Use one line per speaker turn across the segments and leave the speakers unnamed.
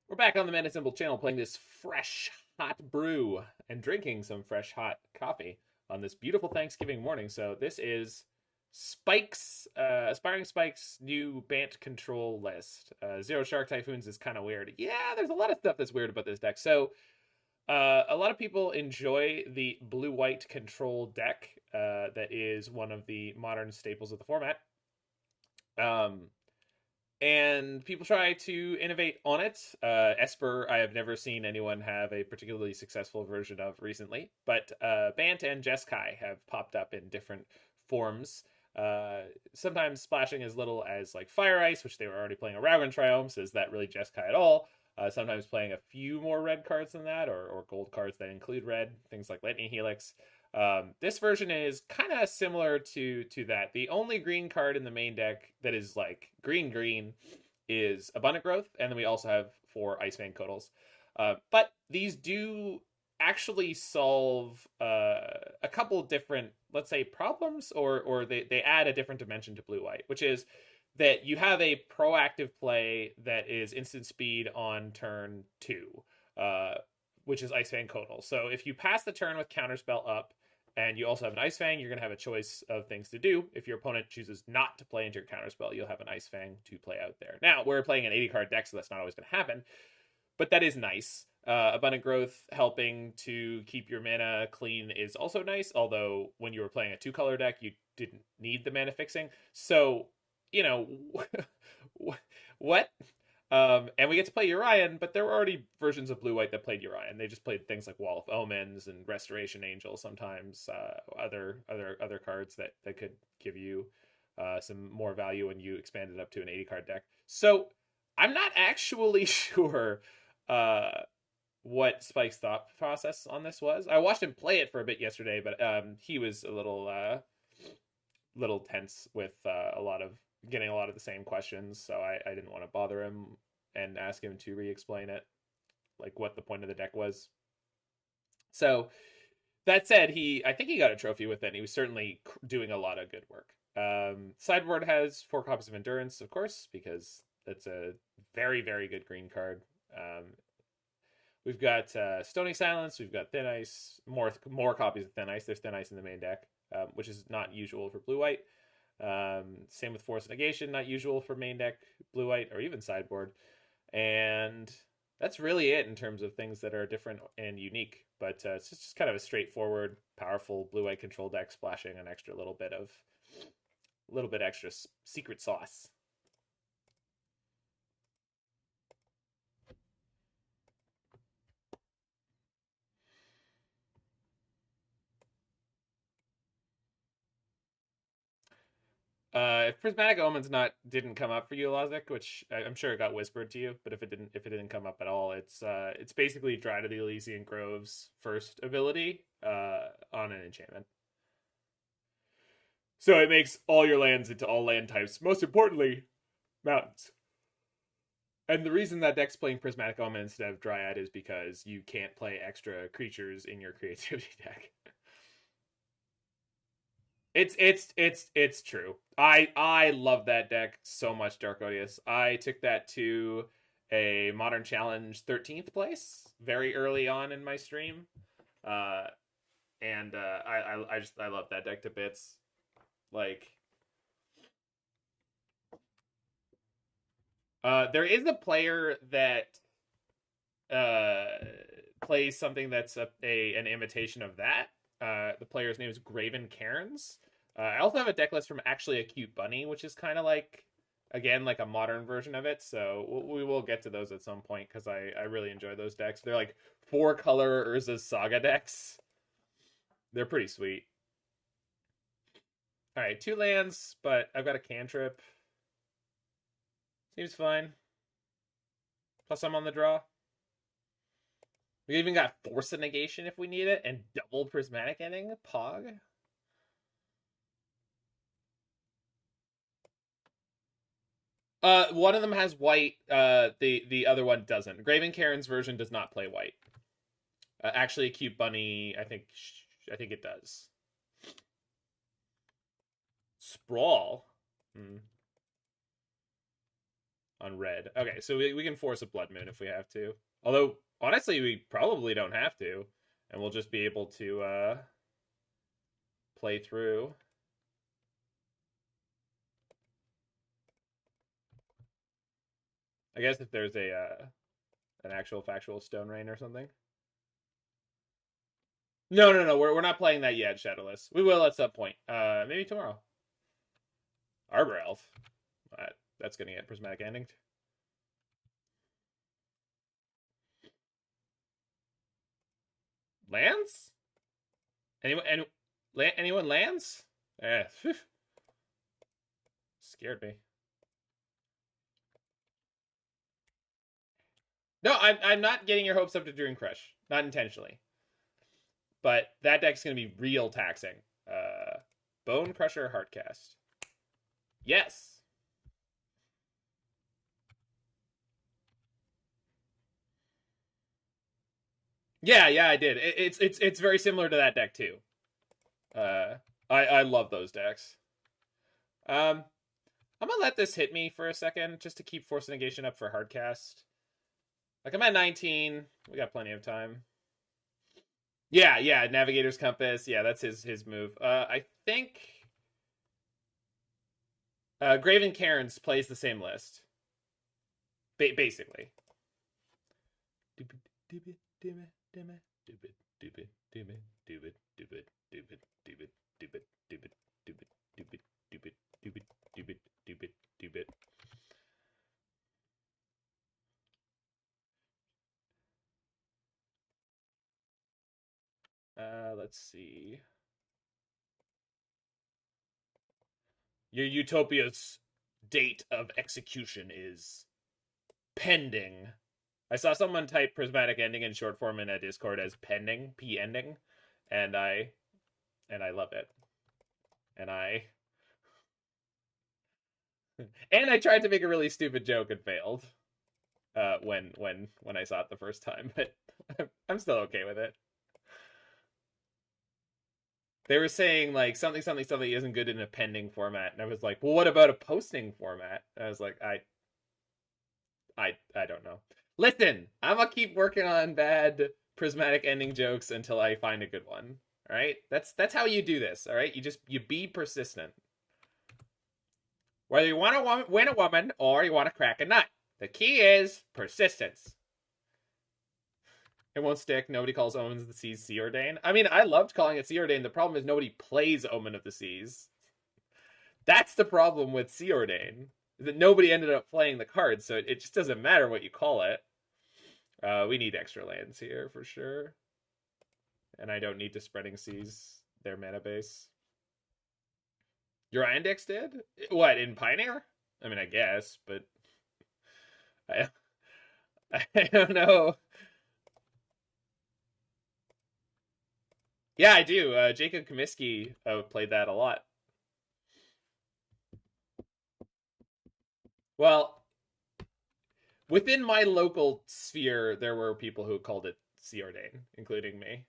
We're back on the Mana Symbol channel playing this fresh, hot brew and drinking some fresh, hot coffee on this beautiful Thanksgiving morning. So this is AspiringSpike's new Bant control list. Zero Shark Typhoons is kind of weird. Yeah, there's a lot of stuff that's weird about this deck. So a lot of people enjoy the blue-white control deck that is one of the modern staples of the format. And people try to innovate on it. Esper, I have never seen anyone have a particularly successful version of recently, but Bant and Jeskai have popped up in different forms. Sometimes splashing as little as like Fire Ice, which they were already playing a Raglan Triumph, so is that really Jeskai at all? Sometimes playing a few more red cards than that, or gold cards that include red, things like Lightning Helix. This version is kind of similar to that. The only green card in the main deck that is like green is Abundant Growth, and then we also have 4 Ice-Fang Coatls. But these do actually solve a couple different, let's say, problems, or they add a different dimension to blue-white, which is that you have a proactive play that is instant speed on turn 2, which is Ice-Fang Coatl. So if you pass the turn with Counterspell up, and you also have an Ice-Fang, you're going to have a choice of things to do. If your opponent chooses not to play into your Counterspell, you'll have an Ice-Fang to play out there. Now, we're playing an 80-card deck, so that's not always going to happen, but that is nice. Abundant Growth helping to keep your mana clean is also nice, although when you were playing a 2-color deck, you didn't need the mana fixing. So, you know, what? And we get to play Yorion, but there were already versions of blue-white that played Yorion. They just played things like Wall of Omens and Restoration Angel sometimes, other cards that could give you some more value when you expanded up to an 80-card deck. So I'm not actually sure what Spike's thought process on this was. I watched him play it for a bit yesterday, but he was a little tense with getting a lot of the same questions, so I didn't want to bother him and ask him to re-explain it, like what the point of the deck was. So that said, I think he got a trophy with it, and he was certainly doing a lot of good work. Sideboard has 4 copies of Endurance, of course, because that's a very, very good green card. We've got Stony Silence, we've got Thin Ice, more copies of Thin Ice. There's Thin Ice in the main deck, which is not usual for blue-white. Same with Force of Negation, not usual for main deck blue-white or even sideboard. And that's really it in terms of things that are different and unique. But it's just kind of a straightforward, powerful blue-white control deck splashing an extra little bit extra secret sauce. If Prismatic Omens didn't come up for you, Lozic, which I'm sure it got whispered to you, but if it didn't come up at all, it's basically Dry to the Elysian Grove's first ability on an enchantment. So it makes all your lands into all land types, most importantly, mountains. And the reason that deck's playing Prismatic Omen instead of Dryad is because you can't play extra creatures in your creativity deck. It's true. I love that deck so much, Dark Odious. I took that to a Modern Challenge 13th place very early on in my stream. And I love that deck to bits. Like, there is a player that plays something that's an imitation of that. The player's name is Graven Cairns. I also have a deck list from actually a Cute Bunny, which is kind of like, again, like a modern version of it. So we will get to those at some point because I really enjoy those decks. They're like 4-color Urza's Saga decks. They're pretty sweet. All right, 2 lands, but I've got a cantrip. Seems fine. Plus I'm on the draw. We even got Force of Negation if we need it, and double Prismatic Ending. Pog. One of them has white. The other one doesn't. Graven Cairns version does not play white. Actually, Cute Bunny, I think it does. Sprawl. on red. Okay, so we can force a Blood Moon if we have to. Although, honestly, we probably don't have to. And we'll just be able to play through. I guess if there's an actual factual Stone Rain or something. No, we're not playing that yet, Shadowless. We will at some point. Maybe tomorrow. Arbor Elf. That's gonna get Prismatic Ending. Lands? Anyone lands? Scared me. No, I'm not getting your hopes up to Dream Crush. Not intentionally. But that deck's going to be real taxing. Bone Crusher Heartcast. Yes. Yeah, I did. It's very similar to that deck too. I love those decks. I'm gonna let this hit me for a second just to keep Force of Negation up for Hardcast. Like, I'm at 19. We got plenty of time. Yeah, Navigator's Compass. Yeah, that's his move. I think Graven Cairns plays the same list. Basically. Let's see. Your Utopia's date of execution is pending. I saw someone type Prismatic Ending in short form in a Discord as pending, P ending, and I love it. And I tried to make a really stupid joke and failed. When I saw it the first time, but I'm still okay with it. They were saying like something isn't good in a pending format, and I was like, well, what about a posting format? And I was like, I don't know. Listen, I'm gonna keep working on bad Prismatic Ending jokes until I find a good one. All right, that's how you do this. All right, you be persistent. Whether you want to win a woman or you want to crack a nut, the key is persistence. It won't stick. Nobody calls Omens of the Seas Sea Ordain. I mean, I loved calling it Sea Ordain. The problem is nobody plays Omen of the Seas. That's the problem with Sea Ordain. That nobody ended up playing the card, so it just doesn't matter what you call it. We need extra lands here for sure. And I don't need to Spreading Seas their mana base. Your Index did? What, in Pioneer? I mean, I guess, but I don't know. Yeah, I do. Jacob Comiskey played that a lot. Well, within my local sphere, there were people who called it Sea Ordain, including me.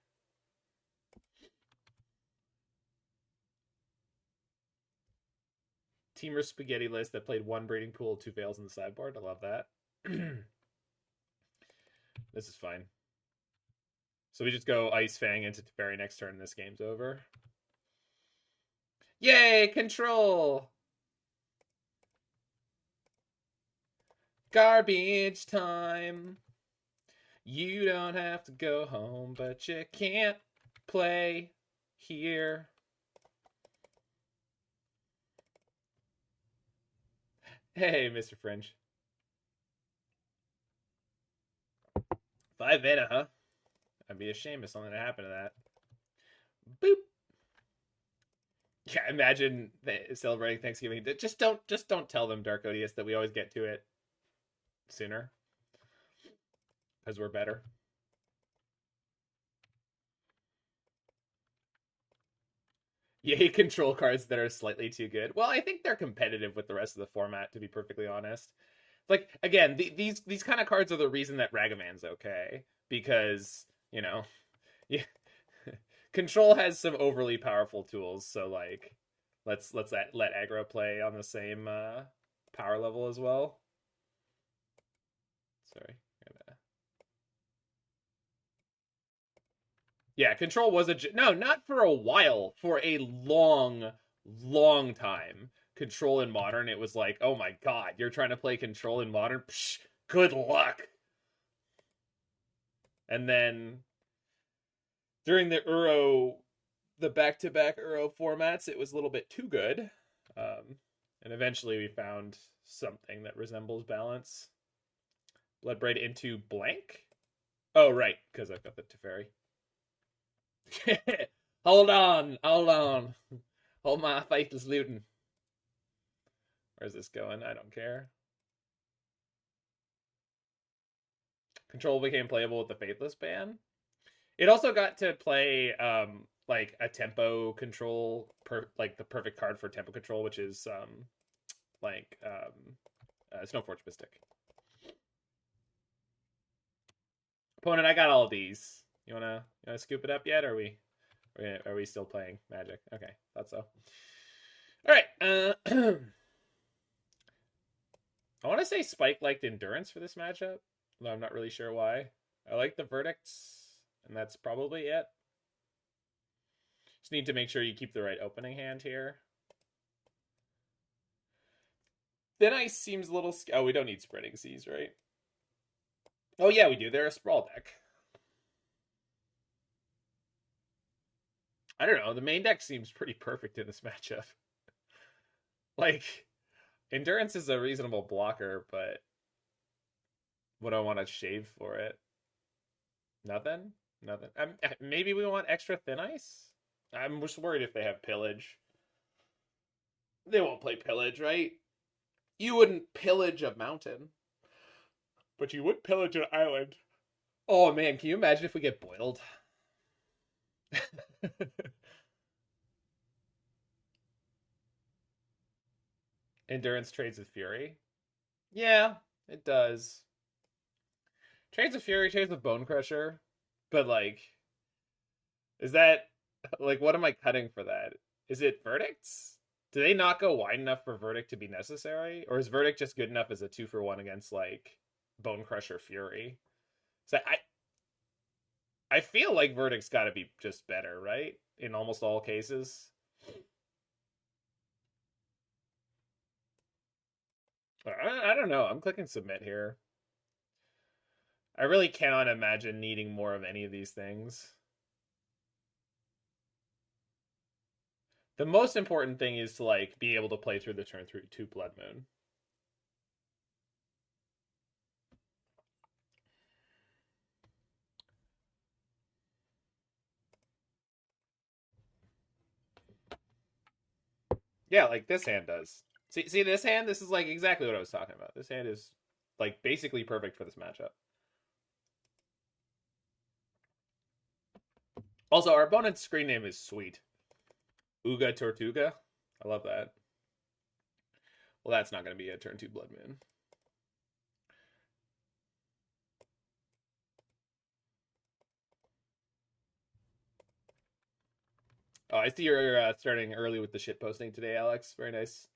Teamer Spaghetti list that played one Breeding Pool, 2 Veils in the sideboard. I love that. This is fine. So we just go Ice-Fang into Teferi next turn and this game's over. Yay, control! Garbage time. You don't have to go home, but you can't play here. Hey, Mr. Fringe. 5 Veto, huh? I'd be ashamed if something happened to that. Boop. Yeah, imagine celebrating Thanksgiving. Just don't tell them, Dark Odious, that we always get to it sooner. Because we're better. Yay, control cards that are slightly too good. Well, I think they're competitive with the rest of the format, to be perfectly honest. Like, again, these kind of cards are the reason that Ragaman's okay. Because, you know, yeah, control has some overly powerful tools, so like let's let aggro play on the same power level as well. sorry. Yeah, control was no, not for a while, for a long time. Control in modern, it was like, oh my god, you're trying to play control in modern? Psh, good luck. And then during the back-to-back Euro formats, it was a little bit too good. And eventually we found something that resembles balance. Bloodbraid into blank? Oh, right, because I've got the Teferi. Hold on. Hold my faithless Luton. Where's this going? I don't care. Control became playable with the Faithless ban. It also got to play like a tempo control, like the perfect card for tempo control, which is Snowforge Mystic. Opponent, I got all of these. You wanna scoop it up yet? Or are we still playing Magic? Okay, thought so. All right. I want to say Spike liked Endurance for this matchup, though I'm not really sure why. I like the Verdicts, and that's probably it. Just need to make sure you keep the right opening hand here. Thin Ice seems a little... Oh, we don't need Spreading Seas, right? Oh, yeah, we do. They're a Sprawl deck. I don't know. The main deck seems pretty perfect in this matchup. Like, Endurance is a reasonable blocker, but would I want to shave for it? Nothing? Nothing. Maybe we want extra Thin Ice? I'm just worried if they have Pillage. They won't play Pillage, right? You wouldn't pillage a mountain. But you would pillage an island. Oh, man, can you imagine if we get boiled? Endurance trades with Fury. Yeah, it does. Trades with Fury, trades with Bone Crusher. But, like, is that... Like, what am I cutting for that? Is it Verdicts? Do they not go wide enough for Verdict to be necessary? Or is Verdict just good enough as a 2-for-1 against, like, Bone Crusher Fury? So I feel like Verdict's got to be just better, right? In almost all cases. I don't know. I'm clicking submit here. I really cannot imagine needing more of any of these things. The most important thing is to, like, be able to play through the turn through 2 Blood Moon. Yeah, like this hand does. See this hand? This is like exactly what I was talking about. This hand is like basically perfect for this matchup. Also, our opponent's screen name is sweet. Uga Tortuga. I love that. Well, that's not going to be a turn 2 Blood Moon. Oh, I see you're starting early with the shit posting today, Alex. Very nice.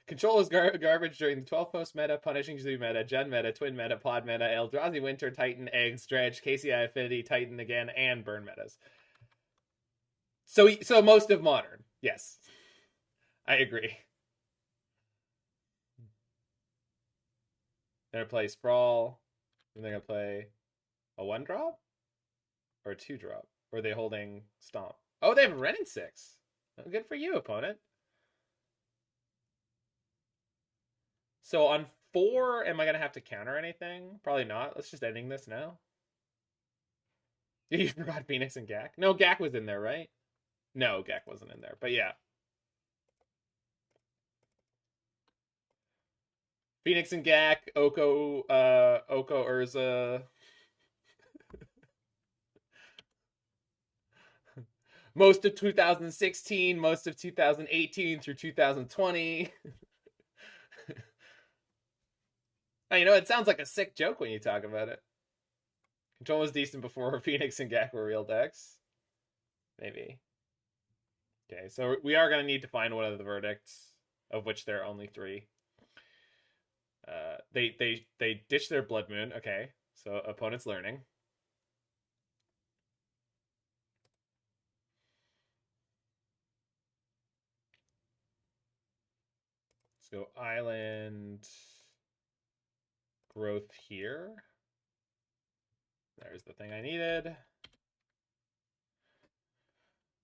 Control is garbage during the 12 post meta, Punishing Zoo meta, Jund meta, Twin meta, Pod meta, Eldrazi Winter, Titan, Eggs, Dredge, KCI Affinity, Titan again, and Burn metas. So most of Modern. Yes. I agree. They're going to play Sprawl. And they're going to play a 1-drop? Or a 2-drop? Or are they holding Stomp? Oh, they have Wrenn and 6. Oh, good for you, opponent. So on 4, am I going to have to counter anything? Probably not. Let's just ending this now. You forgot Phoenix and Gak? No, Gak was in there, right? No, Gak wasn't in there. But yeah. Phoenix and Gak, Oko Urza. Most of 2016, most of 2018 through 2020. Oh, you know, it sounds like a sick joke when you talk about it. Control was decent before Phoenix and Gak were real decks. Maybe. Okay, so we are going to need to find one of the Verdicts, of which there are only 3. They ditch their Blood Moon. Okay, so opponent's learning. Let's go island growth here. There's the thing I needed.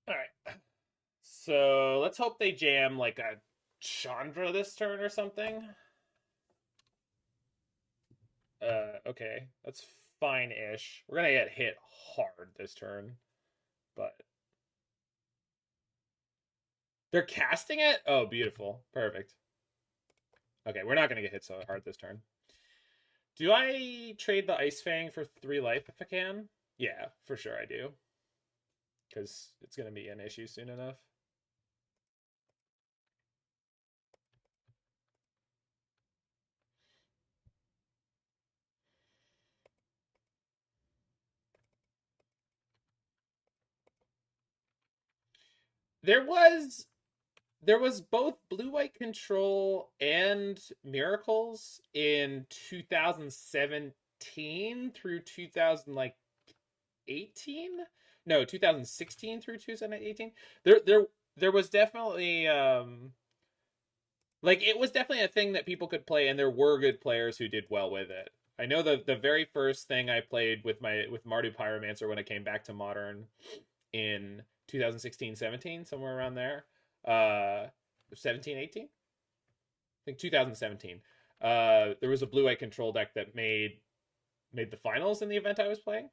All right. So let's hope they jam like a Chandra this turn or something. Okay, that's fine-ish. We're gonna get hit hard this turn, but they're casting it? Oh, beautiful. Perfect. Okay, we're not gonna get hit so hard this turn. Do I trade the Ice-Fang for 3 life if I can? Yeah, for sure I do. Because it's gonna be an issue soon enough. There was both blue-white control and miracles in 2017 through 2018. No, 2016 through 2018. There was definitely like it was definitely a thing that people could play, and there were good players who did well with it. I know the very first thing I played with Mardu Pyromancer when I came back to Modern in 2016-17, somewhere around there. 17-18? I think 2017. There was a blue-white control deck that made the finals in the event I was playing.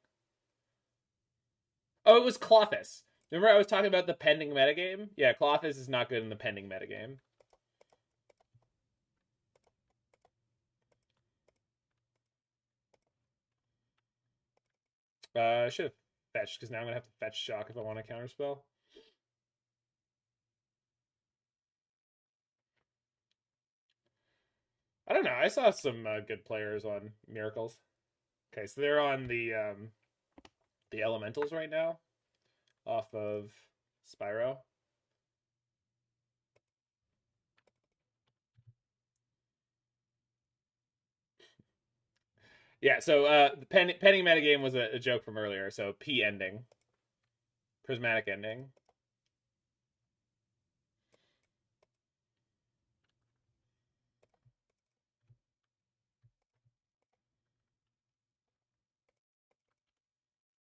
Oh, it was Clothis. Remember I was talking about the pending metagame? Yeah, Clothis is not good in the pending metagame. I should have fetched, because now I'm going to have to fetch Shock if I want to counterspell. I don't know. I saw some good players on Miracles. Okay, so they're on the Elementals right now, off of Spyro. Yeah, so the pending metagame was a joke from earlier. So P ending, Prismatic Ending.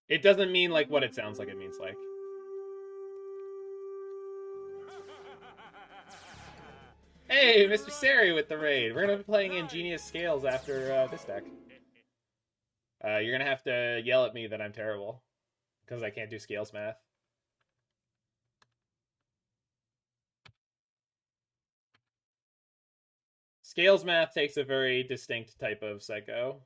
It doesn't mean like what it sounds like it means like. Hey, Mr. Sari with the raid. We're gonna be playing Ingenious Scales after this deck. You're gonna have to yell at me that I'm terrible because I can't do Scales math. Scales math takes a very distinct type of psycho.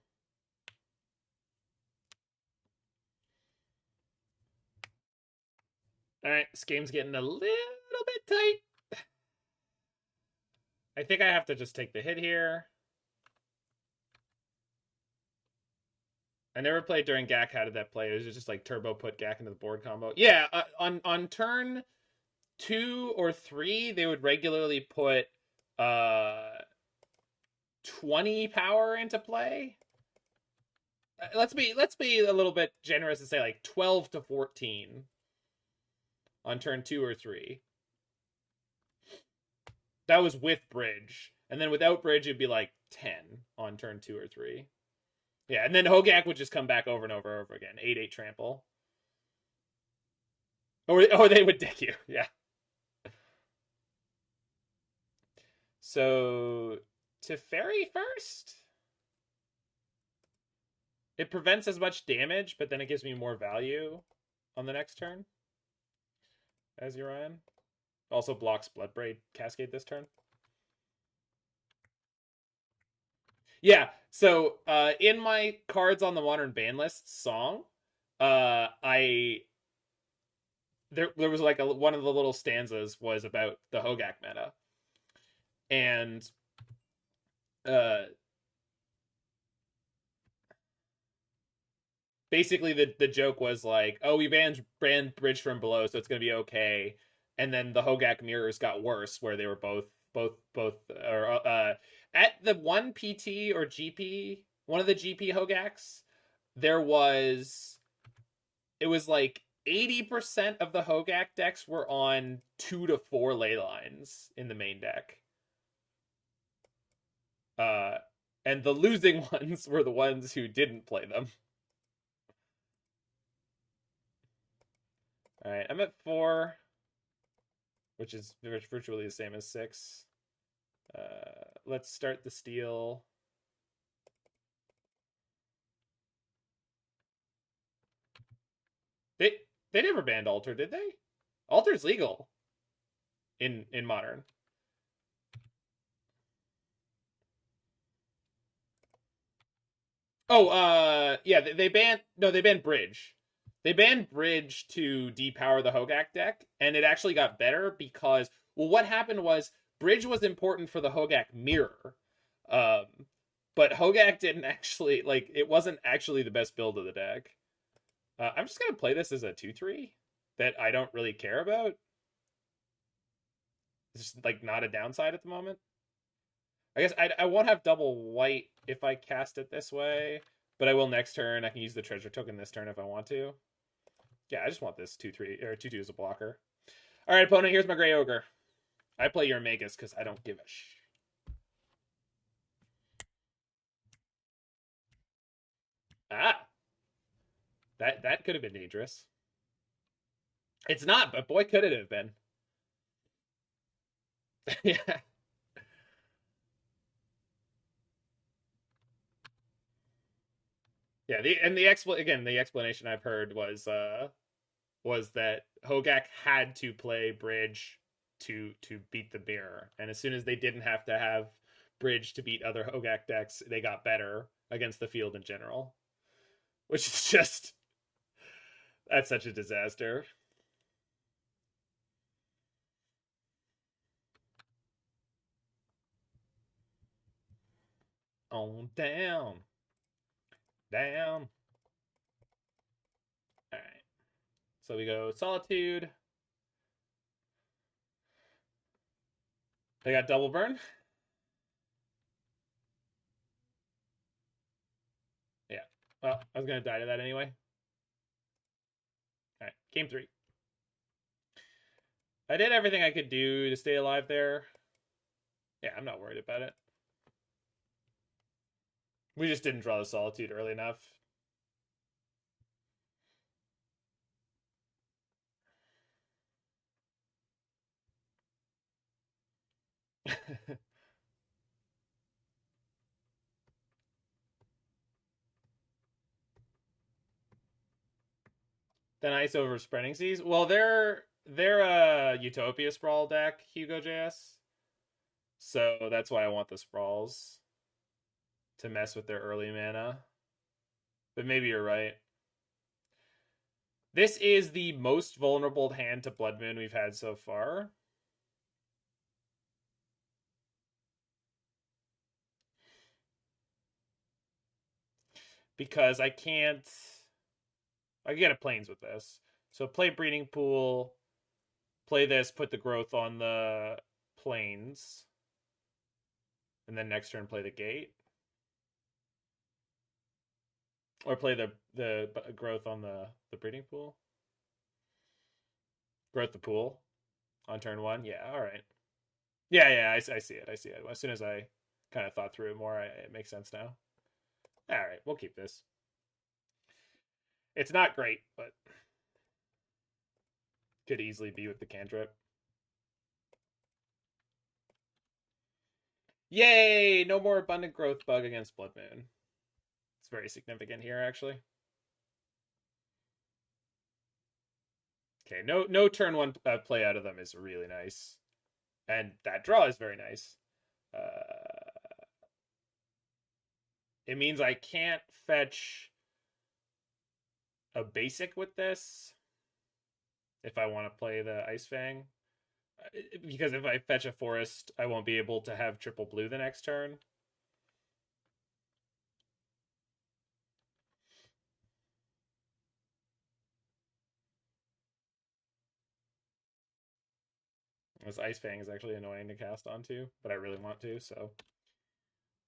All right, this game's getting a little bit tight. I think I have to just take the hit here. I never played during GAC. How did that play? It was just like turbo put GAC into the board combo. Yeah, on turn 2 or 3, they would regularly put 20 power into play. Let's be a little bit generous and say like 12 to 14 on turn 2 or 3. That was with bridge. And then without bridge, it'd be like 10 on turn 2 or 3. Yeah, and then Hogak would just come back over and over and over again. 8-8 trample. Or they would dick you. Yeah. So, Teferi first? It prevents as much damage, but then it gives me more value on the next turn as Yorion. Also blocks Bloodbraid Cascade this turn. Yeah, so in my cards on the Modern ban list song, there was like one of the little stanzas was about the Hogak meta, and basically the joke was like, oh, we banned Bridge from Below, so it's gonna be okay, and then the Hogak mirrors got worse, where they were both or at the one PT or GP, one of the GP Hogaks, it was like 80% of the Hogak decks were on 2 to 4 ley lines in the main deck. And the losing ones were the ones who didn't play them. All right, I'm at 4, which is virtually the same as 6. Let's start the steal. They never banned Alter, did they? Alter's legal in Modern. Oh, yeah, they banned Bridge. They banned Bridge to depower the Hogak deck, and it actually got better because, well, what happened was Bridge was important for the Hogak mirror, but Hogak didn't actually, like, it wasn't actually the best build of the deck. I'm just gonna play this as a 2/3 that I don't really care about. It's just, like, not a downside at the moment. I guess I won't have double white if I cast it this way, but I will next turn. I can use the treasure token this turn if I want to. Yeah, I just want this 2/3 or 2/2 as a blocker. All right, opponent, here's my Gray Ogre. I play your Magus because I don't give a sh. Ah, that could have been dangerous. It's not, but boy, could it have been. Yeah. Yeah, the explanation I've heard was that Hogak had to play Bridge to beat the mirror, and as soon as they didn't have to have Bridge to beat other Hogak decks, they got better against the field in general, which is just, that's such a disaster. On down. Down. All right. So we go Solitude. They got double burn. Yeah. Well, I was going to die to that anyway. All right. Game 3. I did everything I could do to stay alive there. Yeah, I'm not worried about it. We just didn't draw the Solitude early enough. Then Ice over Spreading Seas. Well, they're a Utopia Sprawl deck, Hugo JS. So that's why I want the Sprawls to mess with their early mana. But maybe you're right. This is the most vulnerable hand to Blood Moon we've had so far. Because I can get a Plains with this. So play Breeding Pool, play this, put the growth on the Plains, and then next turn play the Gate. Or play the growth on the Breeding Pool. Growth the pool on turn 1. Yeah, all right. Yeah, I see it. As soon as I kind of thought through it more, it makes sense now. All right, we'll keep this. It's not great, but could easily be with the cantrip. Yay! No more abundant growth bug against Blood Moon. It's very significant here, actually. Okay, no turn 1 play out of them is really nice. And that draw is very nice. It means I can't fetch a basic with this if I want to play the Ice-Fang. Because if I fetch a forest, I won't be able to have triple blue the next turn. This Ice-Fang is actually annoying to cast onto, but I really want to, so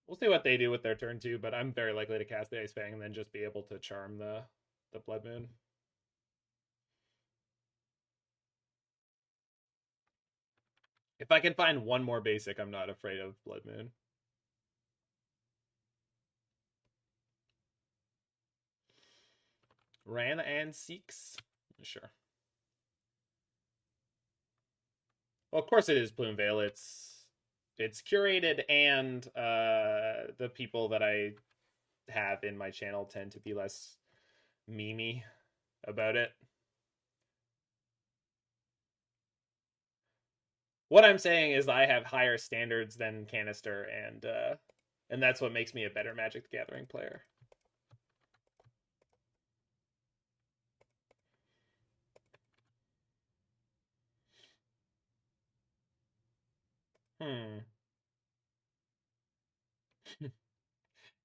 We'll see what they do with their turn 2, but I'm very likely to cast the Ice-Fang and then just be able to charm the Blood Moon. If I can find one more basic, I'm not afraid of Blood Moon. Ran and Seeks? Sure. Well, of course it is Plumeveil. It's curated, and the people that I have in my channel tend to be less memey about it. What I'm saying is I have higher standards than Canister, and that's what makes me a better Magic the Gathering player.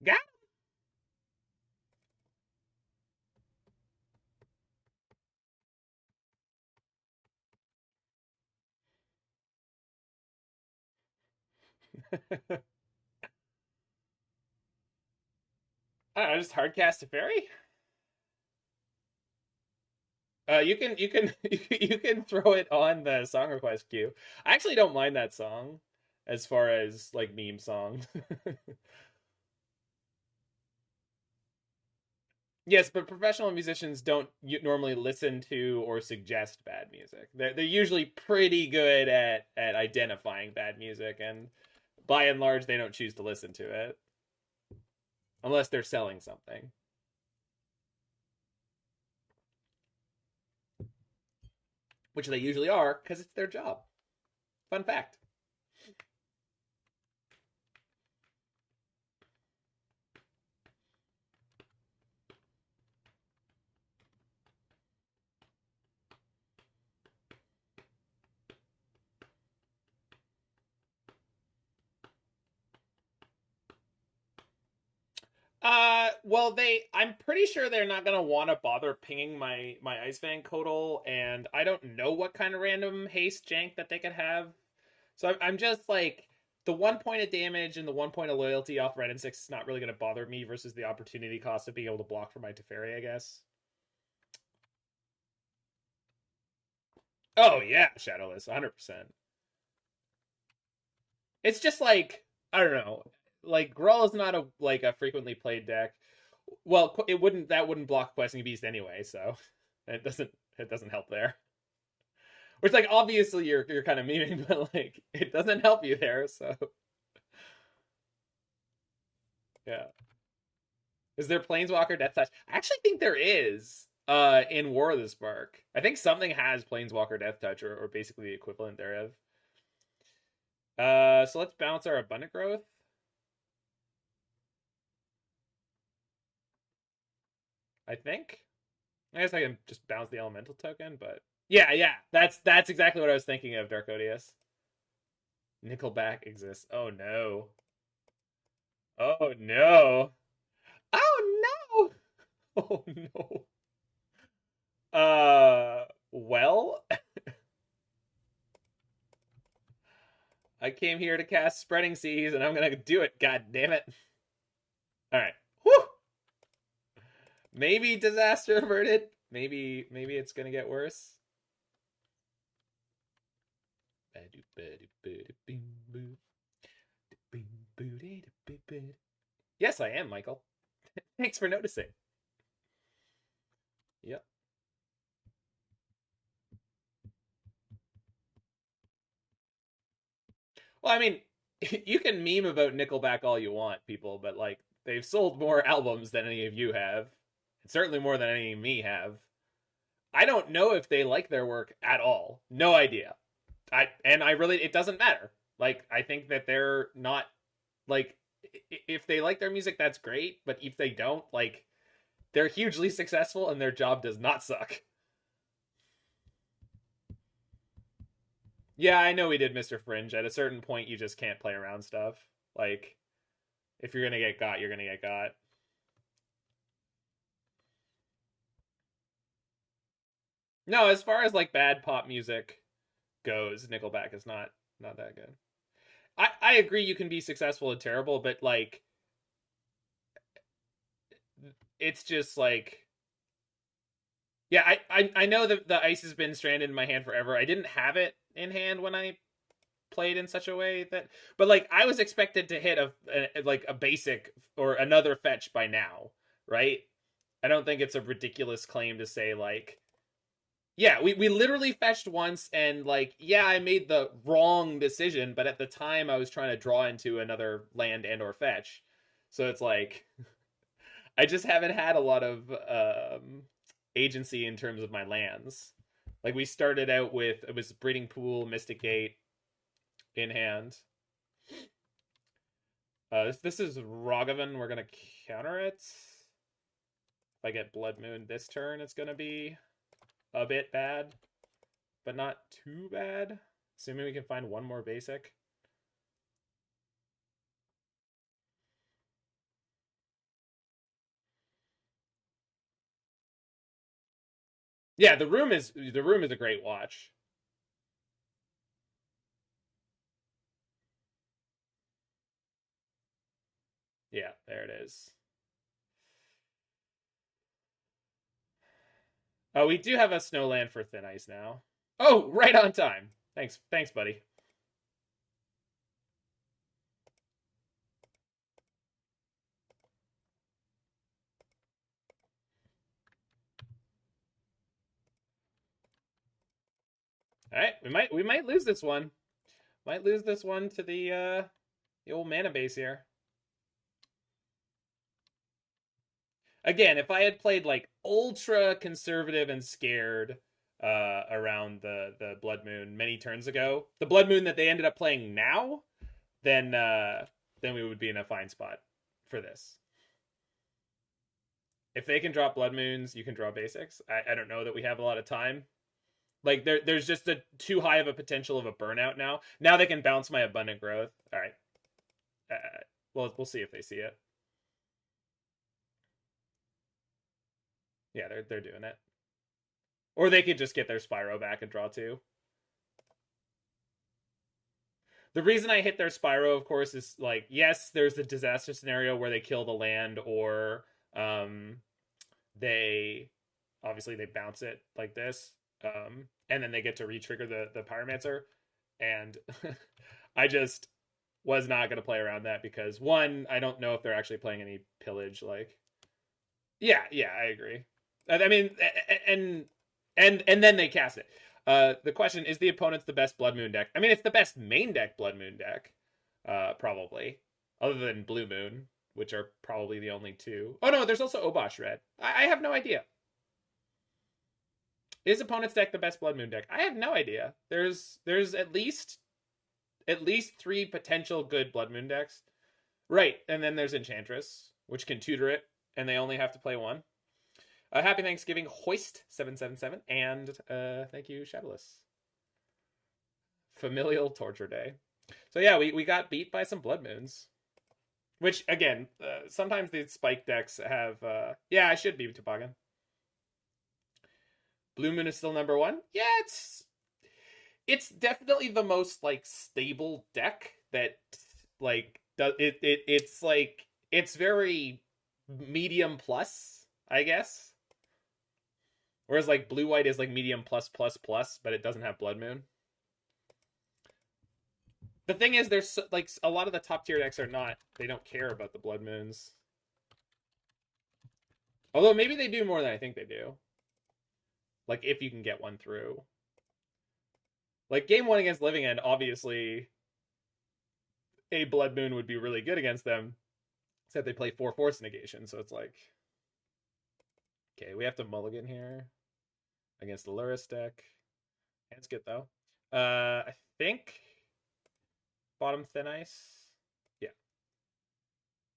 Got I don't know, just hardcast Teferi? You can you can throw it on the song request queue. I actually don't mind that song as far as like meme song. Yes, but professional musicians don't normally listen to or suggest bad music. They're usually pretty good at identifying bad music, and by and large, they don't choose to listen to it unless they're selling something, which they usually are because it's their job. Fun fact. Well, I'm pretty sure they're not gonna want to bother pinging my Ice-Fang Coatl, and I don't know what kind of random haste jank that they could have. So I'm just like, the 1 point of damage and the 1 point of loyalty off Red and 6 is not really gonna bother me versus the opportunity cost of being able to block for my Teferi, I guess. Oh yeah, Shadowless, 100%. It's just like, I don't know, like Gruul is not a frequently played deck. Well, that wouldn't block Questing Beast anyway, so it doesn't help there. Which, like, obviously you're kind of memeing, but like it doesn't help you there. So yeah, is there Planeswalker Death Touch? I actually think there is. In War of the Spark, I think something has Planeswalker Death Touch, or basically the equivalent thereof. So let's bounce our Abundant Growth. I think. I guess I can just bounce the Elemental token, but yeah, that's exactly what I was thinking of, Darkodius. Nickelback exists. Oh no. Oh no. Oh no. Oh no. Well, I came here to cast Spreading Seas, and I'm gonna do it. God damn it! All right. Whew. Maybe disaster averted. Maybe it's gonna get worse. Yes, I am, Michael. Thanks for noticing. Yep. Well, I mean, you can meme about Nickelback all you want, people, but like they've sold more albums than any of you have, and certainly more than any of me have. I don't know if they like their work at all. No idea. I really, it doesn't matter. Like, I think that they're not, like, if they like their music, that's great. But if they don't, like, they're hugely successful and their job does not suck. Yeah, I know we did Mr. Fringe. At a certain point, you just can't play around stuff. Like, if you're gonna get got, you're gonna get got. No, as far as like bad pop music goes, Nickelback is not that good. I agree you can be successful and terrible, but like it's just like yeah, I know that the ice has been stranded in my hand forever. I didn't have it in hand when I played in such a way that, but like I was expected to hit like a basic or another fetch by now, right? I don't think it's a ridiculous claim to say like, yeah, we literally fetched once and like, yeah, I made the wrong decision, but at the time I was trying to draw into another land and or fetch. So it's like I just haven't had a lot of agency in terms of my lands. Like we started out with it was Breeding Pool, Mystic Gate in hand. This is Ragavan. We're gonna counter it. If I get Blood Moon this turn, it's gonna be a bit bad, but not too bad. Assuming we can find one more basic. Yeah, the room is a great watch. Yeah, there it is. Oh, we do have a snowland for Thin Ice now. Oh, right on time. Thanks, buddy. All right, we might lose this one. Might lose this one to the old mana base here. Again, if I had played like ultra conservative and scared around the Blood Moon many turns ago, the Blood Moon that they ended up playing now, then we would be in a fine spot for this. If they can drop Blood Moons, you can draw basics. I don't know that we have a lot of time. Like there's just too high of a potential of a burnout now. Now they can bounce my Abundant Growth. All right. Well, we'll see if they see it. Yeah, they're doing it. Or they could just get their Spyro back and draw two. The reason I hit their Spyro, of course, is like, yes, there's the disaster scenario where they kill the land or they obviously they bounce it like this. And then they get to re-trigger the Pyromancer. And I just was not going to play around that because one, I don't know if they're actually playing any pillage. Like, yeah, I agree. I mean, and then they cast it. The question is the opponent's the best Blood Moon deck. I mean, it's the best main deck Blood Moon deck, probably, other than Blue Moon, which are probably the only two. Oh no, there's also Obosh Red. I have no idea. Is opponent's deck the best Blood Moon deck? I have no idea. There's at least three potential good Blood Moon decks. Right, and then there's Enchantress, which can tutor it, and they only have to play one. Happy Thanksgiving, Hoist777, and thank you, Shadowless. Familial Torture Day. So yeah, we got beat by some Blood Moons. Which, again, sometimes these spike decks have... yeah, I should be Toboggan. Blue Moon is still number one. Yeah, it's definitely the most like stable deck that like does it's like it's very medium plus, I guess. Whereas like blue white is like medium plus plus plus, but it doesn't have Blood Moon. The thing is, there's like a lot of the top tier decks are not. They don't care about the Blood Moons. Although maybe they do more than I think they do. Like, if you can get one through. Like, game one against Living End, obviously, a Blood Moon would be really good against them. Except they play 4 Force of Negation, so it's like... Okay, we have to mulligan here. Against the Luris deck. It's good, though. I think... Bottom Thin Ice? Yeah.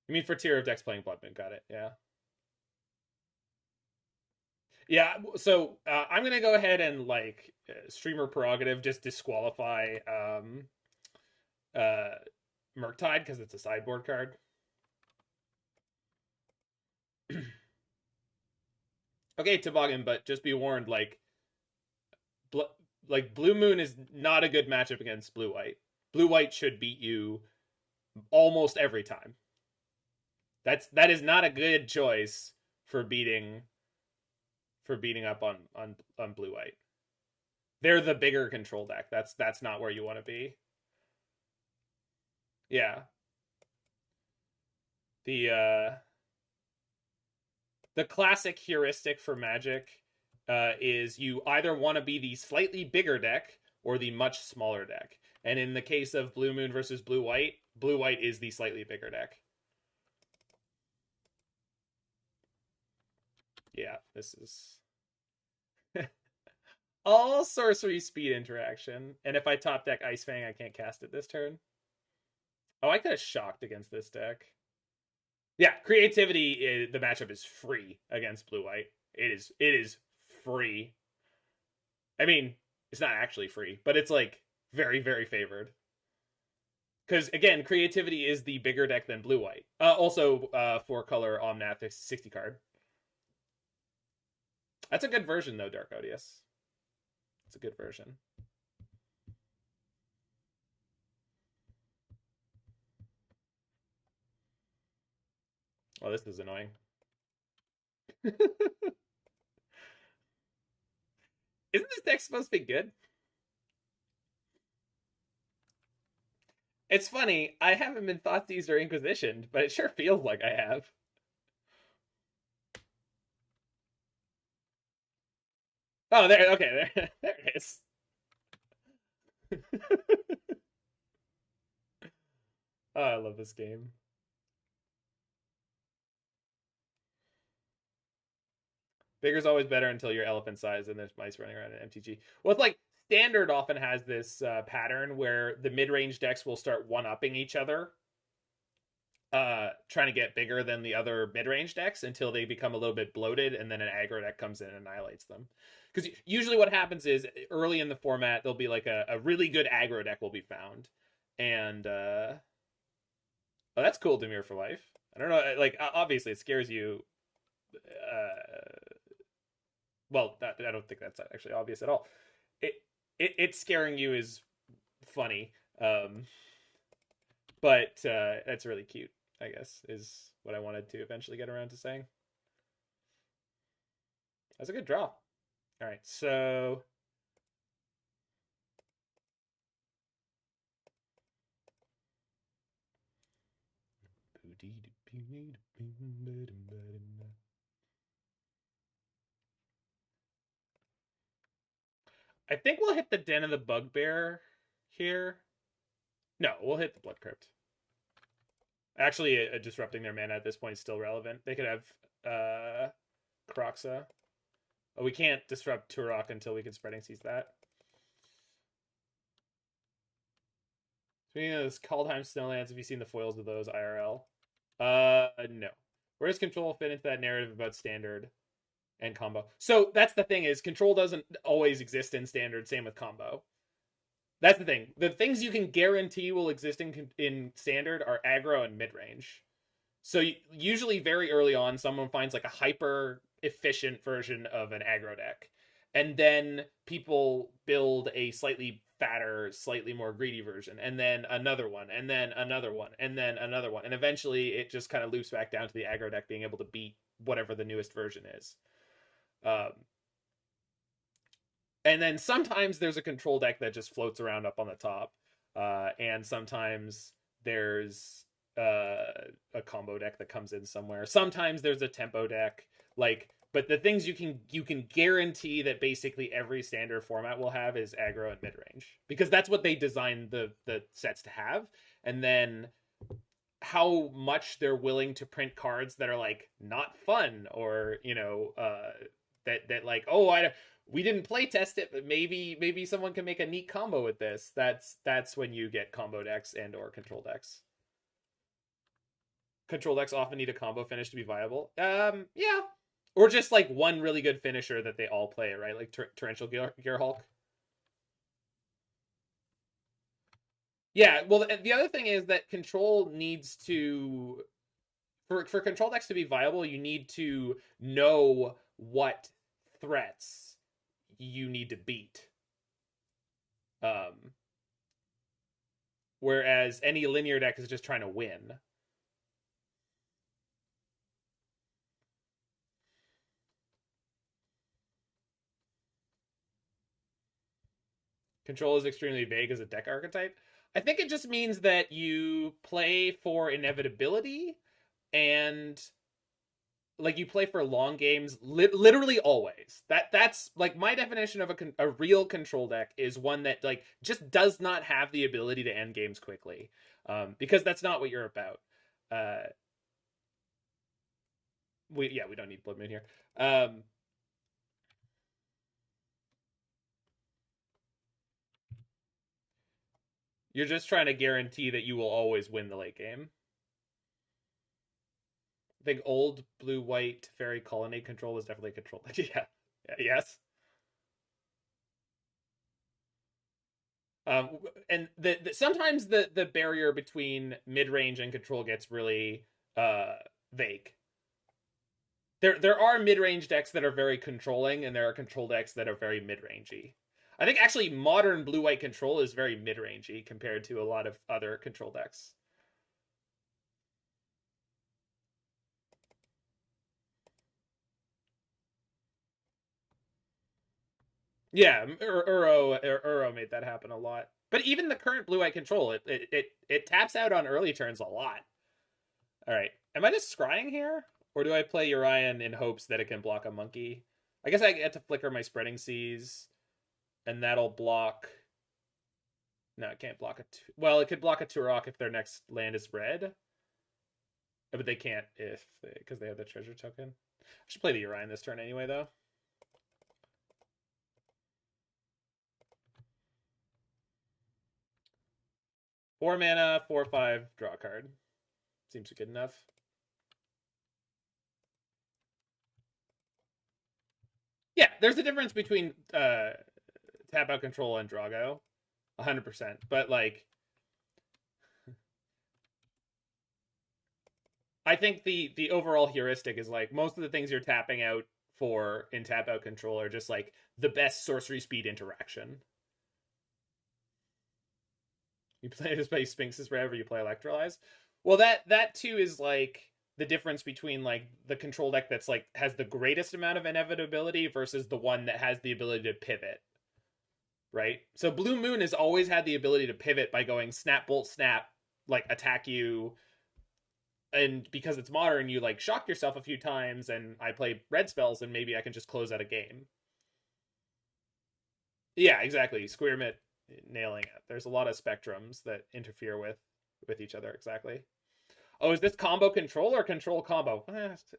I mean, for tier of decks playing Blood Moon, got it, yeah. Yeah, so I'm gonna go ahead and like streamer prerogative just disqualify Murktide because it's a sideboard card. Okay, Toboggan, but just be warned, like Blue Moon is not a good matchup against Blue White. blue-white should beat you almost every time. That is not a good choice for beating up on blue-white. They're the bigger control deck. That's not where you want to be. Yeah. The classic heuristic for Magic is you either want to be the slightly bigger deck or the much smaller deck. And in the case of Blue Moon versus Blue White is the slightly bigger deck. Yeah, this is all sorcery speed interaction. And if I top deck Ice-Fang, I can't cast it this turn. Oh, I could have shocked against this deck. Yeah, creativity, the matchup is free against blue-white. It is free. I mean, it's not actually free, but it's like very, very favored. Because again, creativity is the bigger deck than blue-white. Also, 4-color Omnath 60 card. That's a good version though, Dark Odious. It's a good version. Oh, this is annoying. Isn't this deck supposed to be good? It's funny, I haven't been Thoughtseize or Inquisitioned, but it sure feels like I have. Oh, there, okay, there it is. Oh, I love this game. Bigger's always better until you're elephant size and there's mice running around in MTG. Well, it's like Standard often has this pattern where the mid-range decks will start one-upping each other, trying to get bigger than the other mid-range decks until they become a little bit bloated, and then an aggro deck comes in and annihilates them. Because usually what happens is early in the format, there'll be like a really good aggro deck will be found. And, oh, that's cool, Dimir for life. I don't know, like, obviously it scares you. Well, I don't think that's actually obvious at all. It's scaring you is funny. But that's really cute, I guess, is what I wanted to eventually get around to saying. That's a good draw. All right, so I think we'll hit the Den of the Bugbear here. No, we'll hit the Blood Crypt. Actually, disrupting their mana at this point is still relevant. They could have Kroxa. Oh, we can't disrupt Turok until we can Spreading Seas that. Speaking of this, Kaldheim Snowlands, have you seen the foils of those IRL? No. Where does Control fit into that narrative about Standard and Combo? So that's the thing is, Control doesn't always exist in Standard, same with Combo. That's the thing. The things you can guarantee will exist in Standard are aggro and mid-range. So usually very early on, someone finds like a hyper efficient version of an aggro deck. And then people build a slightly fatter, slightly more greedy version. And then another one, and then another one, and then another one. And eventually it just kind of loops back down to the aggro deck being able to beat whatever the newest version is. And then sometimes there's a control deck that just floats around up on the top. And sometimes there's a combo deck that comes in somewhere. Sometimes there's a tempo deck. But the things you can guarantee that basically every Standard format will have is aggro and mid-range. Because that's what they designed the sets to have. And then how much they're willing to print cards that are like not fun, or that like, oh, we didn't play test it, but maybe someone can make a neat combo with this. That's when you get combo decks and or control decks. Control decks often need a combo finish to be viable. Yeah. Or just like one really good finisher that they all play, right? Like Torrential Gearhulk. Yeah, well, the other thing is that control needs to, for control decks to be viable, you need to know what threats you need to beat. whereas any linear deck is just trying to win. Control is extremely vague as a deck archetype. I think it just means that you play for inevitability and like you play for long games literally always. That's like my definition of a real control deck is one that like just does not have the ability to end games quickly, because that's not what you're about. We don't need Blood Moon here. You're just trying to guarantee that you will always win the late game. I think old blue-white Teferi colony control was definitely control. Yeah. Yes. And sometimes the barrier between mid-range and control gets really vague. There are mid-range decks that are very controlling, and there are control decks that are very mid-rangey. I think actually modern blue-white control is very mid-rangey compared to a lot of other control decks. Yeah, Uro made that happen a lot. But even the current blue-white control, it taps out on early turns a lot. All right, am I just scrying here, or do I play Yorion in hopes that it can block a monkey? I guess I get to flicker my Spreading Seas, and that'll block. No, it can't block it. Well, it could block a Turok if their next land is red, but they can't because they have the treasure token. I should play the Yorion this turn anyway, though. Four mana, 4/5, draw a card. Seems good enough. Yeah, there's a difference between tap out control and Drago, 100%. But like, I think the overall heuristic is like most of the things you're tapping out for in tap out control are just like the best sorcery speed interaction. You play Sphinx's wherever you play Electrolyze. Well, that too is like the difference between like the control deck that's like has the greatest amount of inevitability versus the one that has the ability to pivot. Right? So Blue Moon has always had the ability to pivot by going snap, bolt, snap, like attack you. And because it's modern, you like shock yourself a few times, and I play red spells, and maybe I can just close out a game. Yeah, exactly. Square Mitt nailing it. There's a lot of spectrums that interfere with each other. Exactly. Oh, is this combo control or control combo?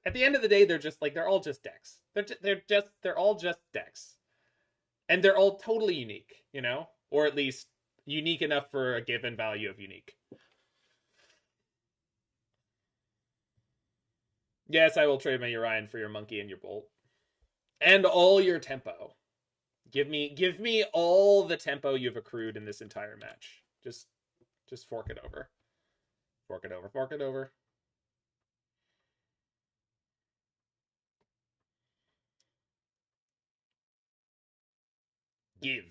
At the end of the day, they're all just decks. They're all just decks, and they're all totally unique, you know, or at least unique enough for a given value of unique. Yes, I will trade my Yorion for your monkey and your bolt, and all your tempo. Give me all the tempo you've accrued in this entire match. Just fork it over. Fork it over. Fork it over. Give.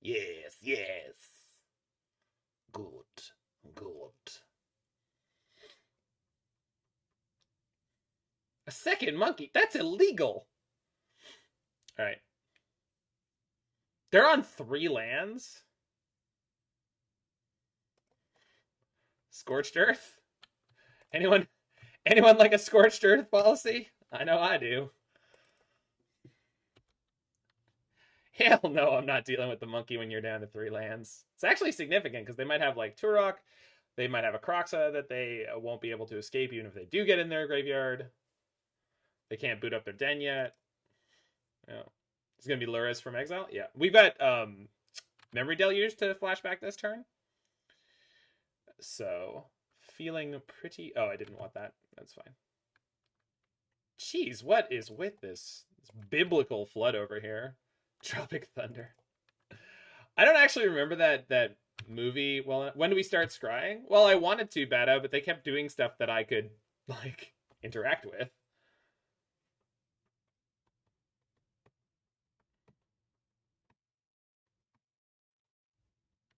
Yes, yes. Good. Good. A second monkey? That's illegal. All right. They're on 3 lands. Scorched Earth? Anyone like a Scorched Earth policy? I know I do. Hell no, I'm not dealing with the monkey when you're down to 3 lands. It's actually significant because they might have like Turok, they might have a Kroxa that they won't be able to escape even if they do get in their graveyard. They can't boot up their den yet. Yeah. It's gonna be Luris from Exile. Yeah, we've got Memory Deluge to flashback this turn. So feeling pretty. Oh, I didn't want that. That's fine. Jeez, what is with this biblical flood over here? Tropic Thunder. I don't actually remember that movie. Well, when do we start scrying? Well, I wanted to bat out, but they kept doing stuff that I could like interact with.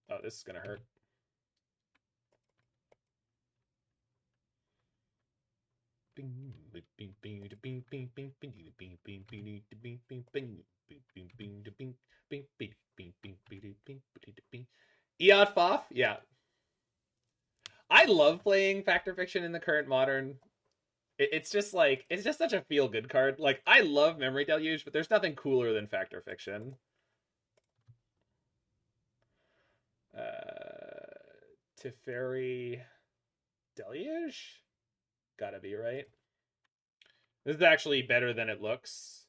Oh, this is gonna hurt. Eot Foff? Yeah. I love playing Fact or Fiction in the current modern. It's just like, it's just such a feel good card. Like, I love Memory Deluge, but there's nothing cooler than Fact or Fiction. Teferi Deluge? Gotta be right. This is actually better than it looks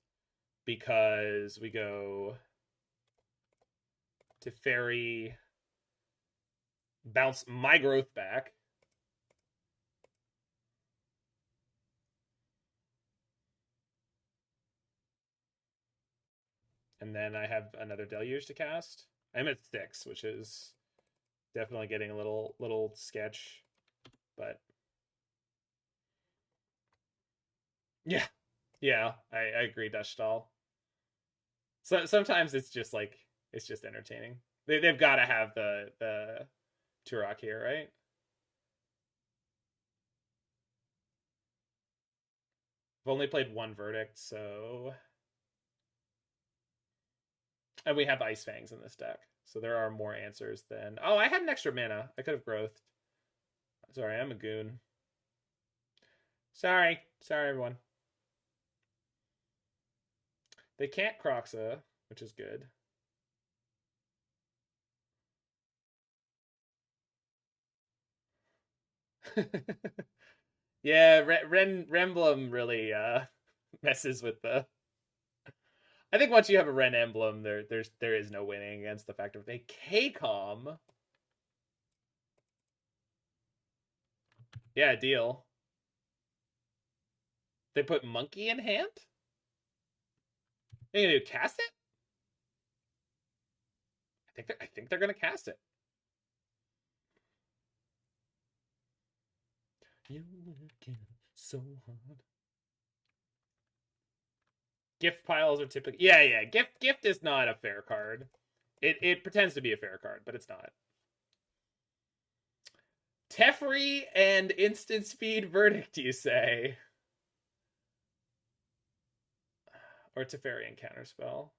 because we go Teferi, bounce my growth back. And then I have another Deluge to cast. I'm at 6, which is definitely getting a little sketch, but yeah, I agree, Dashtal. So sometimes it's just like, it's just entertaining. They've got to have the Turok here, right? I've only played one Verdict, so, and we have Ice Fangs in this deck, so there are more answers than. Oh, I had an extra mana. I could have growthed. Sorry, I'm a goon. Sorry, everyone. They can't Croxa, which is good. Yeah, Remblem really messes with the. I think once you have a Ren emblem, there is no winning against the fact of a KCOM. Yeah, deal. They put Monkey in hand? They gonna do cast it? I think they're gonna cast it. You're working so hard. Gift piles are typically, yeah. Gift is not a fair card. It pretends to be a fair card, but it's not. Teferi and instant speed Verdict, you say? Or Teferi and Counterspell?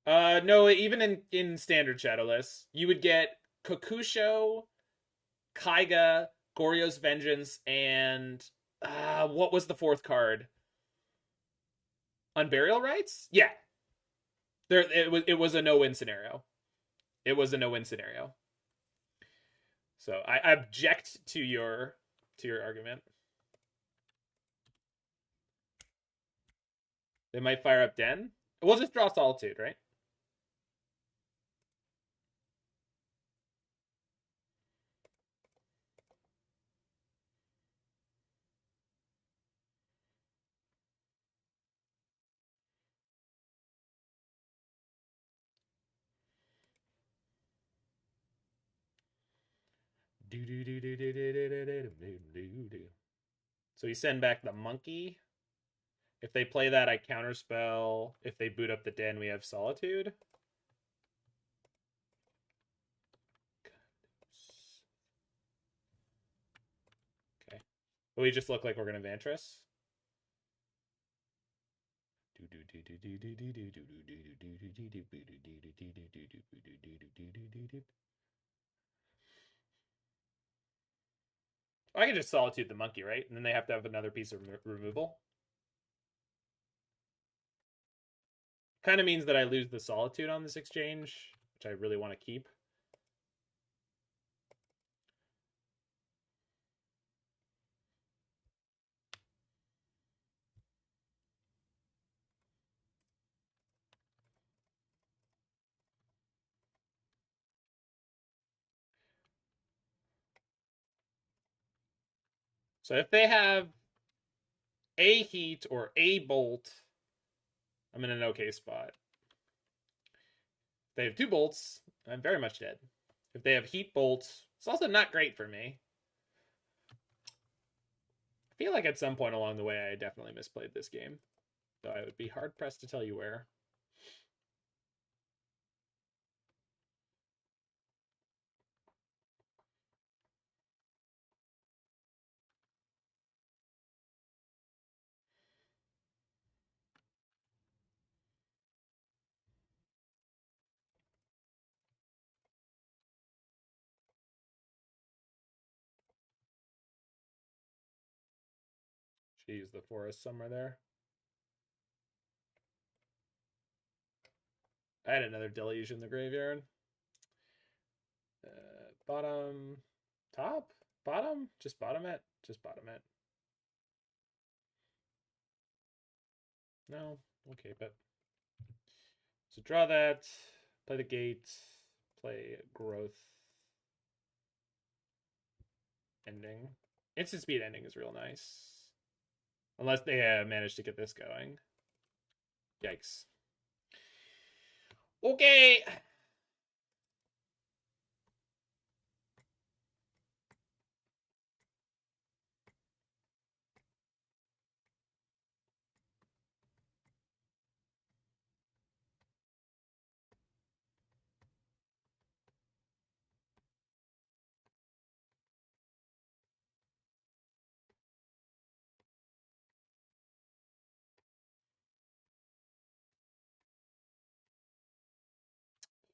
No, even in standard Shadowless, you would get Kokusho, Kaiga, Goryo's Vengeance, and what was the fourth card? Unburial Rites? Yeah. It was a no-win scenario. It was a no-win scenario. So I object to your argument. They might fire up Den. We'll just draw Solitude, right? So you send back the monkey. If they play that, I counterspell. If they boot up the den, we have Solitude. Okay. But we just look like we're going to Vantress. I can just Solitude the monkey, right? And then they have to have another piece of removal. Kind of means that I lose the Solitude on this exchange, which I really want to keep. So if they have a heat or a bolt, I'm in an okay spot. If they have 2 bolts, I'm very much dead. If they have heat bolts, it's also not great for me. I feel like at some point along the way, I definitely misplayed this game, though I would be hard pressed to tell you where. Use the forest somewhere there. I had another deluge in the graveyard. Bottom, top, bottom, just bottom it, just bottom it. No, we'll keep it. So draw that, play the gate, play growth ending. Instant speed ending is real nice. Unless they manage to get this going. Yikes. Okay.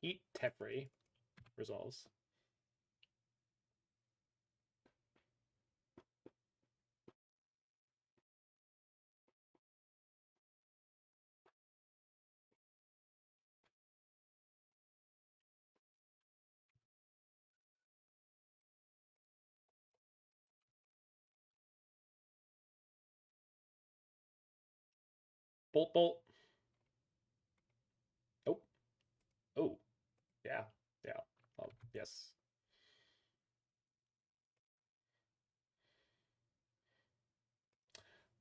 Eat Teferi resolves. Bolt, bolt. Oh. Oh. Yeah. Yeah. Oh, yes.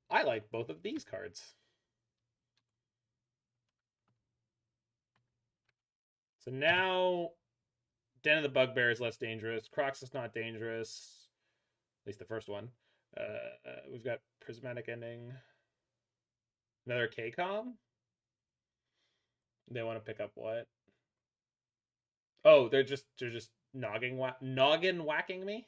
I like both of these cards. So now Den of the Bugbear is less dangerous. Crocs is not dangerous. At least the first one. We've got Prismatic Ending. Another K-Com? They want to pick up what? Oh, they're just noggin whacking me?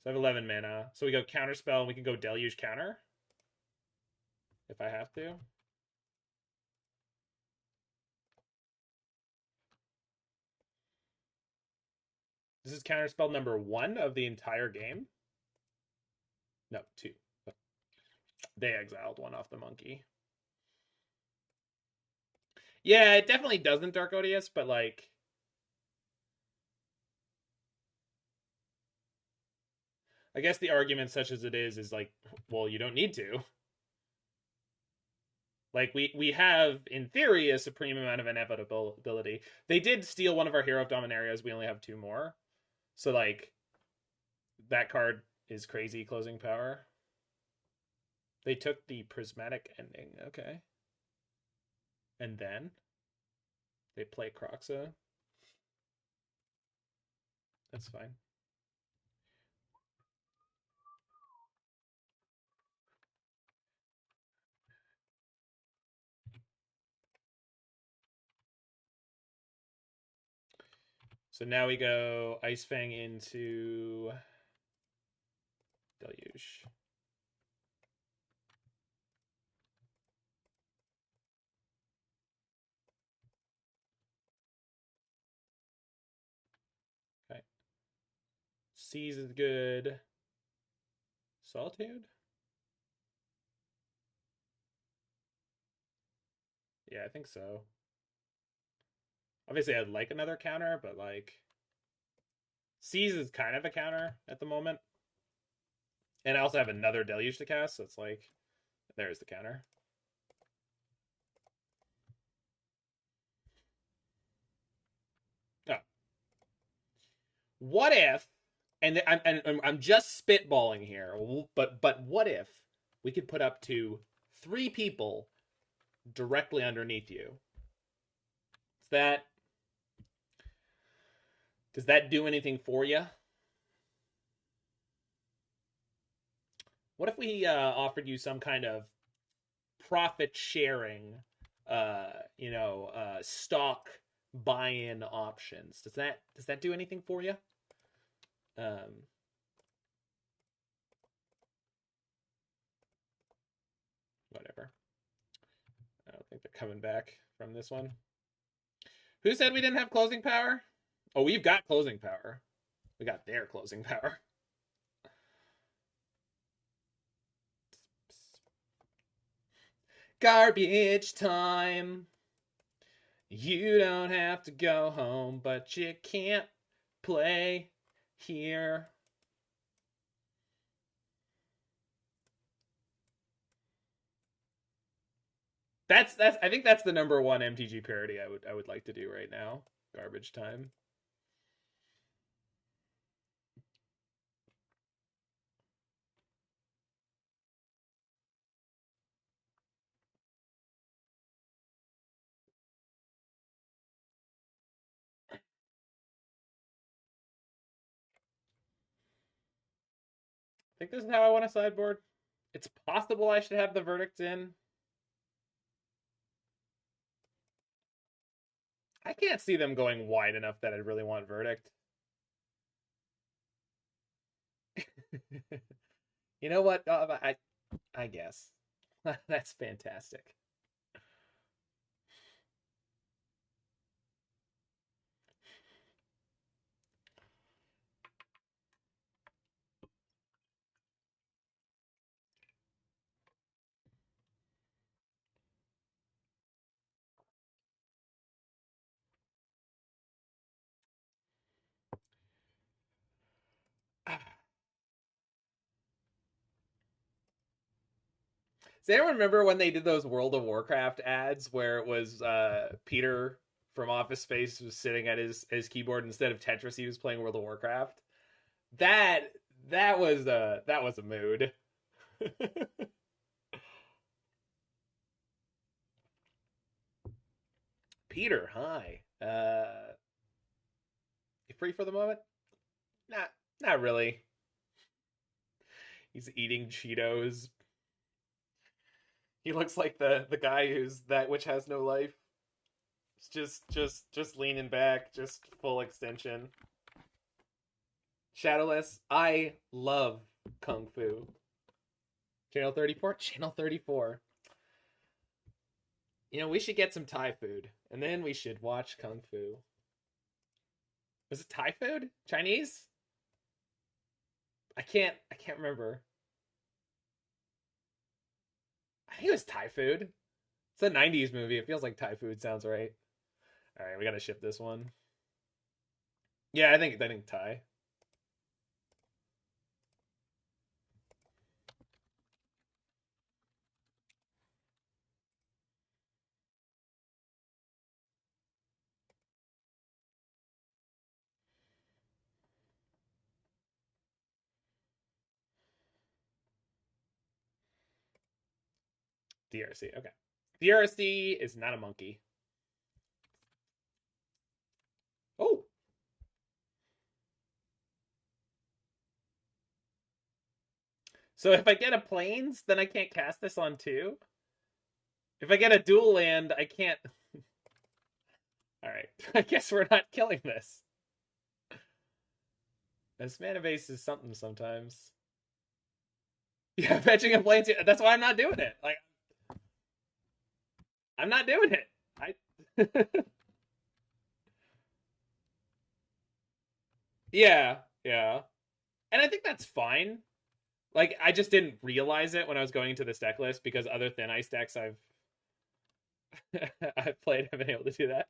So I have 11 mana. So we go Counterspell and we can go Deluge Counter. If I have to. This is Counterspell number 1 of the entire game. No, 2. They exiled one off the monkey. Yeah, it definitely doesn't Dark Odious, but like... I guess the argument, such as it is like, well, you don't need to. Like, we have, in theory, a supreme amount of inevitability. They did steal one of our Hero of Dominarias. We only have 2 more. So, like, that card is crazy closing power. They took the Prismatic Ending. Okay. And then they play Croxa. That's fine. So now we go Ice-Fang into Deluge. Okay. Seize is good. Solitude? Yeah, I think so. Obviously, I'd like another counter, but like... Seize is kind of a counter at the moment. And I also have another Deluge to cast, so it's like... There's the counter. Oh. What if... And I'm just spitballing here, but what if we could put up to 3 people directly underneath you? Does that do anything for you? What if we offered you some kind of profit sharing, stock buy-in options? Does that do anything for you? Whatever. I don't think they're coming back from this one. Who said we didn't have closing power? Oh, we've got closing power. We got their closing power. Garbage time. You don't have to go home, but you can't play here. That's I think that's the number one MTG parody I would like to do right now. Garbage time. I think this is how I want to sideboard. It's possible I should have the verdicts in. I can't see them going wide enough that I'd really want verdict. You know what? I guess. That's fantastic. Does anyone remember when they did those World of Warcraft ads where it was Peter from Office Space was sitting at his keyboard instead of Tetris, he was playing World of Warcraft? That was a mood. Peter, hi. You free for the moment? Not really. He's eating Cheetos. He looks like the guy who's that which has no life. It's just leaning back, just full extension. Shadowless, I love Kung Fu. Channel 34? Channel 34. You know, we should get some Thai food, and then we should watch Kung Fu. Was it Thai food? Chinese? I can't remember. I think it was Thai food. It's a 90s movie. It feels like Thai food sounds right. All right, we got to ship this one. Yeah, I think Thai. DRC. Okay. DRC is not a monkey. Oh. So if I get a plains, then I can't cast this on two? If I get a dual land, I can't... Alright. I guess we're not killing this. This mana base is something sometimes. Yeah, fetching a plains... That's why I'm not doing it. Like, I'm not doing it. Yeah, yeah. And I think that's fine. Like, I just didn't realize it when I was going into this deck list because other thin ice decks I've I've played have been able to do that.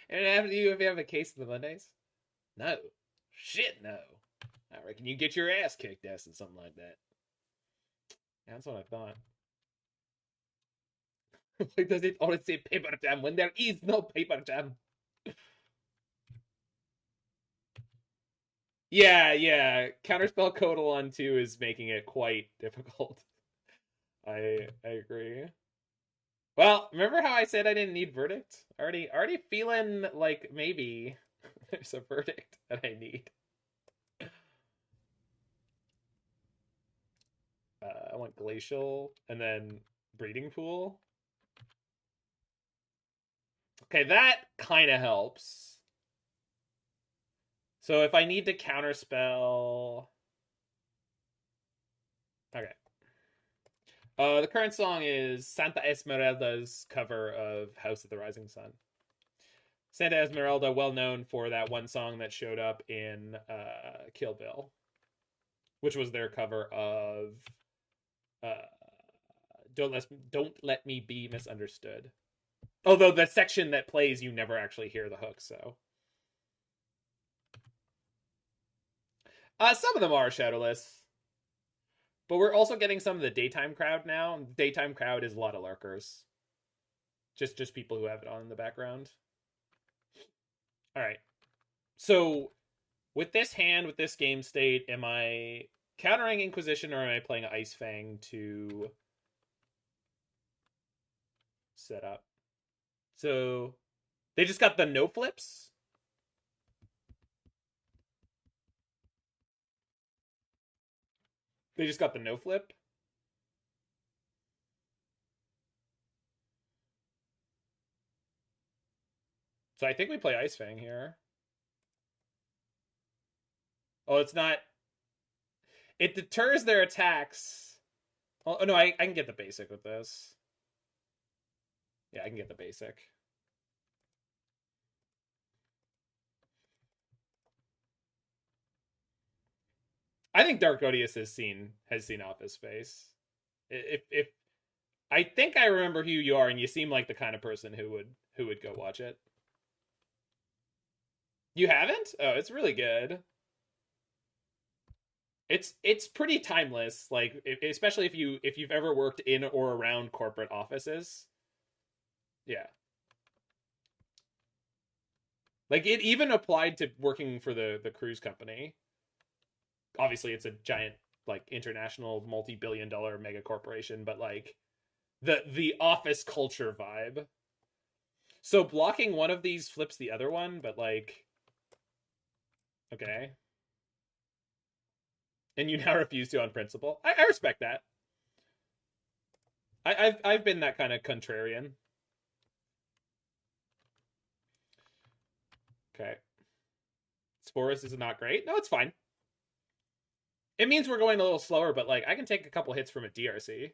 And after you, if you have a case of the Mondays, no, shit, no. I reckon you get your ass kicked, ass, and something like that. That's what I thought. Like, does it always say paper jam when there is no paper jam? Yeah. Counterspell Coatl on 2 is making it quite difficult. I agree. Well, remember how I said I didn't need verdict? Already feeling like maybe there's a verdict that I need. I want Glacial and then Breeding Pool. Okay, that kind of helps. So if I need to counterspell... Okay. The current song is Santa Esmeralda's cover of House of the Rising Sun. Santa Esmeralda, well known for that one song that showed up in Kill Bill, which was their cover of uh, "Don't Let Me Be Misunderstood." Although the section that plays, you never actually hear the hook. So, some of them are shadowless, but we're also getting some of the daytime crowd now. The daytime crowd is a lot of lurkers, just people who have it on in the background. All right, so with this hand, with this game state, am I countering Inquisition or am I playing Ice-Fang to set up? So they just got the no flips. They just got the no flip. So I think we play Ice-Fang here. Oh, it's not. It deters their attacks. Oh, no, I can get the basic with this. Yeah, I can get the basic. I think Dark Odious has seen Office Space. If I think I remember who you are, and you seem like the kind of person who would go watch it. You haven't? Oh, it's really good. It's pretty timeless, like especially if you've ever worked in or around corporate offices. Yeah. Like it even applied to working for the cruise company. Obviously it's a giant like international multi-billion-dollar mega corporation, but like the office culture vibe. So blocking one of these flips the other one, but like okay. And you now refuse to on principle. I respect that. I've been that kind of contrarian. Okay. Sporus is not great. No, it's fine. It means we're going a little slower, but like I can take a couple hits from a DRC.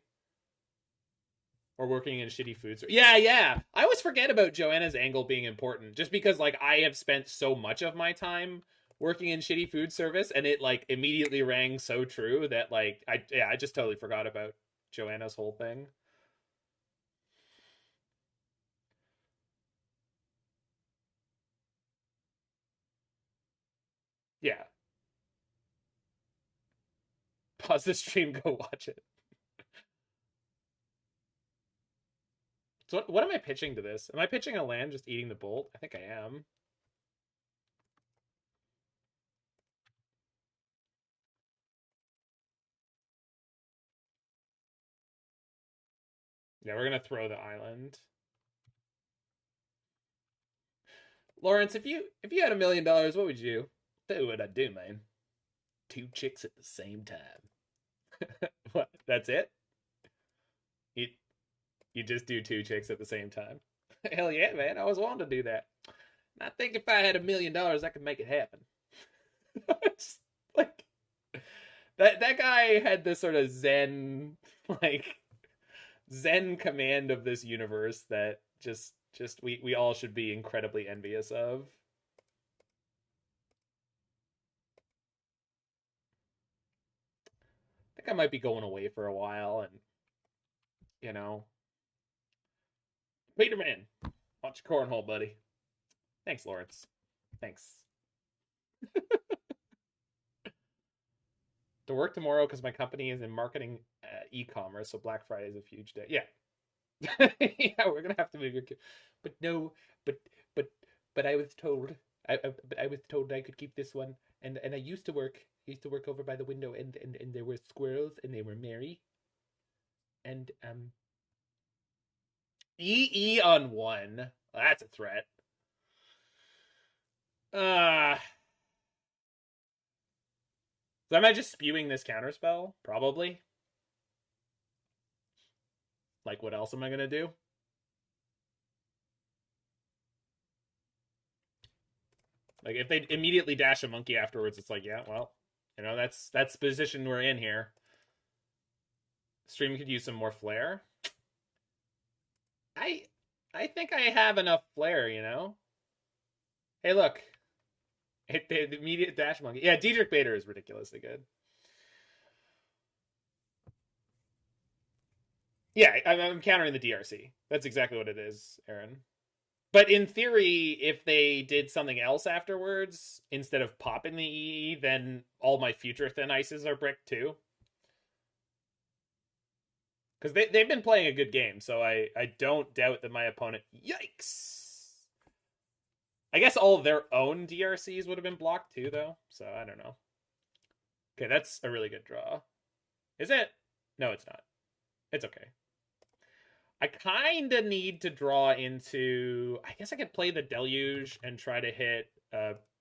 Or working in shitty food store. Yeah. I always forget about Joanna's angle being important, just because like I have spent so much of my time working in shitty food service, and it like immediately rang so true that like I just totally forgot about Joanna's whole thing. Yeah. Pause the stream, go watch it. So what am I pitching to this? Am I pitching a land just eating the bolt? I think I am. Yeah, we're gonna throw the island. Lawrence, if you had $1 million, what would you do? What would I do, man? Two chicks at the same time. What? That's it? You you just do two chicks at the same time? Hell yeah, man! I was wanting to do that. And I think if I had $1 million, I could make it happen. Like that guy had this sort of like zen command of this universe that just we all should be incredibly envious of. I think I might be going away for a while, and you know, Peterman, watch your cornhole, buddy. Thanks, Lawrence. Thanks. To work tomorrow because my company is in marketing e-commerce, so Black Friday is a huge day. Yeah. Yeah, we're gonna have to move your kid. But no, but but but I was told I was told I could keep this one, and I used to work over by the window, and there were squirrels and they were merry, and EE on one. That's a threat. So am I just spewing this counterspell? Probably. Like, what else am I gonna do? Like, if they immediately dash a monkey afterwards, it's like, yeah, well, that's the position we're in here. Stream could use some more flair. I think I have enough flair, Hey, look. The immediate dash monkey. Yeah, Diedrich Bader is ridiculously good. Yeah, I'm countering the DRC. That's exactly what it is, Aaron. But in theory, if they did something else afterwards, instead of popping the EE, then all my future Thin Ices are bricked too. Because they've been playing a good game, so I don't doubt that my opponent... Yikes! I guess all of their own DRCs would have been blocked too, though, so I don't know. Okay, that's a really good draw. Is it? No, it's not. It's okay. I kind of need to draw into... I guess I could play the Deluge and try to hit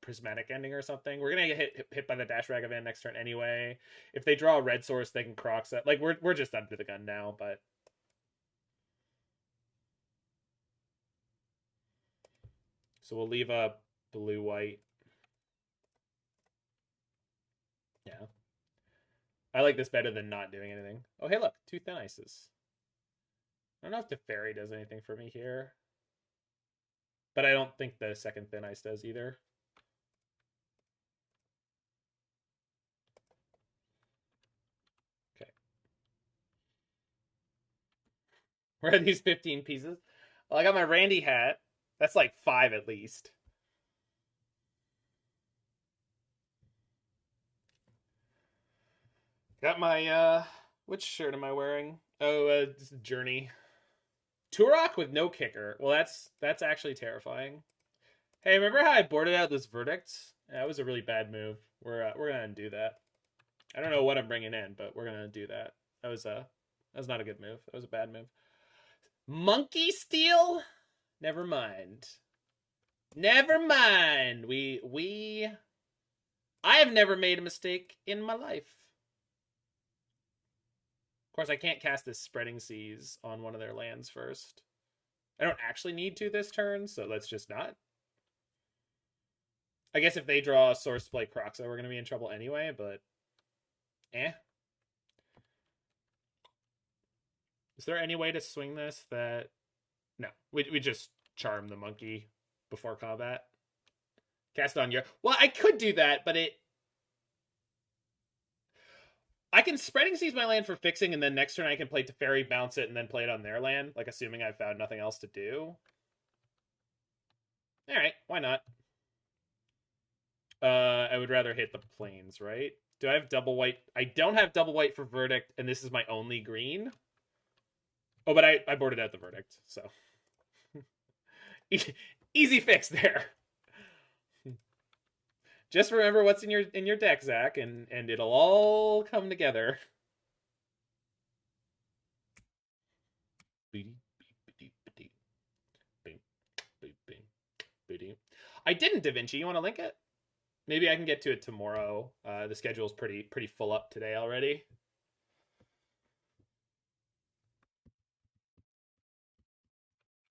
Prismatic Ending or something. We're going to get hit by the Dash Ragavan next turn anyway. If they draw a red source, they can Crocs that. Like, we're just under the gun now, but... So we'll leave a blue-white. Yeah. I like this better than not doing anything. Oh, hey, look. 2 Thin Ices. I don't know if Teferi does anything for me here. But I don't think the second Thin Ice does either. Okay. Where are these 15 pieces? Well, I got my Randy hat. That's like 5 at least. Got my, which shirt am I wearing? Oh, Journey. Turok with no kicker. Well, that's actually terrifying. Hey, remember how I boarded out this Verdict? That was a really bad move. We're gonna undo that. I don't know what I'm bringing in, but we're gonna do that. That was not a good move. That was a bad move. Monkey Steel? Never mind. Never mind. I have never made a mistake in my life. Of course, I can't cast this Spreading Seas on one of their lands first. I don't actually need to this turn, so let's just not. I guess if they draw a source to play Croxa, we're going to be in trouble anyway, but... Is there any way to swing this that... No, we just charm the monkey before combat. Cast on your... Well, I could do that, but it... I can Spreading Seas my land for fixing, and then next turn I can play Teferi, bounce it, and then play it on their land, like assuming I've found nothing else to do. Alright, why not? I would rather hit the plains, right? Do I have double white? I don't have double white for Verdict, and this is my only green. Oh, but I boarded out the Verdict, so... Easy fix there. Just remember what's in your deck, Zach, and it'll all come together. I didn't, Da Vinci. You want to link it? Maybe I can get to it tomorrow. The schedule's pretty full up today already.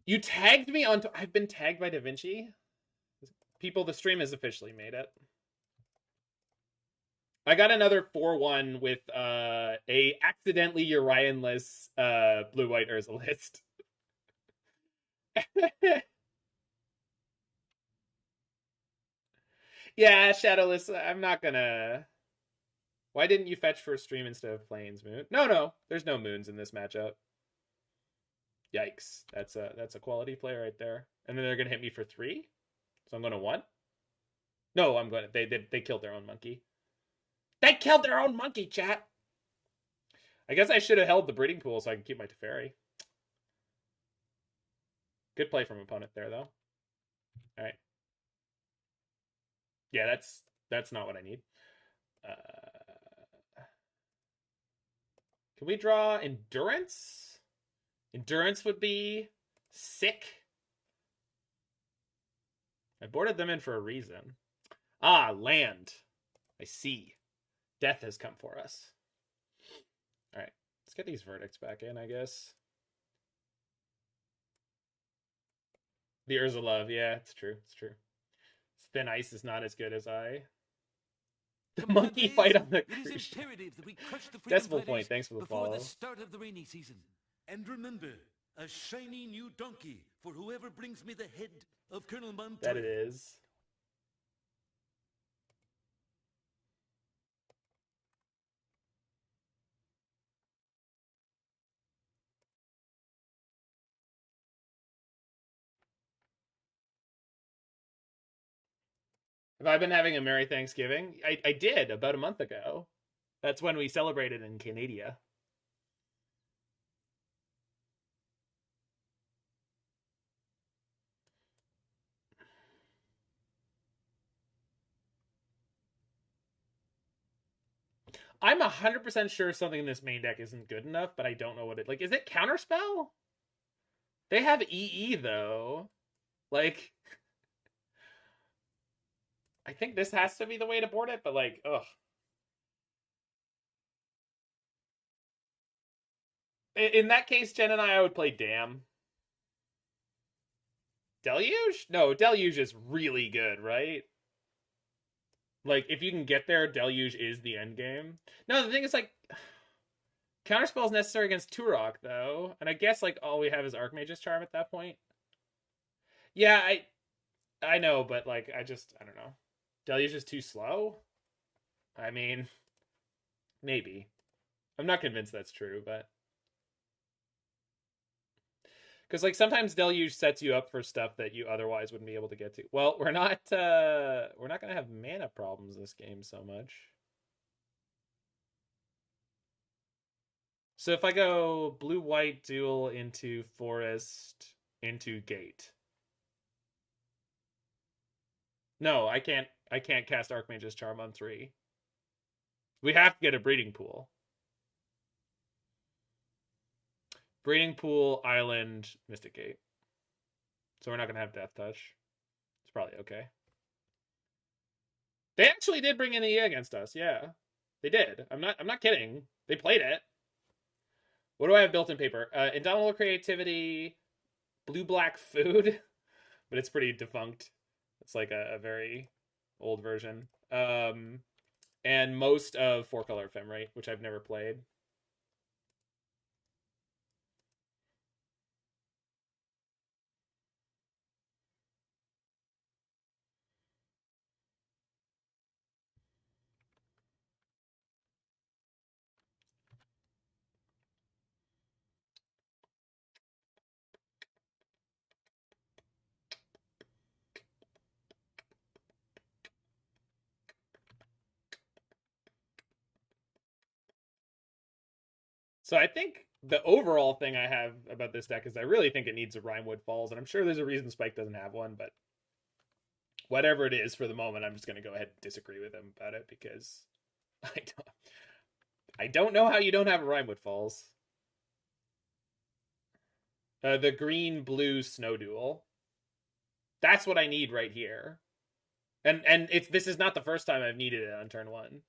You tagged me on... I've been tagged by Da Vinci? People, the stream has officially made it. I got another 4-1 with a accidentally Yorionless blue-white Urza list. Yeah, Shadowless, I'm not gonna... Why didn't you fetch for a stream instead of Plains, Moon? No, there's no Moons in this matchup. Yikes, that's a quality play right there. And then they're gonna hit me for 3? So I'm gonna 1? No, I'm gonna... They killed their own monkey. They killed their own monkey, chat! I guess I should have held the breeding pool so I can keep my Teferi. Good play from opponent there, though. Alright. Yeah, that's not what I need. Can we draw Endurance? Endurance would be sick. I boarded them in for a reason. Ah, land. I see. Death has come for us. All right, let's get these verdicts back in, I guess. The Urza Love, yeah, it's true. Thin Ice is not as good as I. The monkey fight on the cruise. Decimal Point, thanks for the follow.
The start of the rainy season. And remember, a shiny new donkey for whoever brings me the head of Colonel Montoya.
That it is. Have I been having a Merry Thanksgiving? I did about a month ago. That's when we celebrated in Canada. I'm 100% sure something in this main deck isn't good enough, but I don't know what it like. Is it Counterspell? They have EE though. Like, I think this has to be the way to board it, but like, ugh. In that case, Jen and I would play Dam. Deluge? No, Deluge is really good, right? Like, if you can get there, Deluge is the end game. No, the thing is, like, Counterspell is necessary against Turok, though. And I guess, like, all we have is Archmage's Charm at that point. Yeah, I know, but, like, I don't know. Deluge is too slow? I mean, maybe. I'm not convinced that's true, but... Because, like, sometimes Deluge sets you up for stuff that you otherwise wouldn't be able to get to. Well, we're not going to have mana problems this game so much. So if I go blue-white duel into forest into gate. No, I can't cast Archmage's Charm on 3. We have to get a breeding pool. Breeding pool, island, Mystic Gate. So we're not gonna have Death Touch. It's probably okay. They actually did bring in the EA against us, yeah. They did. I'm not kidding. They played it. What do I have built in paper? Indomitable Creativity, blue-black food, but it's pretty defunct. It's like a very old version. And most of 4-color Ephemerate, which I've never played. So I think the overall thing I have about this deck is I really think it needs a Rimewood Falls, and I'm sure there's a reason Spike doesn't have one, but whatever it is for the moment, I'm just going to go ahead and disagree with him about it because I don't know how you don't have a Rimewood Falls. The green-blue Snow Duel. That's what I need right here. And this is not the first time I've needed it on turn 1.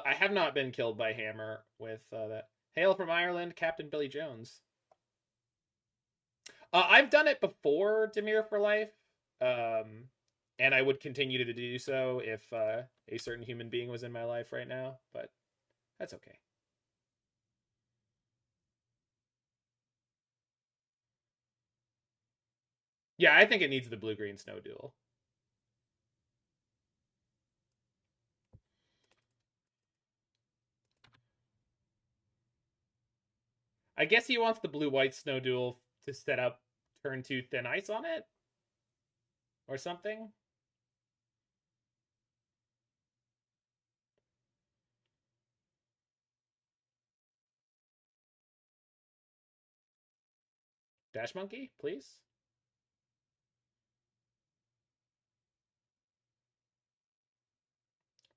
I have not been killed by Hammer with that. Hail from Ireland, Captain Billy Jones. I've done it before Dimir for Life, and I would continue to do so if a certain human being was in my life right now, but that's okay. Yeah, I think it needs the blue-green Snow Duel. I guess he wants the blue-white Snow Duel to set up turn 2 Thin Ice on it? Or something? Dash Monkey, please?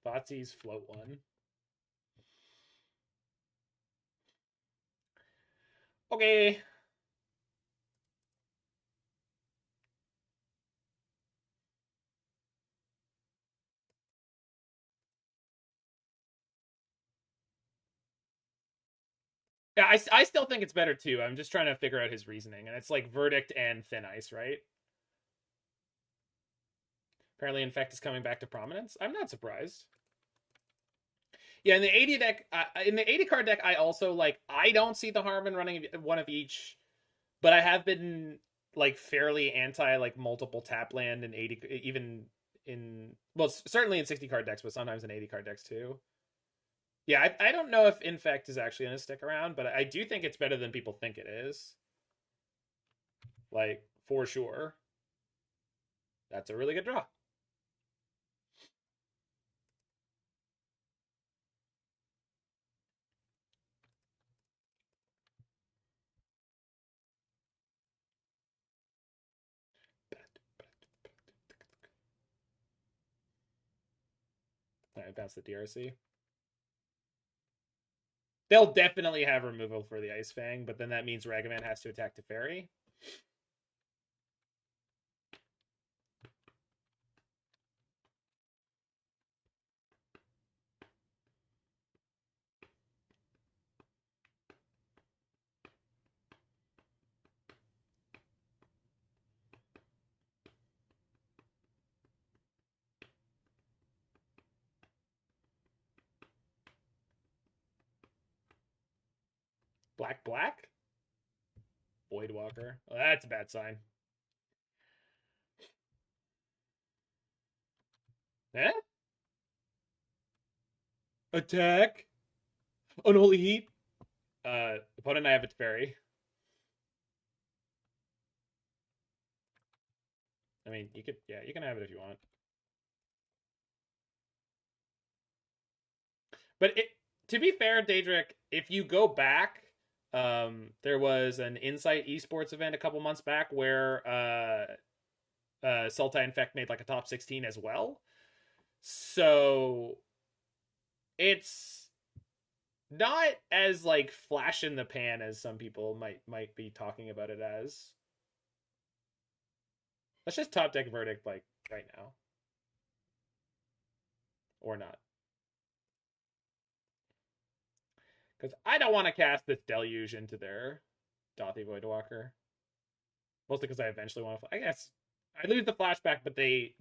Thoughtseize float 1. Okay. Yeah, I still think it's better too. I'm just trying to figure out his reasoning, and it's like Verdict and Thin Ice, right? Apparently, Infect is coming back to prominence. I'm not surprised. Yeah, in the 80 deck, in the 80 card deck, I also like. I don't see the harm in running one of each, but I have been like fairly anti like multiple tap land in 80, even in certainly in 60 card decks, but sometimes in 80 card decks too. Yeah, I don't know if Infect is actually going to stick around, but I do think it's better than people think it is. Like, for sure. That's a really good draw. Alright, pass the DRC. They'll definitely have removal for the Ice-Fang, but then that means Ragavan has to attack Teferi. Black? Voidwalker. Well, that's a bad sign. Eh? Attack! Unholy Heat? Opponent and I have a Teferi. I mean, you can have it if you want. But to be fair, Daedric, if you go back, there was an Insight esports event a couple months back where Sultai Infect made like a top 16 as well. So it's not as like flash in the pan as some people might be talking about it as. Let's just top deck Verdict like right now. Or not. Because I don't want to cast this Deluge into their Dothy Voidwalker. Mostly because I eventually want to. I guess I lose the flashback, but they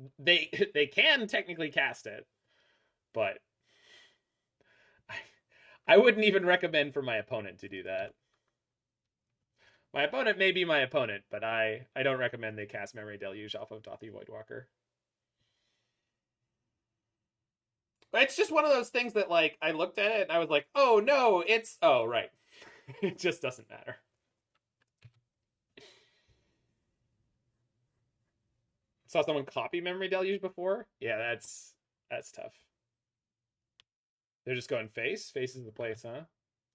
can technically cast it. But I wouldn't even recommend for my opponent to do that. My opponent may be my opponent, but I don't recommend they cast Memory Deluge off of Dothy Voidwalker. But it's just one of those things that, like, I looked at it and I was like, oh no, it's... Oh, right. It just doesn't matter. Saw someone copy Memory Deluge before? Yeah, that's tough. They're just going face? Face is the place, huh?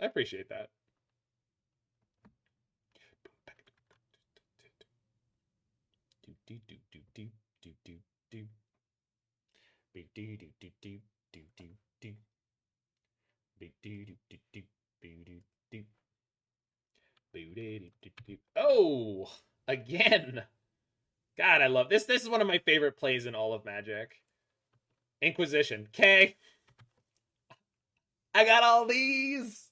I appreciate that. Oh, again. God, I love this. This is one of my favorite plays in all of Magic. Inquisition. Okay. I got all these.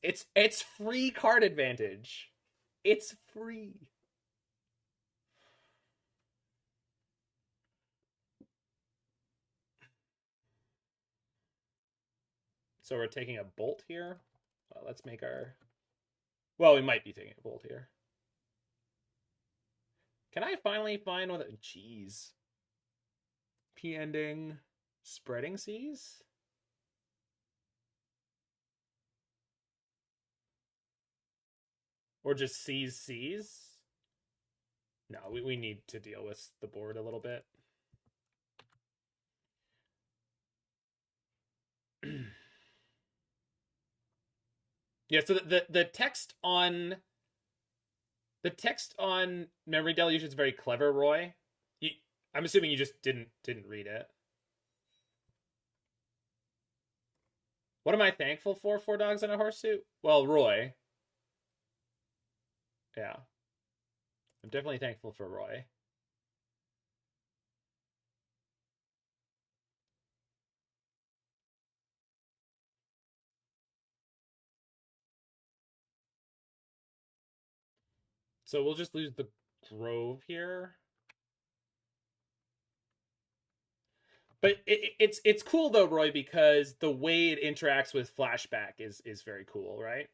It's free card advantage. It's free. So we're taking a bolt here. Let's make our... Well, we might be taking a bolt here. Can I finally find one that... Jeez. P ending. Spreading Seas? Or just Seas? No, we need to deal with the board a little bit. Yeah, so the text on Memory Deluge is very clever, Roy. I'm assuming you just didn't read it. What am I thankful for? 4 dogs and a horse suit? Well, Roy. Yeah. I'm definitely thankful for Roy. So we'll just lose the Grove here. But it's cool though, Roy, because the way it interacts with flashback is very cool, right?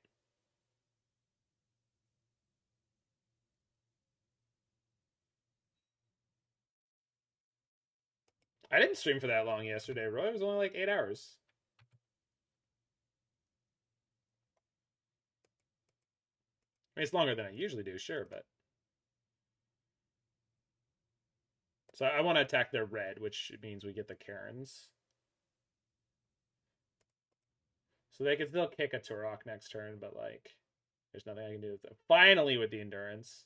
I didn't stream for that long yesterday, Roy. It was only like 8 hours. mean, it's longer than I usually do, sure, but... So I want to attack their red, which means we get the Karens. So they can still kick a Turok next turn, but, like, there's nothing I can do with them. Finally, with the Endurance.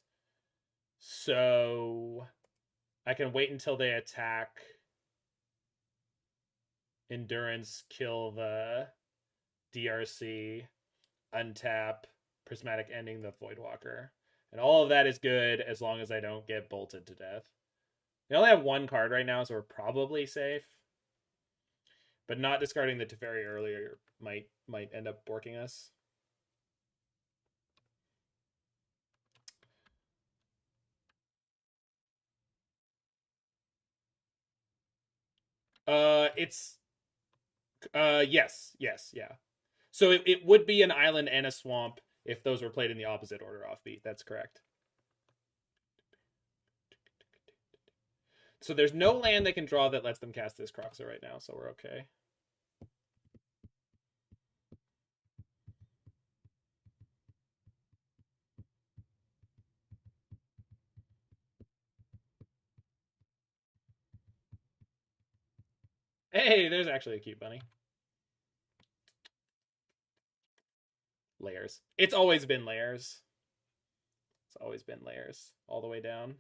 So I can wait until they attack. Endurance, kill the DRC, untap, Prismatic Ending the Voidwalker. And all of that is good as long as I don't get bolted to death. We only have one card right now, so we're probably safe. But not discarding the Teferi earlier might end up borking us. It's yes, yeah. So it would be an island and a swamp if those were played in the opposite order offbeat. That's correct. So there's no land they can draw that lets them cast this Croxa right now, so we're okay. Hey, there's actually a cute bunny. Layers. It's always been layers. It's always been layers all the way down.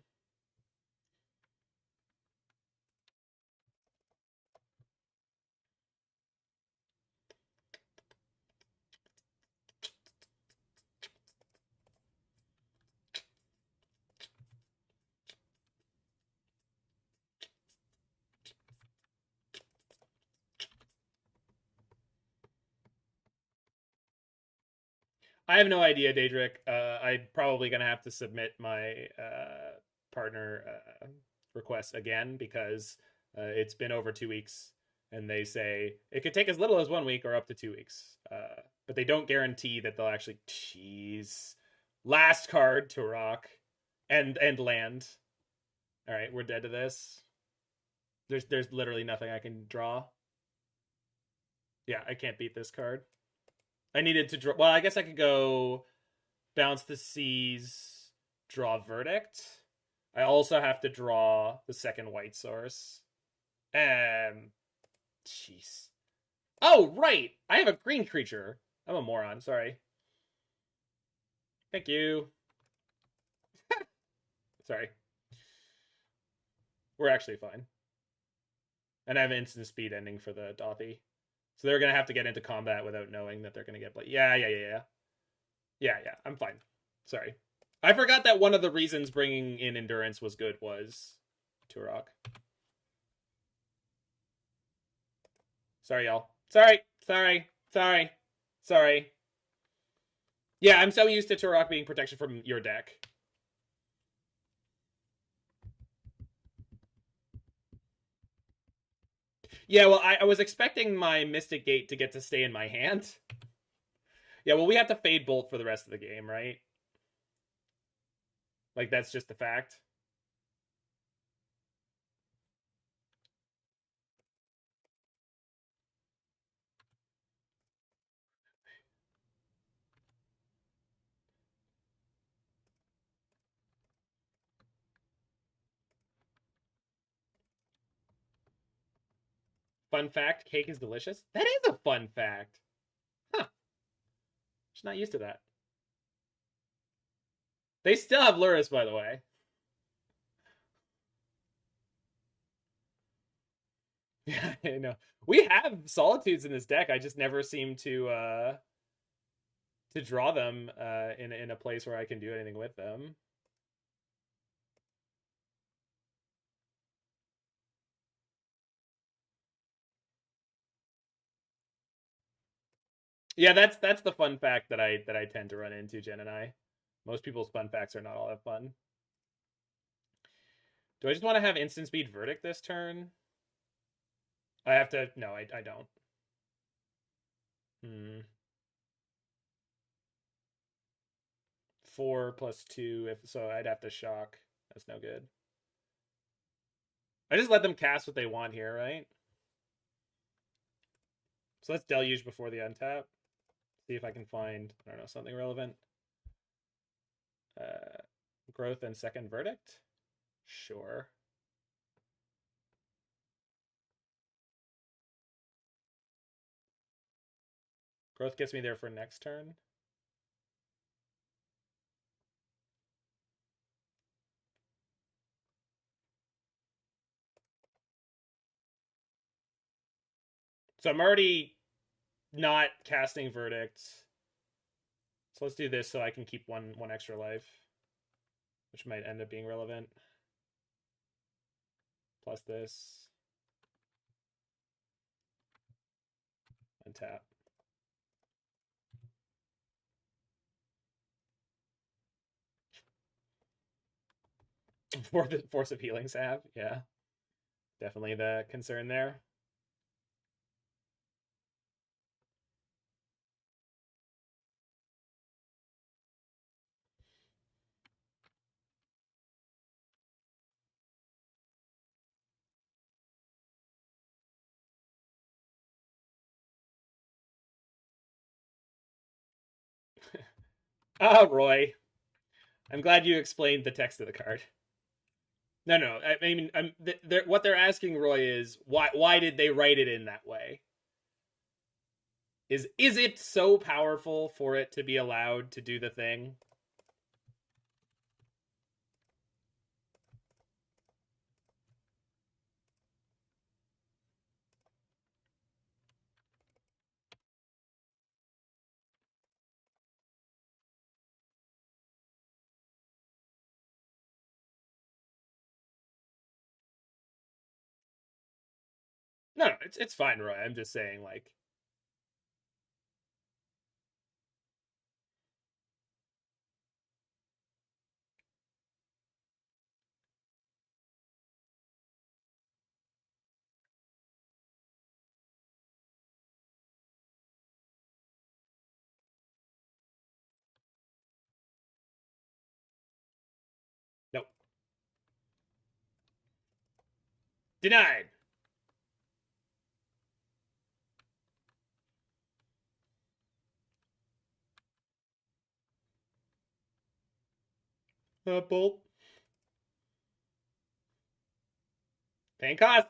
I have no idea, Daedric. I'm probably going to have to submit my partner request again because it's been over 2 weeks. And they say it could take as little as 1 week or up to 2 weeks. But they don't guarantee that they'll actually... Jeez. Last card to rock. And land. All right, we're dead to this. There's literally nothing I can draw. Yeah, I can't beat this card. I needed to draw... Well, I guess I could go Bounce the Seas, draw Verdict. I also have to draw the second white source. Jeez. Oh, right! I have a green creature. I'm a moron, sorry. Thank you. Sorry. We're actually fine. And I have an instant speed ending for the Dothy. So they're going to have to get into combat without knowing that they're going to get... Yeah, I'm fine. Sorry. I forgot that one of the reasons bringing in Endurance was good was Turok. Sorry, y'all. Sorry. Yeah, I'm so used to Turok being protection from your deck. Yeah, well, I was expecting my Mystic Gate to get to stay in my hand. Yeah, well, we have to Fade Bolt for the rest of the game, right? Like, that's just the fact. Fun fact, cake is delicious. That is a fun fact. Huh. Just not used to that. They still have Luris, by the way. Yeah, I know. We have Solitudes in this deck. I just never seem to draw them in a place where I can do anything with them. Yeah, that's the fun fact that I tend to run into, Jen and I. Most people's fun facts are not all that fun. Do I just want to have instant speed Verdict this turn? I have to... No, I don't. 4 plus 2, so I'd have to shock. That's no good. I just let them cast what they want here, right? So let's Deluge before the untap. See if I can find, I don't know, something relevant. Growth and second verdict? Sure. Growth gets me there for next turn. So I'm already not casting verdicts. So let's do this so I can keep one extra life, which might end up being relevant. Plus this. And tap. For the Force of Healing Salve, yeah. Definitely the concern there. Ah, Roy. I'm glad you explained the text of the card. No. I mean, what they're asking Roy is why did they write it in that way? Is it so powerful for it to be allowed to do the thing? No, it's fine, Roy. I'm just saying, like, nope. Denied. Bolt. Paying costs.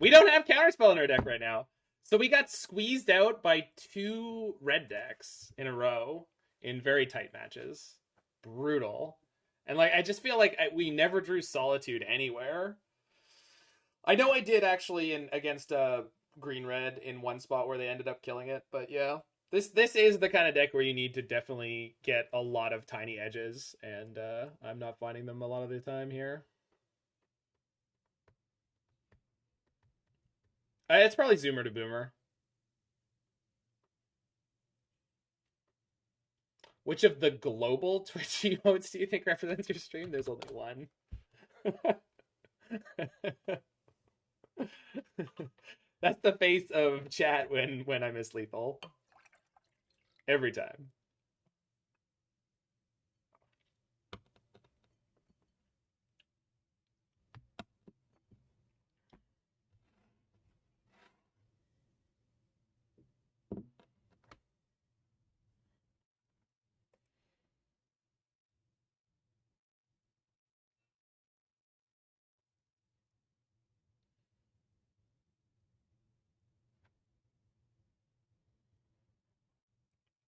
We don't have Counterspell in our deck right now. So we got squeezed out by 2 red decks in a row in very tight matches. Brutal. And like I just feel like we never drew Solitude anywhere. I know I did actually in against green red in one spot where they ended up killing it, but yeah. This is the kind of deck where you need to definitely get a lot of tiny edges, and I'm not finding them a lot of the time here. It's probably Zoomer to Boomer. Which of the global Twitch emotes do you think represents your stream? There's only one. That's the face of chat when I miss lethal. Every time.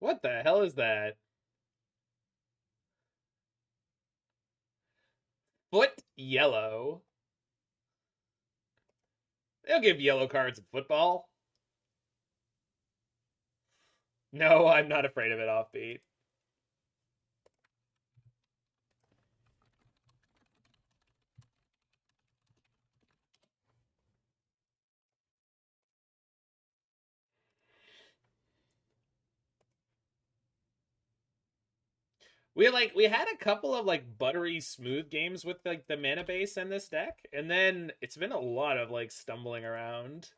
What the hell is that? Foot yellow. They'll give yellow cards in football. No, I'm not afraid of it, Offbeat. We had a couple of like buttery smooth games with like the mana base in this deck, and then it's been a lot of like stumbling around.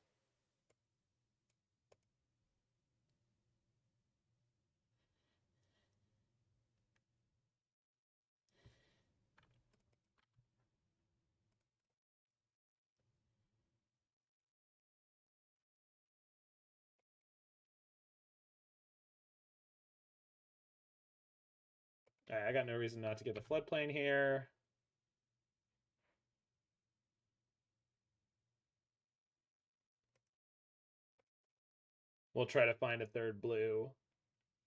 Alright, I got no reason not to get the floodplain here. We'll try to find a third blue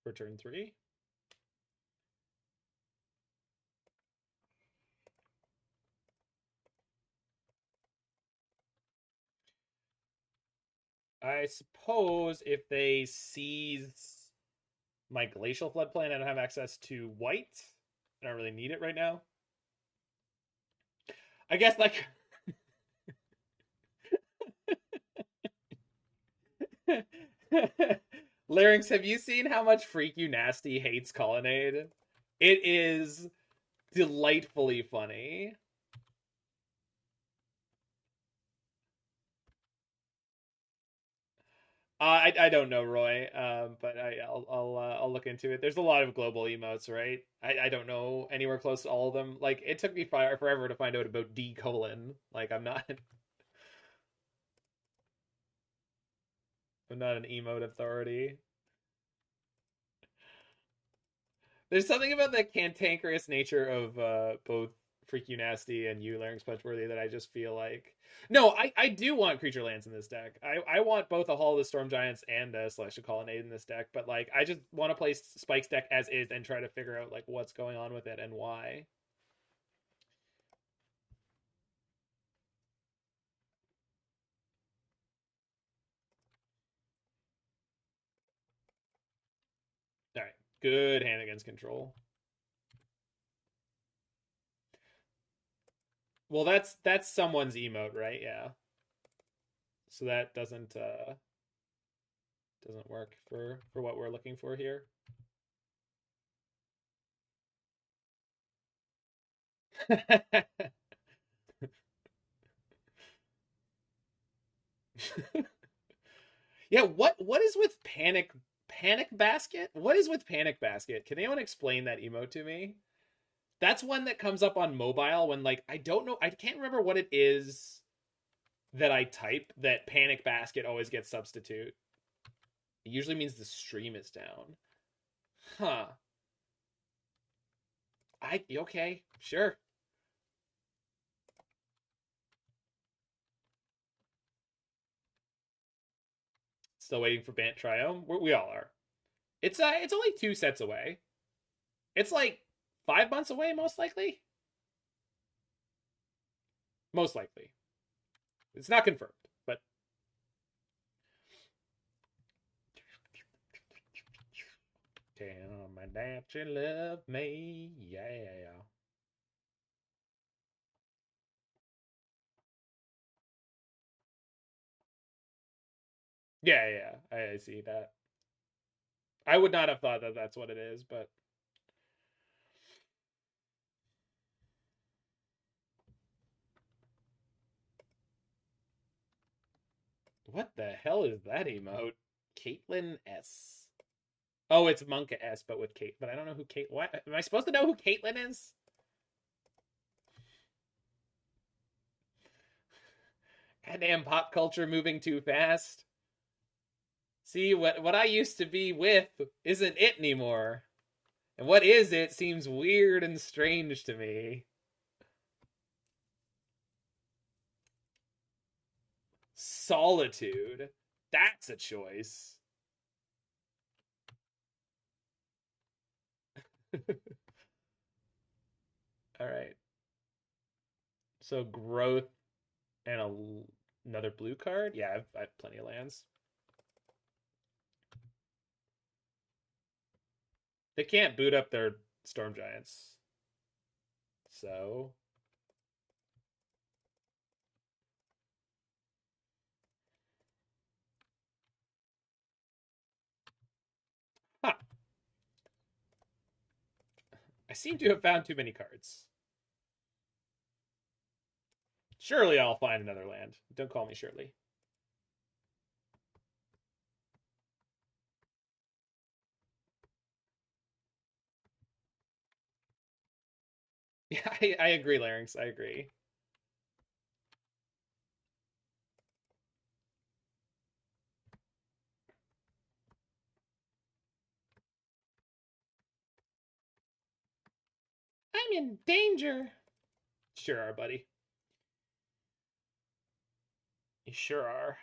for turn 3. I suppose if they seize my Glacial Floodplain, I don't have access to white. I don't really need it right now. I guess, like... Larynx, have you seen how much Freak You Nasty hates Colonnade? It is delightfully funny. I don't know, Roy, but I'll look into it. There's a lot of global emotes, right? I don't know anywhere close to all of them. Like, it took me forever to find out about D colon. Like, I'm not an emote authority. There's something about the cantankerous nature of both Freak You Nasty and you, Larynx Punchworthy, that I just feel like. No, I do want creature lands in this deck. I want both a Hall of the Storm Giants and a Celestial Colonnade in this deck, but like I just want to play Spike's deck as is and try to figure out like what's going on with it and why. All right, good hand against control. Well, that's someone's emote, right? Yeah. So that doesn't work for what we're looking for here. Yeah, what is with Panic Basket? What is with Panic Basket? Can anyone explain that emote to me? That's one that comes up on mobile when like I don't know, I can't remember what it is that I type that Panic Basket always gets substitute. It usually means the stream is down. Huh. Okay, sure. Still waiting for Bant Triome. We all are. It's only 2 sets away. It's like 5 months away, most likely. Most likely. It's not confirmed, but tell me that you love me, yeah. Yeah, I see that. I would not have thought that that's what it is, but what the hell is that emote? Caitlyn S. Oh, it's Monka S, but with Kate. But I don't know who Kate. What am I supposed to know who Caitlyn is? Goddamn pop culture moving too fast. See, what I used to be with isn't it anymore. And what is it seems weird and strange to me. Solitude. That's a choice. All right. So growth and another blue card. Yeah, I have plenty of lands. They can't boot up their Storm Giants. So huh. I seem to have found too many cards. Surely I'll find another land. Don't call me Shirley. Yeah, I agree, Larynx. I agree. I'm in danger. Sure are, buddy. You sure are.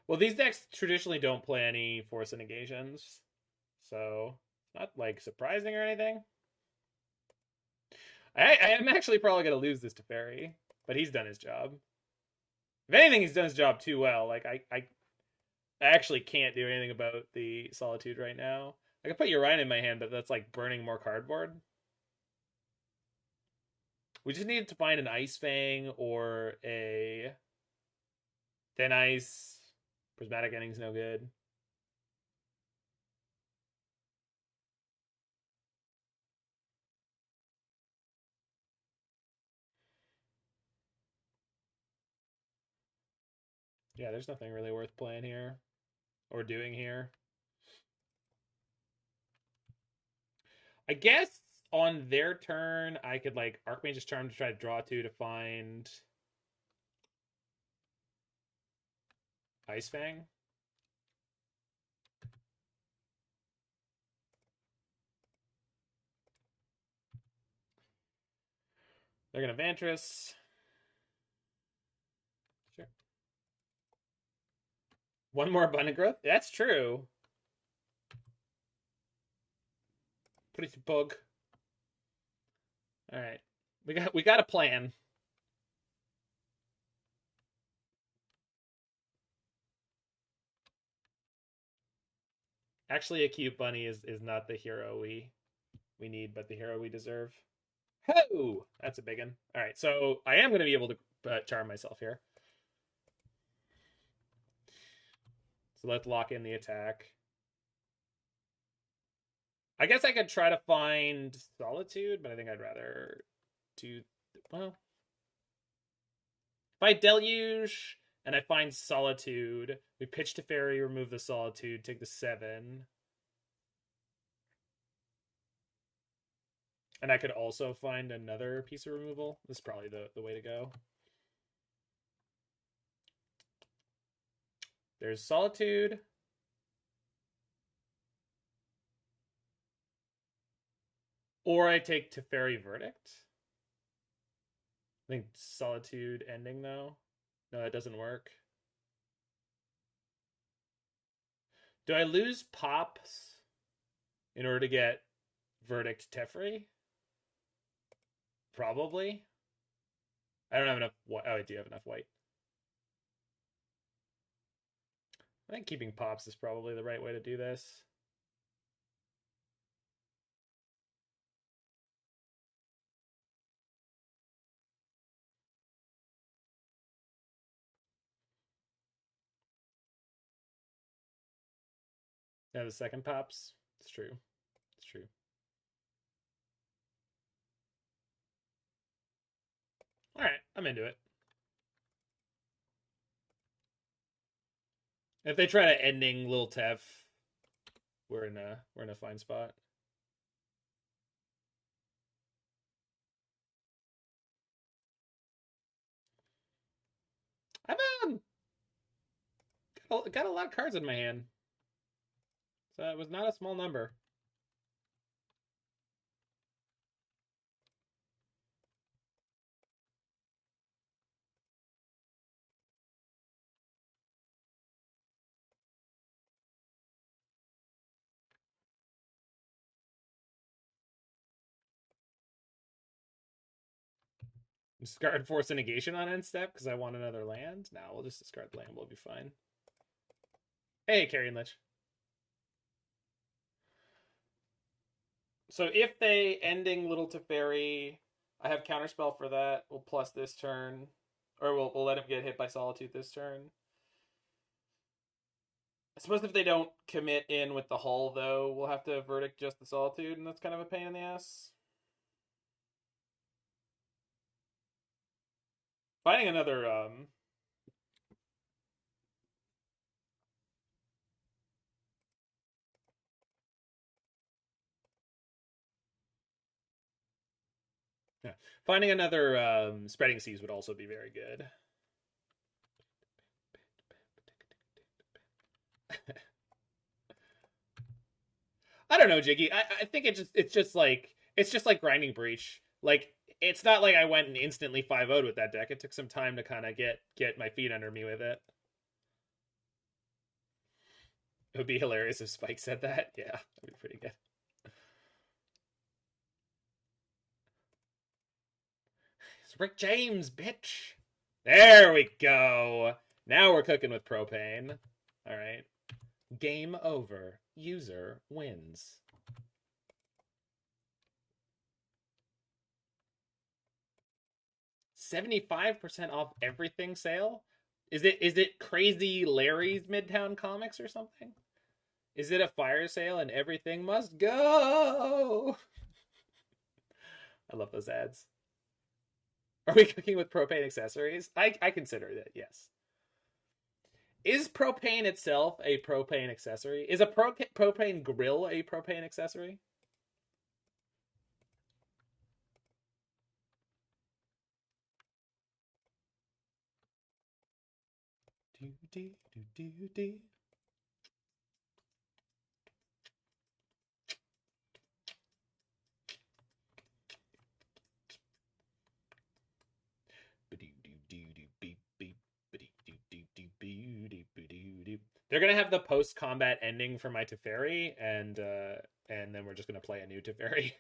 Well, these decks traditionally don't play any Force of Negations, so not like surprising or anything. I am actually probably going to lose this to Teferi, but he's done his job. If anything, he's done his job too well. Like I actually can't do anything about the Solitude right now. I could put Yorion in my hand, but that's like burning more cardboard. We just needed to find an Ice-Fang or a Thin Ice. Prismatic Ending's no good. Yeah, there's nothing really worth playing here or doing here. I guess on their turn, I could like Archmage's Charm to try to draw two to find Ice-Fang. They're gonna Vantress. Sure. One more abundant growth. That's true. Pretty bug. All right, we got a plan. Actually, a cute bunny is not the hero we need, but the hero we deserve. Ho! That's a big one. All right, so I am going to be able to charm myself here. So let's lock in the attack. I guess I could try to find Solitude, but I think I'd rather do, well, if I Deluge and I find Solitude, we pitch Teferi, remove the Solitude, take the 7. And I could also find another piece of removal. This is probably the way to go. There's Solitude. Or I take Teferi Verdict. I think Solitude Ending, though. No, that doesn't work. Do I lose Pops in order to get Verdict Teferi? Probably. I don't have enough. Oh, I do have enough white. I think keeping Pops is probably the right way to do this. Yeah, the second Pops. It's true. It's true. All right, I'm into it. If they try to ending Lil Tef, we're in a fine spot. I've got a lot of cards in my hand, so it was not a small number. Discard Force of Negation on end step because I want another land. Now we'll just discard land. We'll be fine. Hey, Carrion Lich. So if they ending Little Teferi, I have Counterspell for that. We'll plus this turn. Or we'll let him get hit by Solitude this turn. I suppose if they don't commit in with the hull, though, we'll have to Verdict just the Solitude, and that's kind of a pain in the ass. Finding another yeah. Finding another Spreading Seas would also be very good. don't know, Jiggy. I think it's just like grinding breach. Like it's not like I went and instantly 5-0'd with that deck. It took some time to kind of get my feet under me with it. It would be hilarious if Spike said that. Yeah, that'd be pretty good. It's Rick James, bitch. There we go. Now we're cooking with propane. All right. Game over. User wins. $75% off everything sale? Is it Crazy Larry's Midtown Comics or something? Is it a fire sale and everything must go? I love those ads. Are we cooking with propane accessories? I consider it, yes. Is propane itself a propane accessory? Is a propane grill a propane accessory? Do, do, do, do, do. They're gonna have the post-combat ending for my Teferi, and then we're just gonna play a new Teferi.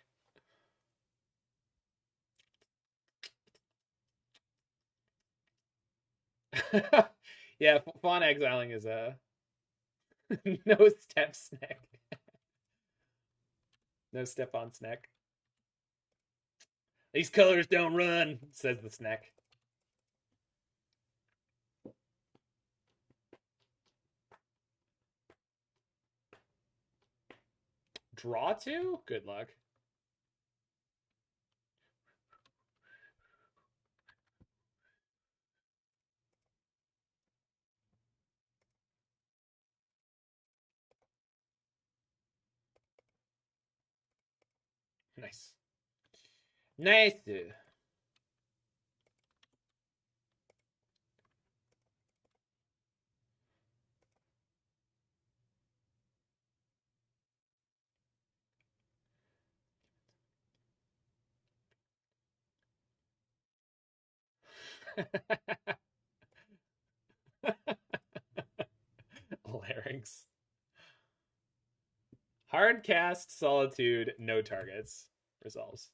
Yeah, Fawn exiling is a no step snack. No step on snack. These colors don't run, says the snack. Draw 2? Good luck. Nice. Nice. Larynx. Hard cast, Solitude, no targets. Resolves.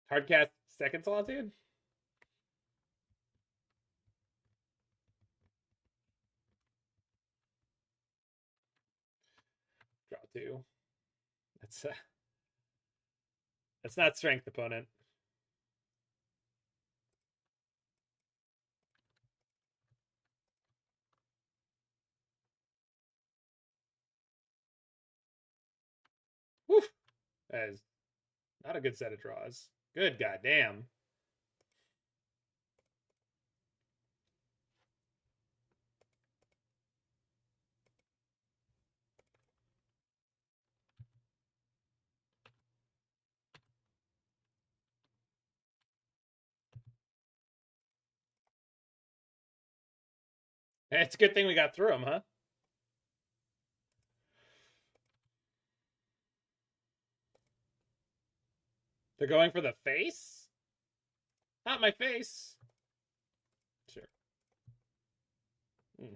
Hard cast, second Solitude? Draw 2. That's not strength, opponent. Woof. That is not a good set of draws. Good goddamn. It's a good thing we got through them, huh? They're going for the face? Not my face. Sure. Hmm.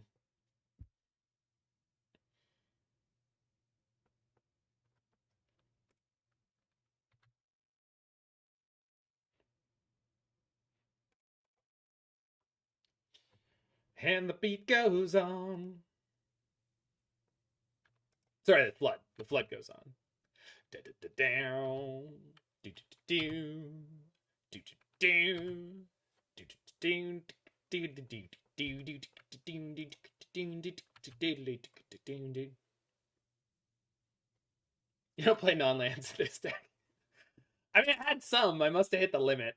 And the beat goes on. Sorry, the flood. The flood goes on. You don't play non-lands this deck. I mean, I had some. I must have hit the limit.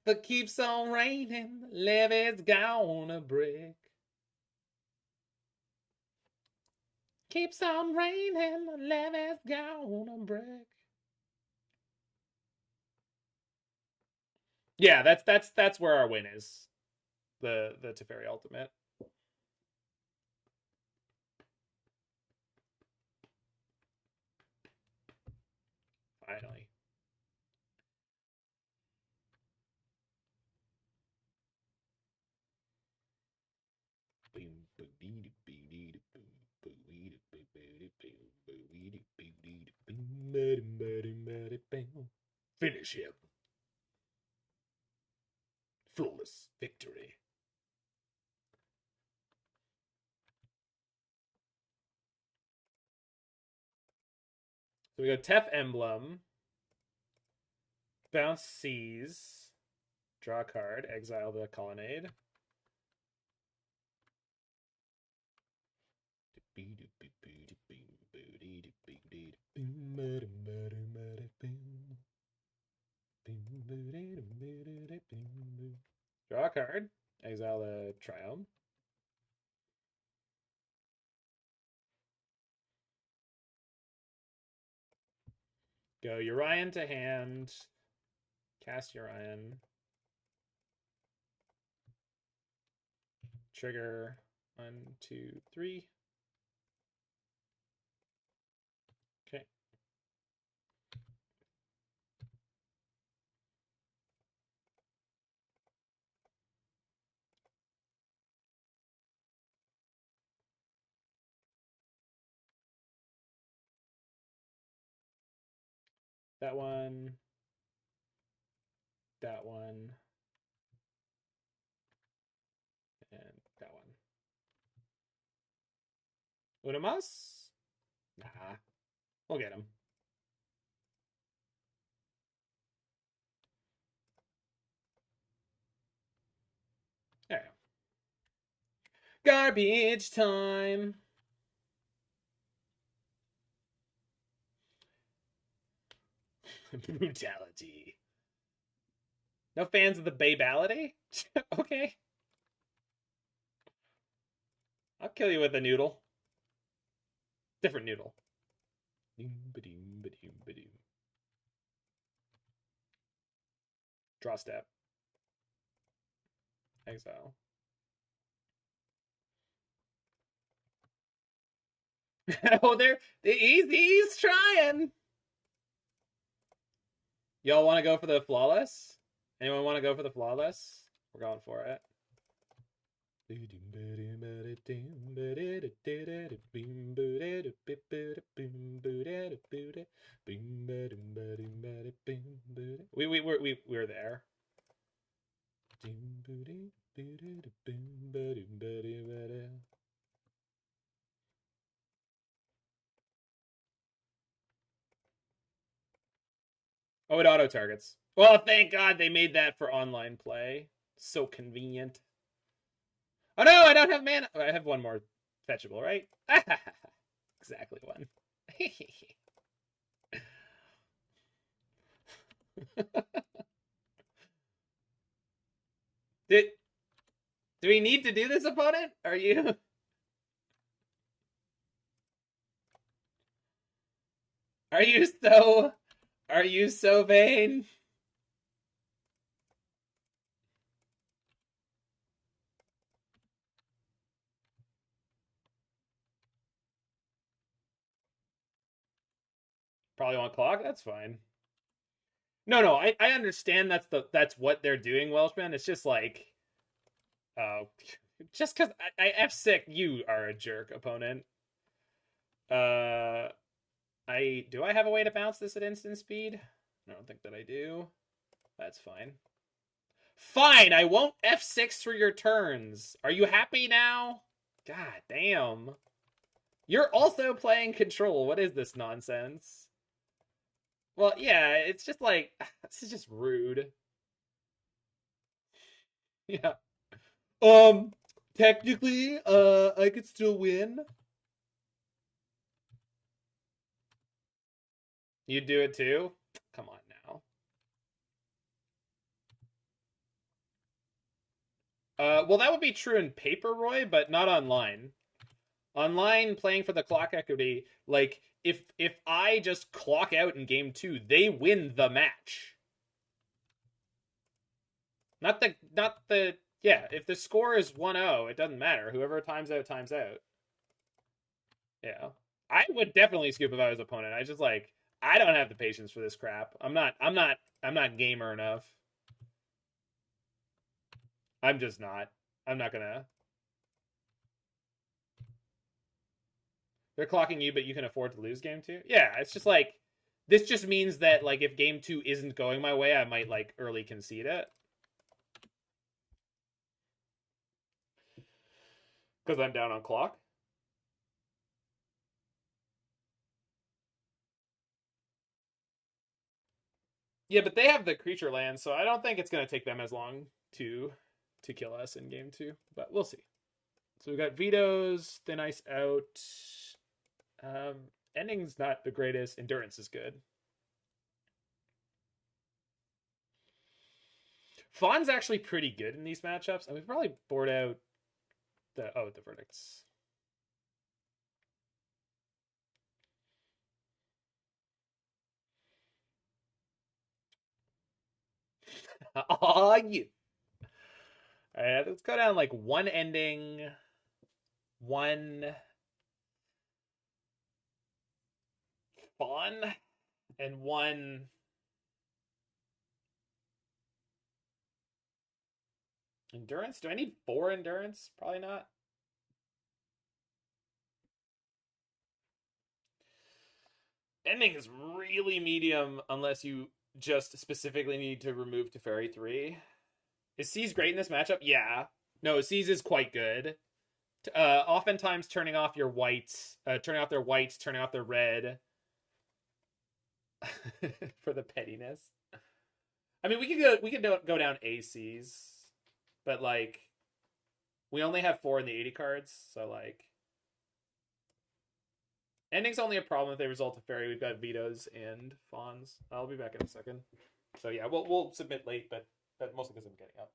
But keeps on raining, levee's gonna break. Keeps on raining, the levee's gonna break. Yeah, that's where our win is. The Teferi ultimate. Finally. Finish him. Flawless victory. So we go Tef Emblem. Bounce Seas. Draw a card. Exile the Colonnade. Draw a card. Exile the Triumph. Go Yorion to hand. Cast Yorion. Trigger 1, 2, 3. Okay. That one. That one. And that one. Unamas? Nah. We'll get him. There you go. Garbage time. Brutality. No fans of the Babality? Okay. I'll kill you with a noodle. Different noodle. Draw step. Exile. Oh, he's trying. Y'all want to go for the flawless? Anyone want to go for the flawless? We're going for it. We were there. Oh, it auto targets. Well, thank God they made that for online play. So convenient. Oh no, I don't have mana. I have one more fetchable, right? Exactly one. Do we need to do this, opponent? Are you so vain? Probably want clock. That's fine. No, I understand that's what they're doing, Welshman. It's just like, just because I F6, you are a jerk, opponent. Do I have a way to bounce this at instant speed? I don't think that I do. That's fine. Fine, I won't F6 for your turns. Are you happy now? God damn. You're also playing control. What is this nonsense? Well, yeah, it's just like, this is just rude. Yeah. Technically, I could still win. You do it too? Come on now. Well, that would be true in paper, Roy, but not online. Online playing for the clock equity, like if I just clock out in game 2, they win the match. Not the yeah, if the score is 1-0, it doesn't matter. Whoever times out times out. Yeah. I would definitely scoop if I was opponent. I just like I don't have the patience for this crap. I'm not gamer enough. I'm just not. I'm not gonna. They're clocking you, but you can afford to lose game 2. Yeah, it's just like this just means that like if game 2 isn't going my way, I might like early concede it. Because I'm down on clock. Yeah, but they have the creature land, so I don't think it's going to take them as long to kill us in game 2. But we'll see. So we got vetoes, thin ice out. Ending's not the greatest. Endurance is good. Fawn's actually pretty good in these matchups, and we probably board out the verdicts. Aw, you. All right, let's go down like one ending, one fawn, and one endurance. Do I need 4 endurance? Probably not. Ending is really medium unless you just specifically need to remove Teferi 3. Is Seize great in this matchup? Yeah. No, Seize is quite good. Oftentimes turning off your whites, turning off their whites, turning off their red for the pettiness. I mean, we could go down ACs, but like we only have 4 in the 80 cards, so like ending's only a problem if they result of fairy. We've got vetoes and fawns. I'll be back in a second. So yeah, we'll submit late, but mostly because I'm getting up.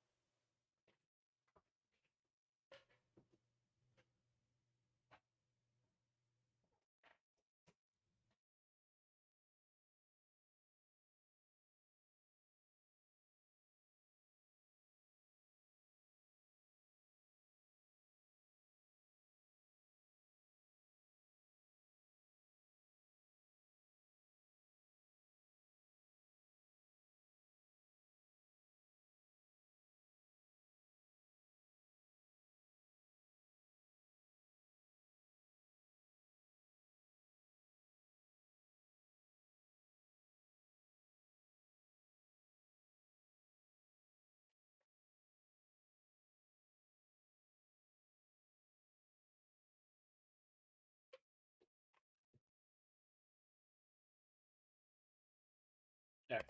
Yeah.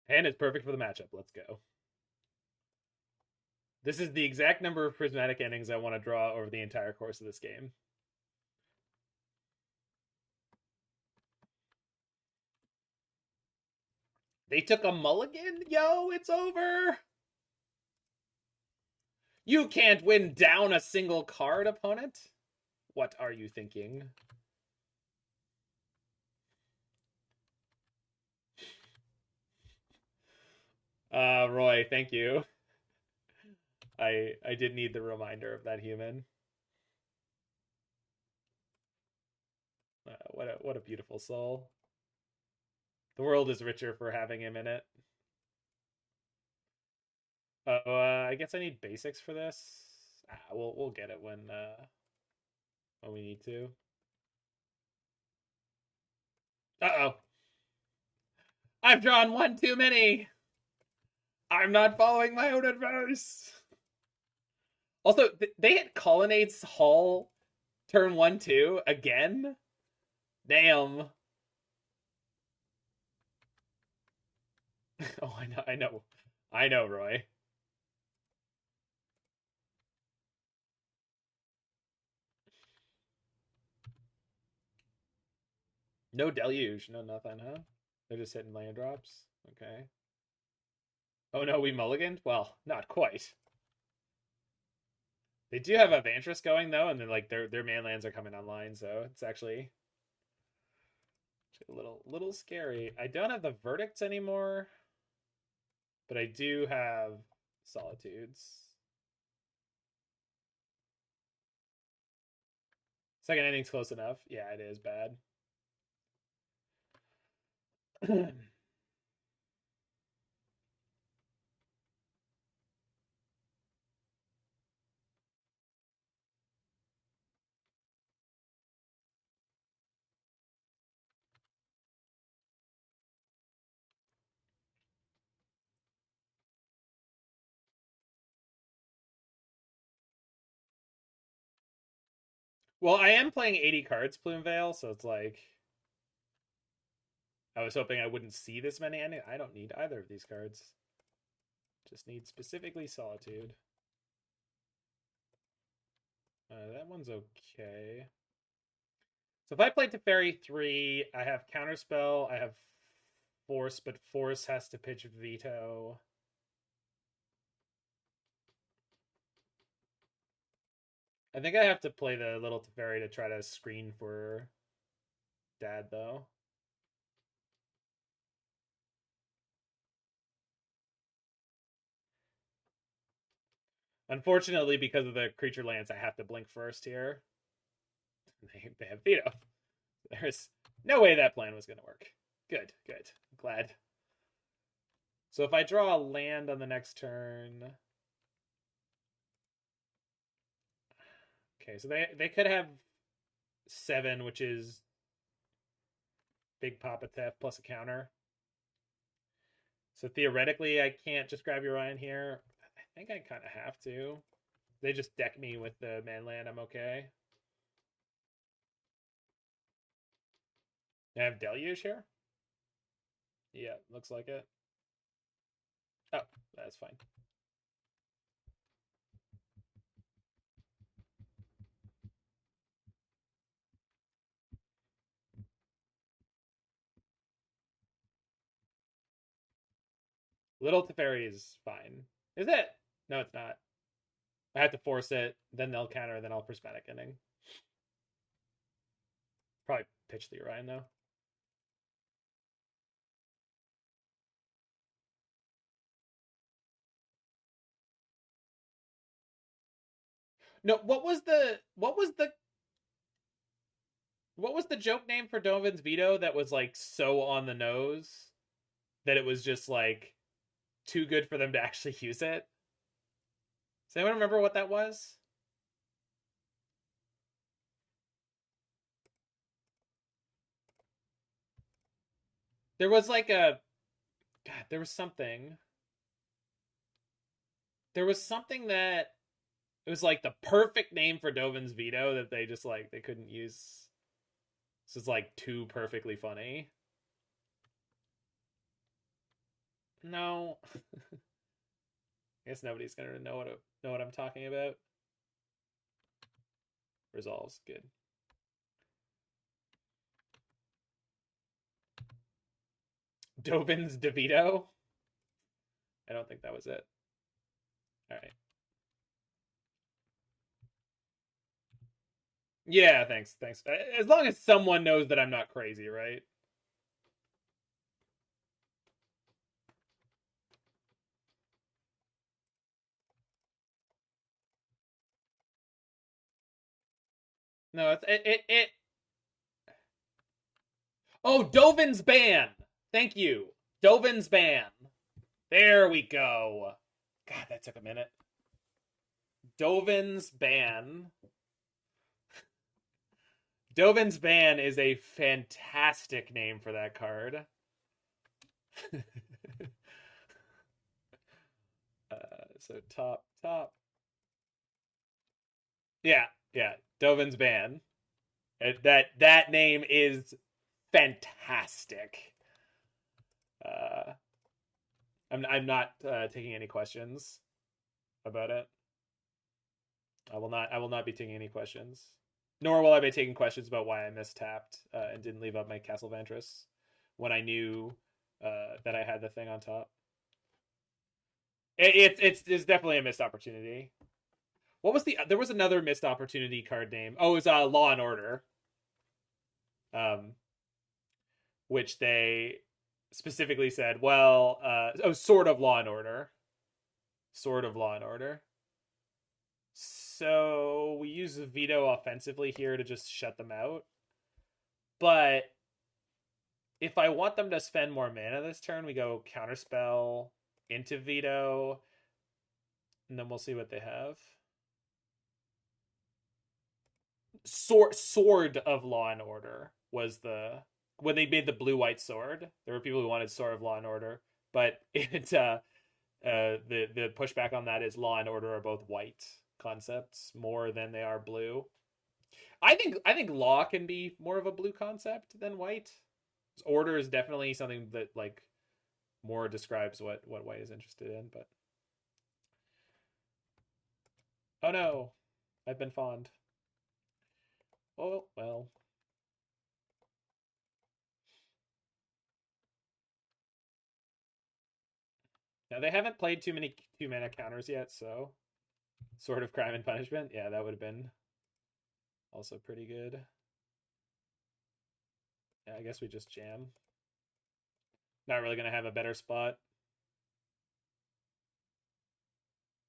And it's perfect for the matchup. Let's go. This is the exact number of prismatic endings I want to draw over the entire course of this game. They took a mulligan? Yo, it's over! You can't win down a single card, opponent? What are you thinking? Roy, thank you. I did need the reminder of that human. What a beautiful soul. The world is richer for having him in it. I guess I need basics for this. We'll get it when we need to. Uh-oh. I've drawn one too many. I'm not following my own advice. Also, they hit Colonnades Hall turn 1-2 again? Damn. Oh, I know, Roy. No Deluge, no nothing, huh? They're just hitting land drops. Okay. Oh no, we mulliganed? Well, not quite. They do have a Vantress going though, and then like their man lands are coming online, so it's actually a little scary. I don't have the verdicts anymore, but I do have Solitudes. Second inning's close enough. Yeah, it is bad. Well, I am playing 80 cards Plumeveil, so it's like I was hoping I wouldn't see this many endings. I don't need either of these cards. Just need specifically Solitude. That one's okay. So if I play Teferi 3, I have Counterspell, I have Force, but Force has to pitch Veto. I think I have to play the little Teferi to try to screen for Dad, though. Unfortunately, because of the creature lands, I have to blink first here. They have Veto. There's no way that plan was going to work. Good, good. Glad. So if I draw a land on the next turn... Okay, so they could have 7, which is Big Papa Tef plus a counter. So theoretically, I can't just grab Yorion here. I think I kind of have to. They just deck me with the man land. I'm okay. I have Deluge here? Yeah, looks like it. Oh, that's fine. Little Teferi is fine. Is it? No, it's not. I have to force it, then they'll counter, then I'll Prismatic Ending. Probably pitch the Yorion, though. No, what was the joke name for Dovin's Veto that was like so on the nose that it was just like too good for them to actually use it? Does anyone remember what that was? There was like a God, there was something. There was something that it was like the perfect name for Dovin's Veto that they just like they couldn't use. This is like too perfectly funny. No. I guess nobody's gonna know what I'm talking about. Resolves, good. Dovin's DeVito? I don't think that was it. Alright. Yeah, thanks. As long as someone knows that I'm not crazy, right? No, it. Oh, Dovin's ban. Thank you, Dovin's ban. There we go. God, that took a minute. Dovin's ban. Dovin's ban is a fantastic name for that card. So top. Yeah. Dovin's ban. That name is fantastic. I'm not taking any questions about it. I will not be taking any questions. Nor will I be taking questions about why I mistapped and didn't leave up my Castle Vantress when I knew that I had the thing on top. It's definitely a missed opportunity. What was there was another missed opportunity card name. Oh, it was Law and Order. Which they specifically said, well, sort of Law and Order. Sort of Law and Order. So we use the Veto offensively here to just shut them out. But if I want them to spend more mana this turn, we go Counterspell into Veto, and then we'll see what they have. Sword of Law and Order was when they made the blue-white sword. There were people who wanted Sword of Law and Order, but the pushback on that is Law and Order are both white concepts more than they are blue. I think Law can be more of a blue concept than white. Order is definitely something that like more describes what white is interested in, but oh no, I've been fawned. Oh well. Now they haven't played too many 2-mana counters yet, so Sword of Crime and Punishment, yeah, that would have been also pretty good. Yeah, I guess we just jam. Not really gonna have a better spot.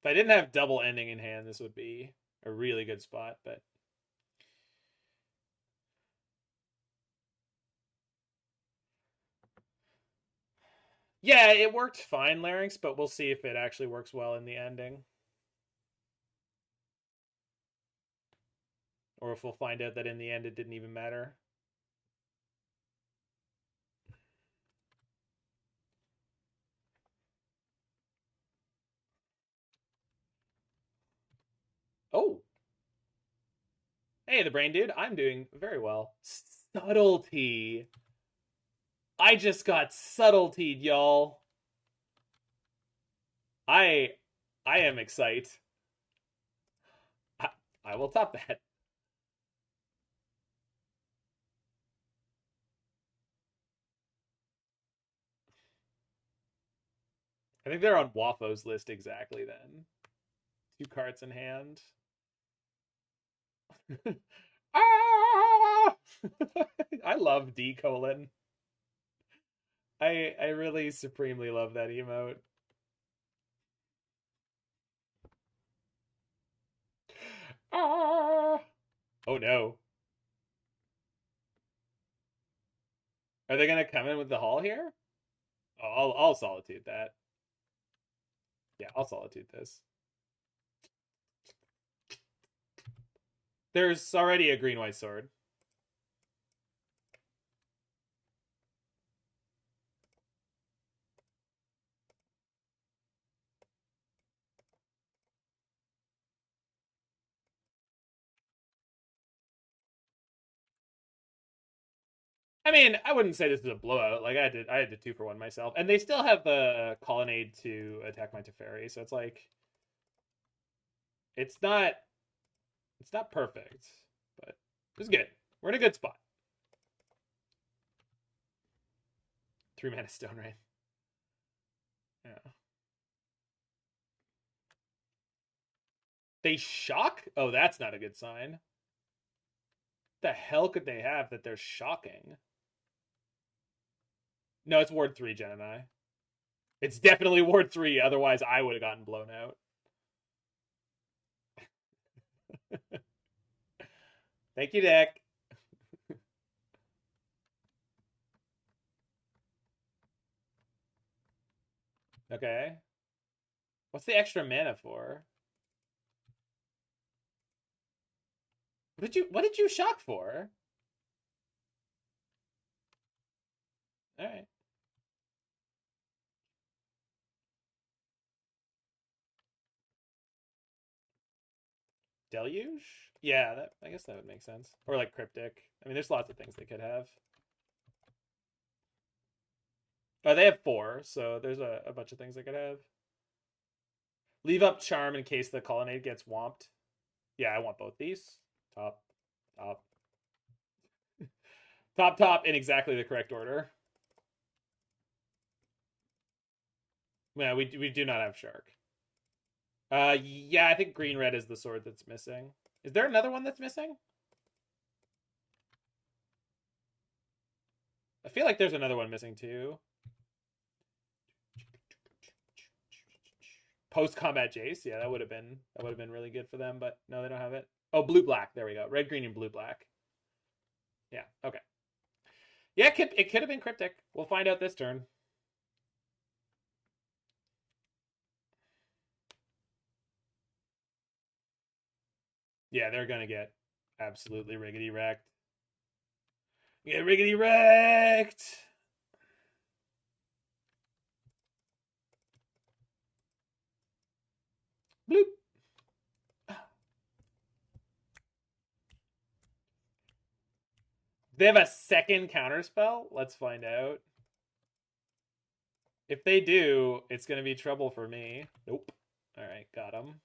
If I didn't have double ending in hand, this would be a really good spot, but yeah, it worked fine, Larynx, but we'll see if it actually works well in the ending. Or if we'll find out that in the end it didn't even matter. Oh. Hey, the brain dude. I'm doing very well. Subtlety. I just got subtletied, y'all. I am excited. I will top that. I think they're on Wafo's list exactly then. 2 cards in hand. Ah! I love D colon. I really supremely love that emote. Ah! Oh no. Are they gonna come in with the Hall here? Oh, I'll Solitude that. Yeah, I'll Solitude this. There's already a green-white sword. I mean, I wouldn't say this is a blowout. Like I had to 2-for-1 myself, and they still have the colonnade to attack my Teferi, so it's like it's not perfect, but it's good. We're in a good spot. 3-mana Stone Rain. Yeah. They shock? Oh, that's not a good sign. What the hell could they have that they're shocking? No, it's Ward 3, Gemini. It's definitely Ward 3, otherwise I would have gotten blown out. Thank you, deck. Okay. What's the extra mana for? What did you shock for? All right. Deluge? Yeah, I guess that would make sense. Or like Cryptic. I mean, there's lots of things they could have. Oh, they have 4, so there's a bunch of things they could have. Leave up Charm in case the Colonnade gets whomped. Yeah, I want both these. Top. Top in exactly the correct order. Yeah, we do not have shark. Yeah, I think green red is the sword that's missing. Is there another one that's missing? I feel like there's another one missing too. Post combat Jace, yeah, that would have been really good for them, but no, they don't have it. Oh, blue black. There we go. Red, green, and blue black. Yeah. Okay. Yeah, it could have been cryptic. We'll find out this turn. Yeah, they're gonna get absolutely riggedy wrecked. Get riggedy wrecked. Bloop. They have a second counterspell? Let's find out. If they do, it's going to be trouble for me. Nope. All right, got him.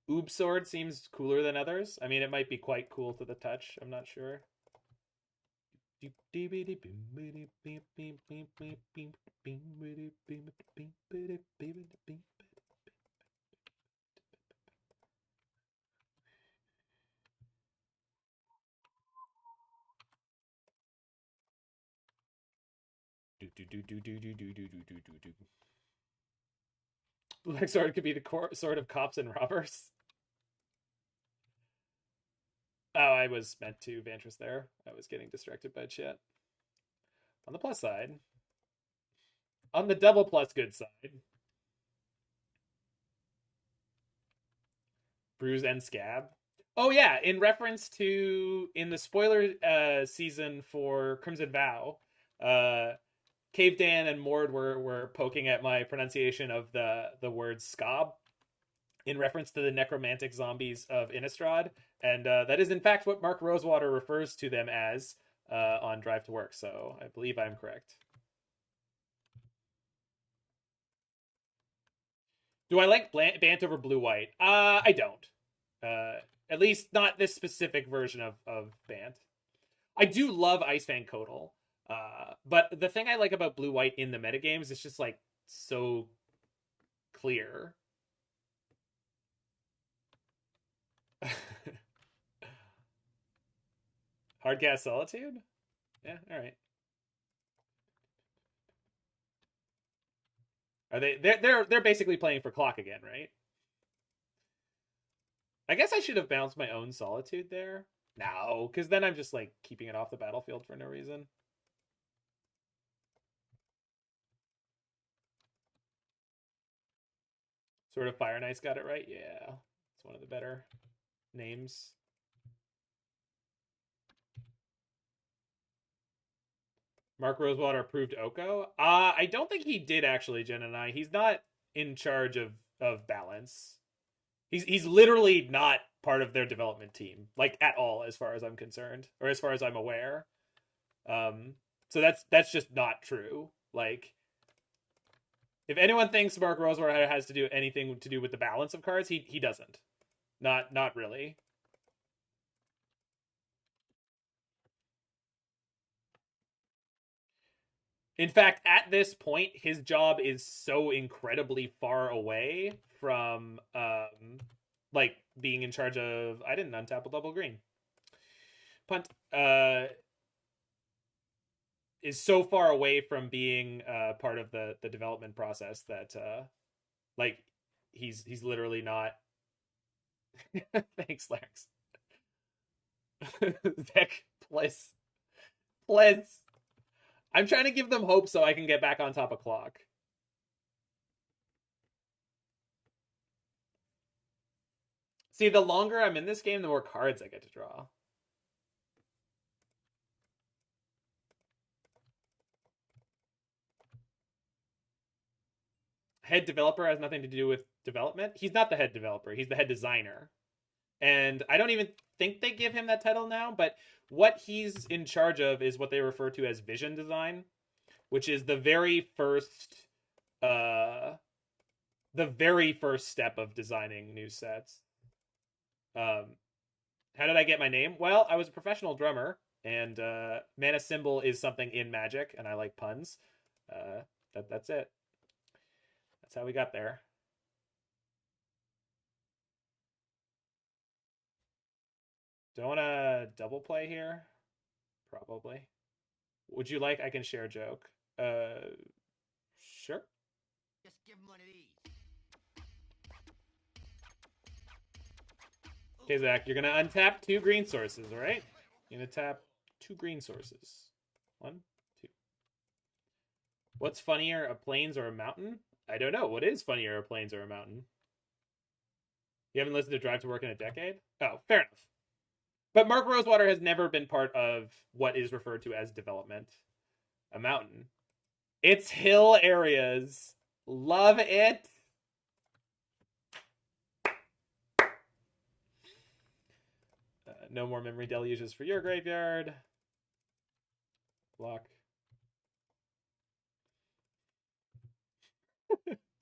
Oob Sword seems cooler than others. I mean, it might be quite cool to the touch. I'm not sure. Black Sword could be the sword of cops and robbers. Oh, I was meant to Vantress there. I was getting distracted by chat. On the plus side, on the double plus good side, Bruise and Scab. Oh yeah, in reference to in the spoiler season for Crimson Vow, Cave Dan and Mord were poking at my pronunciation of the word Scab in reference to the necromantic zombies of Innistrad, and that is in fact what Mark Rosewater refers to them as on Drive to Work. So I believe I'm correct. Do I like Bant over Blue White? I don't. At least not this specific version of Bant. I do love Ice-Fang Coatl. But the thing I like about Blue White in the metagames is just like so clear. Hardcast Solitude? Yeah, alright. Are they're basically playing for clock again, right? I guess I should have bounced my own Solitude there. No, because then I'm just like keeping it off the battlefield for no reason. Sort of Fire Knight's got it right. Yeah, it's one of the better names. Mark Rosewater approved Oko. I don't think he did actually, Jen and I. He's not in charge of balance. He's literally not part of their development team, like at all, as far as I'm concerned, or as far as I'm aware. So that's just not true. Like, if anyone thinks Mark Rosewater has to do anything to do with the balance of cards, he doesn't. Not really. In fact, at this point, his job is so incredibly far away from like being in charge of. I didn't untap a double green. Punt is so far away from being part of the development process that like he's literally not. Thanks, Larx. Zach, please. I'm trying to give them hope so I can get back on top of clock. See, the longer I'm in this game, the more cards I get to draw. Head developer has nothing to do with development. He's not the head developer. He's the head designer. And I don't even think they give him that title now, but what he's in charge of is what they refer to as vision design, which is the very first step of designing new sets. How did I get my name? Well, I was a professional drummer, and mana symbol is something in Magic, and I like puns. That's it. That's how we got there. Do I want to double play here? Probably. Would you like? I can share a joke. Sure.
Just give him one of these.
Okay, Zach, you're gonna untap 2 green sources, all right? You're gonna tap 2 green sources. 1, 2. What's funnier, a plains or a mountain? I don't know. What is funnier, a plains or a mountain? You haven't listened to Drive to Work in a decade? Oh, fair enough. But Mark Rosewater has never been part of what is referred to as development. A mountain. It's hill areas. Love it. No more memory deluges for your graveyard. Block.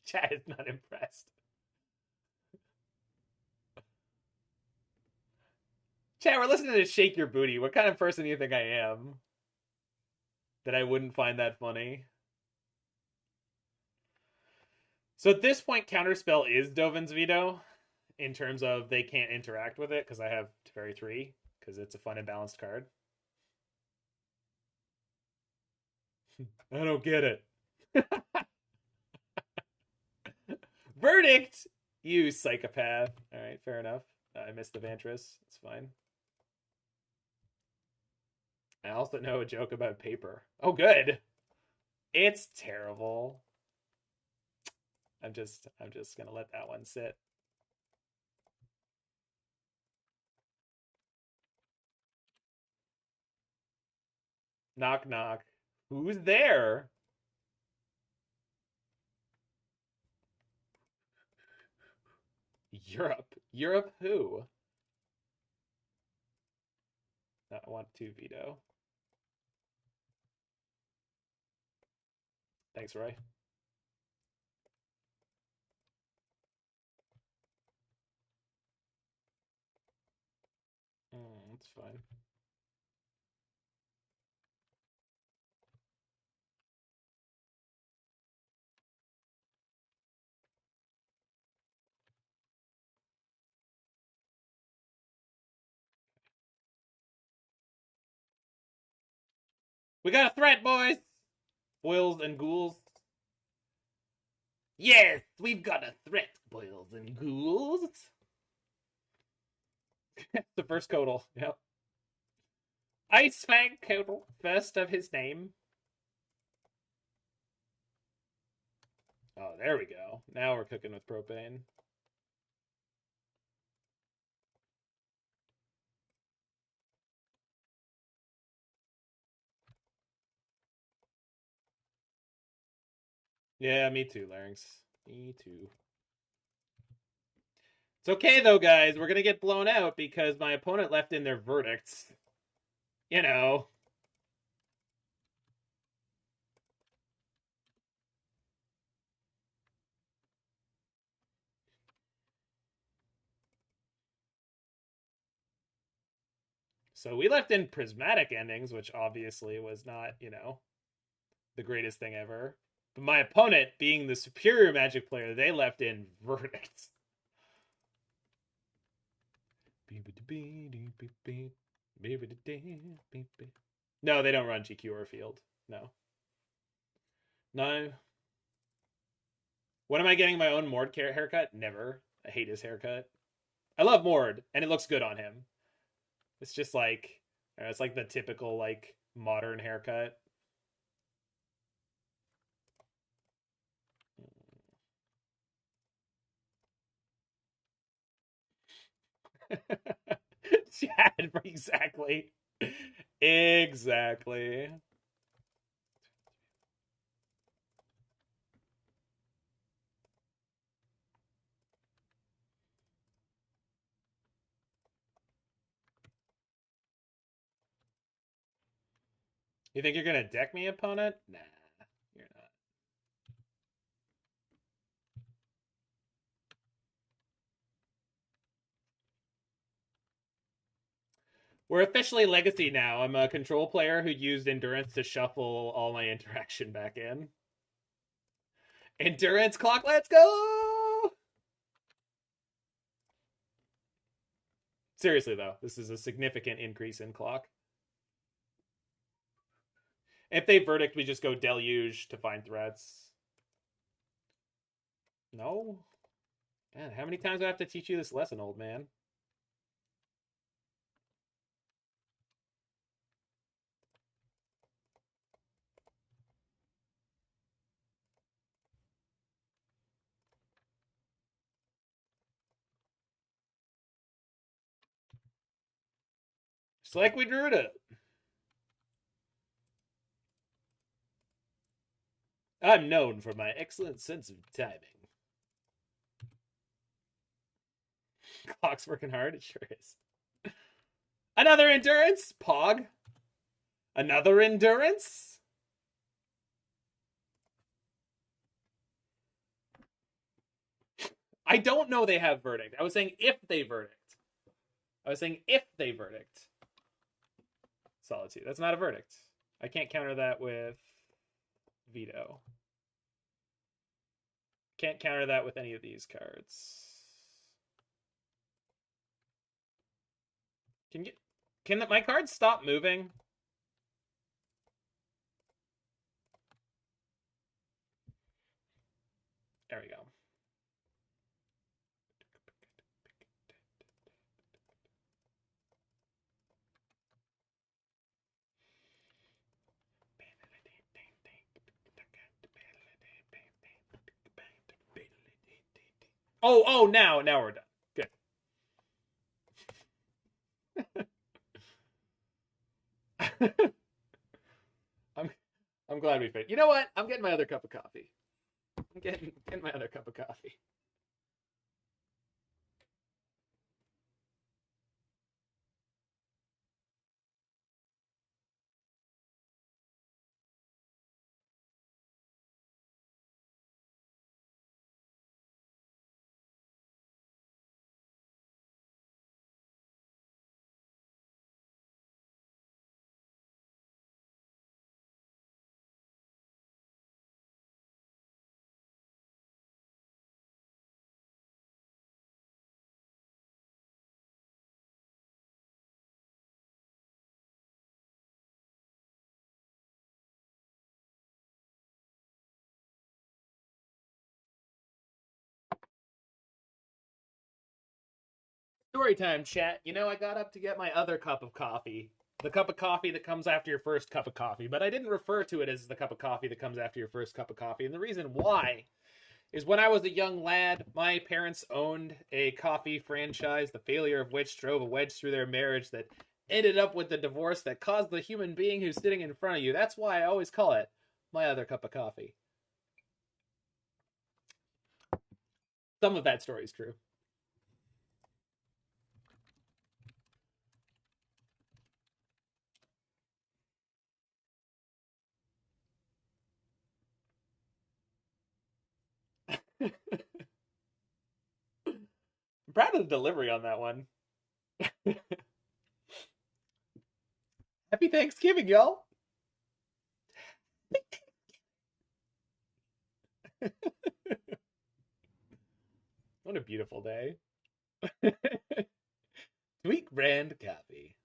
Chat is not impressed. Chat, we're listening to Shake Your Booty. What kind of person do you think I am? That I wouldn't find that funny? So at this point, Counterspell is Dovin's Veto. In terms of they can't interact with it because I have Teferi 3 because it's a fun and balanced card. I don't get it. Verdict! You psychopath. Alright, fair enough. I missed the Vantress. It's fine. I also know a joke about paper. Oh, good. It's terrible. I'm just gonna let that one sit. Knock, knock. Who's there? Europe. Europe who? I want to veto. Thanks, Roy. That's fine. We got a threat, boys! Boils and ghouls. Yes, we've got a threat, boils and ghouls. The first Coatl, yep. Ice-Fang Coatl, first of his name. Oh, there we go. Now we're cooking with propane. Yeah, me too, Larynx. Me too. It's okay, though, guys. We're going to get blown out because my opponent left in their verdicts. You know. So we left in prismatic endings, which obviously was not, you know, the greatest thing ever. But my opponent, being the superior Magic player, they left in verdicts. No, they don't run GQ or field. No. No. When am I getting my own Mord haircut? Never. I hate his haircut. I love Mord, and it looks good on him. It's just like, it's like the typical, like, modern haircut. Chad, exactly. Exactly. You think you're gonna deck me, opponent? Nah, you're not. We're officially Legacy now. I'm a control player who used Endurance to shuffle all my interaction back in. Endurance clock, let's go! Seriously, though, this is a significant increase in clock. If they verdict, we just go Deluge to find threats. No? Man, how many times do I have to teach you this lesson, old man? Just like we drew it up. I'm known for my excellent sense of timing. Clock's working hard, it sure is. Another endurance? Pog. Another endurance? I don't know they have verdict. I was saying if they verdict. Solitude. That's not a verdict. I can't counter that with Veto. Can't counter that with any of these cards. Can my cards stop moving? There we go. Oh, now we're done. Good. I'm glad we fit. You know what? I'm getting my other cup of coffee. I'm getting my other cup of coffee. Story time, chat. You know, I got up to get my other cup of coffee. The cup of coffee that comes after your first cup of coffee, but I didn't refer to it as the cup of coffee that comes after your first cup of coffee. And the reason why is when I was a young lad, my parents owned a coffee franchise, the failure of which drove a wedge through their marriage that ended up with the divorce that caused the human being who's sitting in front of you. That's why I always call it my other cup of coffee. Some of that story is true. I'm proud of the delivery on that one. Happy Thanksgiving, y'all. What a beautiful day. Sweet brand coffee.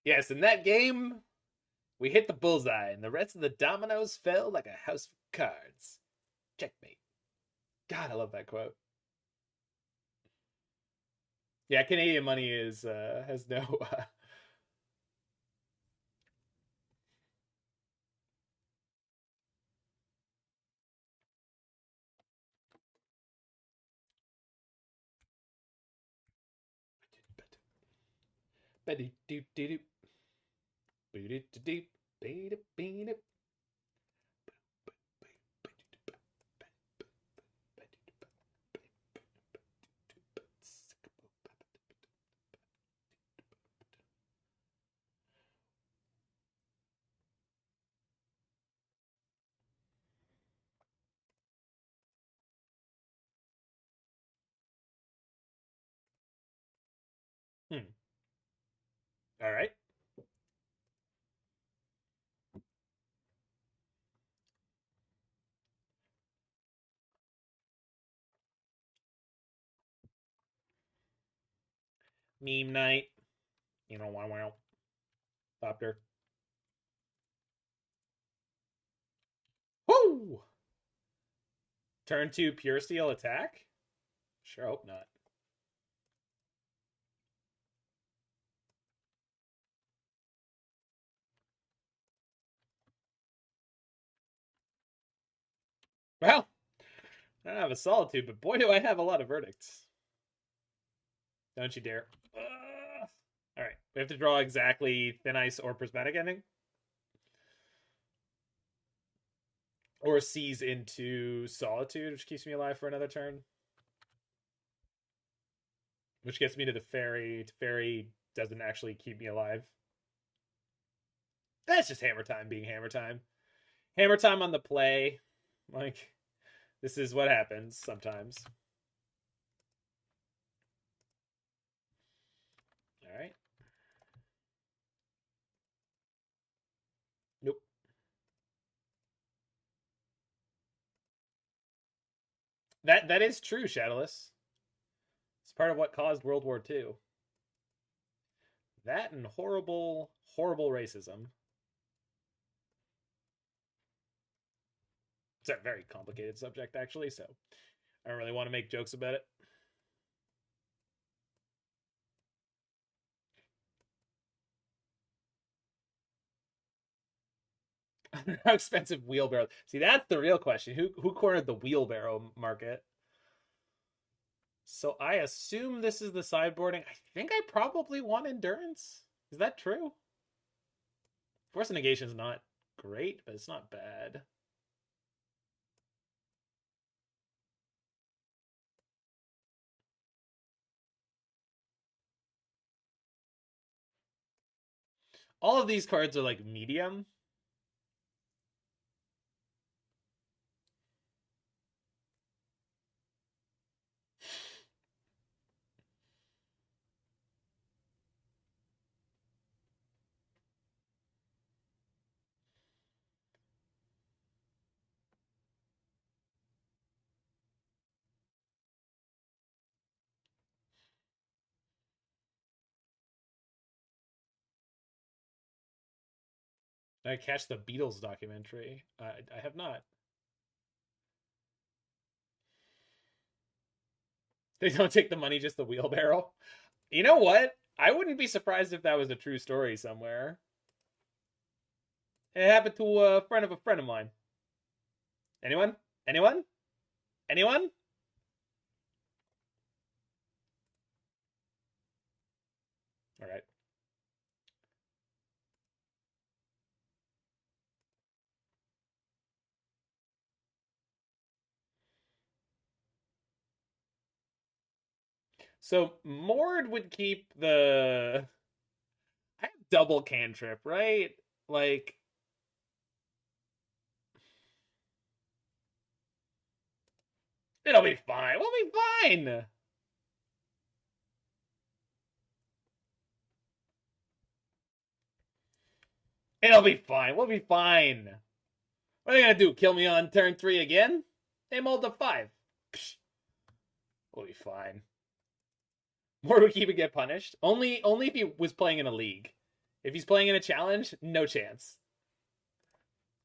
Yes, in that game, we hit the bullseye, and the rest of the dominoes fell like a house of cards. Checkmate. God, I love that quote. Yeah, Canadian money is has no. All right. Meme night. You know, wow. Copter. Woo! Turn 2 Pure Steel attack? Sure hope not. Well, I don't have a Solitude, but boy do I have a lot of verdicts. Don't you dare. Alright, we have to draw exactly Thin Ice or Prismatic Ending. Or seize into Solitude, which keeps me alive for another turn. Which gets me to the Teferi. Teferi doesn't actually keep me alive. That's just Hammer Time being Hammer Time. Hammer Time on the play. Like, this is what happens sometimes. Alright. Nope. That is true, Shadowless. It's part of what caused World War II. That and horrible, horrible racism. It's a very complicated subject, actually, so I don't really want to make jokes about it. How expensive wheelbarrow? See, that's the real question. Who cornered the wheelbarrow market? So I assume this is the sideboarding. I think I probably want endurance. Is that true? Force of Negation is not great, but it's not bad. All of these cards are like medium. I catch the Beatles documentary. I have not. They don't take the money, just the wheelbarrow. You know what? I wouldn't be surprised if that was a true story somewhere. It happened to a friend of mine. Anyone? Anyone? Anyone? All right. So Mord would keep the. I have double cantrip, right? Like. It'll be fine. We'll be fine. It'll be fine. We'll be fine. What are they gonna do? Kill me on turn 3 again? They mulled to 5. Psh. We'll be fine. Mord would keep it get punished. Only if he was playing in a league. If he's playing in a challenge, no chance.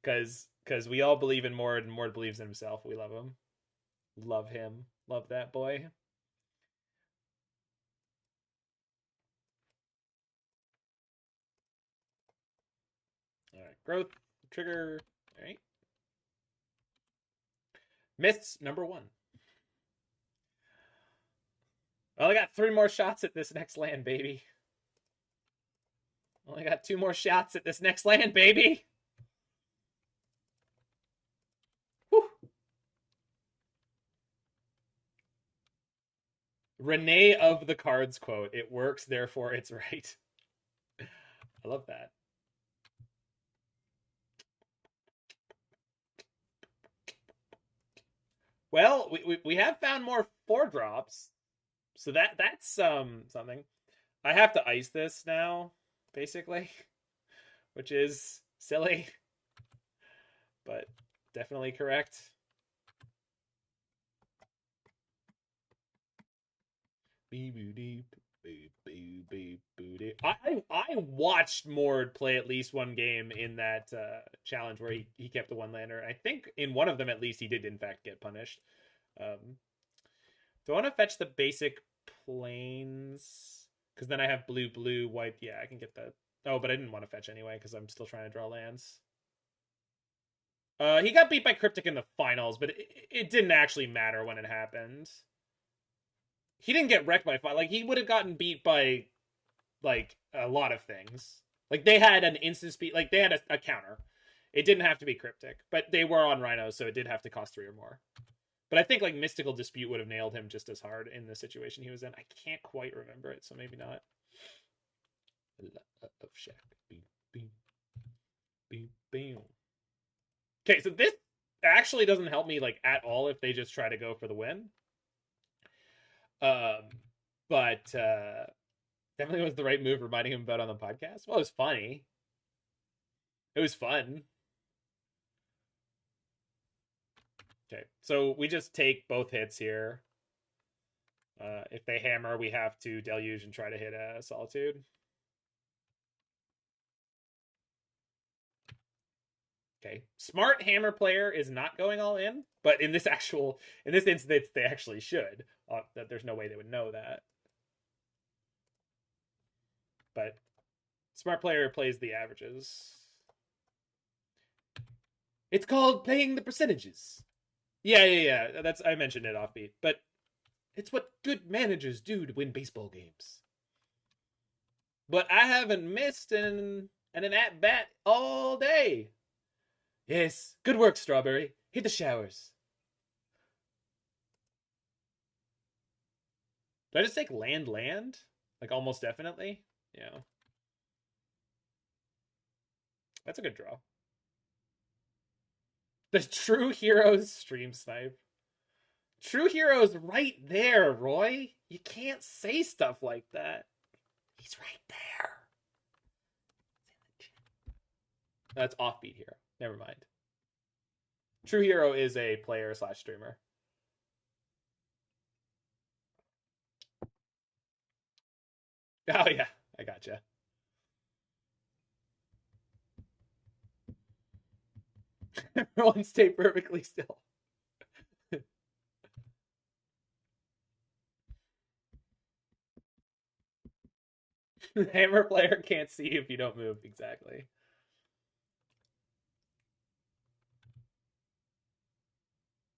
Because we all believe in Mord, and Mord believes in himself. We love him. Love him. Love that boy. Alright, growth, trigger. Alright. Mists, number 1. Well, I got 3 more shots at this next land, baby. Only got 2 more shots at this next land, baby. Whew. Renee of the Cards quote. It works, therefore it's right. I love that. Well, we have found more 4-drops. So that's something. I have to ice this now, basically, which is silly, but definitely correct. I watched Mord play at least one game in that challenge where he kept the one lander. I think in one of them at least he did in fact get punished. Do I want to fetch the basic plains? Because then I have blue, blue, white. Yeah, I can get that. Oh, but I didn't want to fetch anyway because I'm still trying to draw lands. He got beat by Cryptic in the finals, but it didn't actually matter when it happened. He didn't get wrecked by like he would have gotten beat by like a lot of things. Like they had an instant speed, like they had a counter. It didn't have to be Cryptic, but they were on Rhino, so it did have to cost 3 or more. But I think like Mystical Dispute would have nailed him just as hard in the situation he was in. I can't quite remember it, so maybe not. Love Shack. Okay, so this actually doesn't help me like at all if they just try to go for the win. But definitely was the right move reminding him about on the podcast. Well, it was funny. It was fun. Okay, so we just take both hits here. If they hammer, we have to Deluge and try to hit a Solitude. Okay, smart hammer player is not going all in, but in this instance, they actually should. That there's no way they would know that. But smart player plays the averages. It's called playing the percentages. Yeah. That's I mentioned it offbeat, but it's what good managers do to win baseball games. But I haven't missed an at bat all day. Yes, good work, Strawberry. Hit the showers. Do I just take land? Like almost definitely? Yeah. That's a good draw. The True Heroes stream snipe. True Heroes right there, Roy. You can't say stuff like that. He's right there. That's offbeat hero. Never mind. True Hero is a player / streamer. Oh yeah, I gotcha. Everyone stay perfectly still. The hammer player can't see if you don't move. Exactly.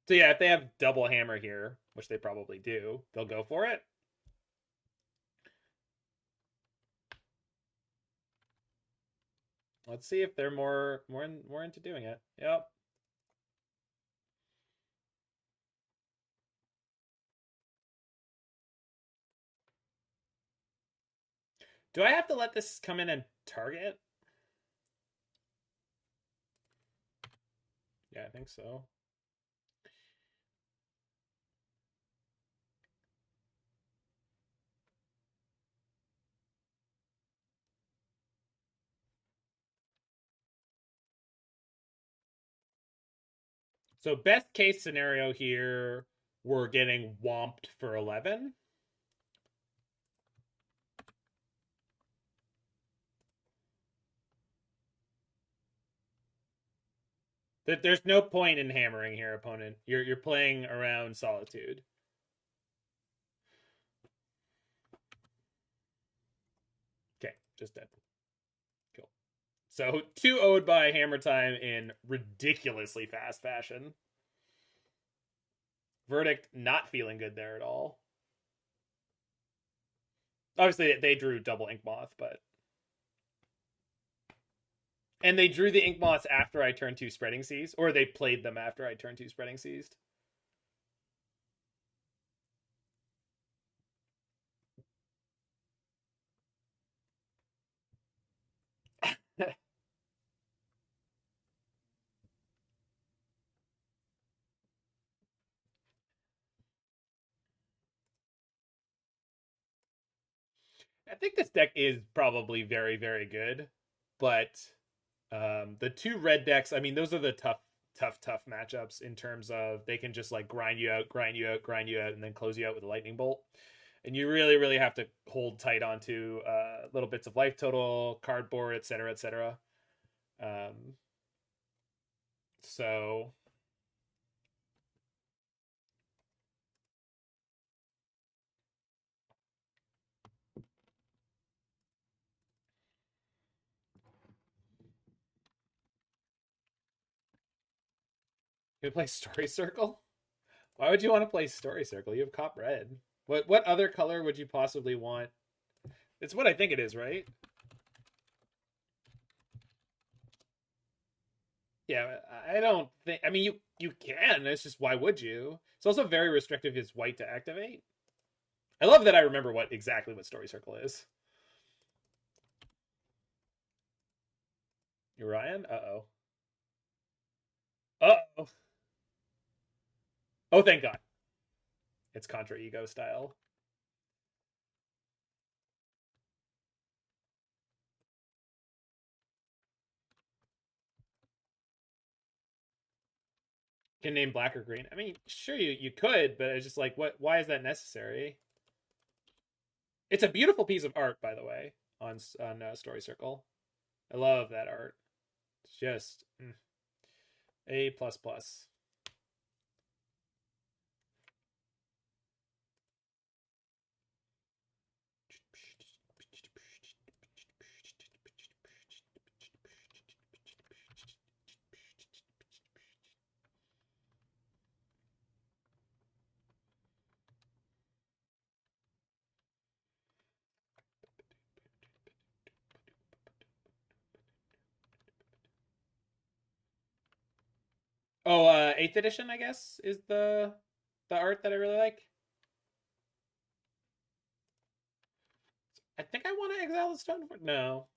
So yeah, if they have double hammer here, which they probably do, they'll go for it. Let's see if they're more into doing it. Yep. Do I have to let this come in and target? Yeah, I think so. So best case scenario here, we're getting whomped for 11. There's no point in hammering here, opponent. You're playing around Solitude. Okay, just dead. Cool. So 2 owed by hammer time in ridiculously fast fashion. Verdict not feeling good there at all. Obviously, they drew double Ink Moth, but... And they drew the Ink Moths after I turned 2 Spreading Seas, or they played them after I turned 2 Spreading Seas. I think this deck is probably very, very good, but the two red decks, I mean, those are the tough matchups in terms of they can just like grind you out, and then close you out with a lightning bolt. And you really, really have to hold tight onto little bits of life total, cardboard, etc., etc. So you play Story Circle? Why would you want to play Story Circle? You have Cop Red. What other color would you possibly want? It's what I think it is, right? Yeah, I don't think. I mean, you can. It's just why would you? It's also very restrictive. Is white to activate? I love that I remember exactly what Story Circle is. Yorion? Uh-oh. Uh-oh. Oh, thank God. It's Contra Ego style. Can name black or green. I mean, sure you could, but it's just like why is that necessary? It's a beautiful piece of art, by the way, on Story Circle. I love that art. It's just A++. Oh, 8th edition, I guess, is the art that I really like. I think I want to exile the Stone. No,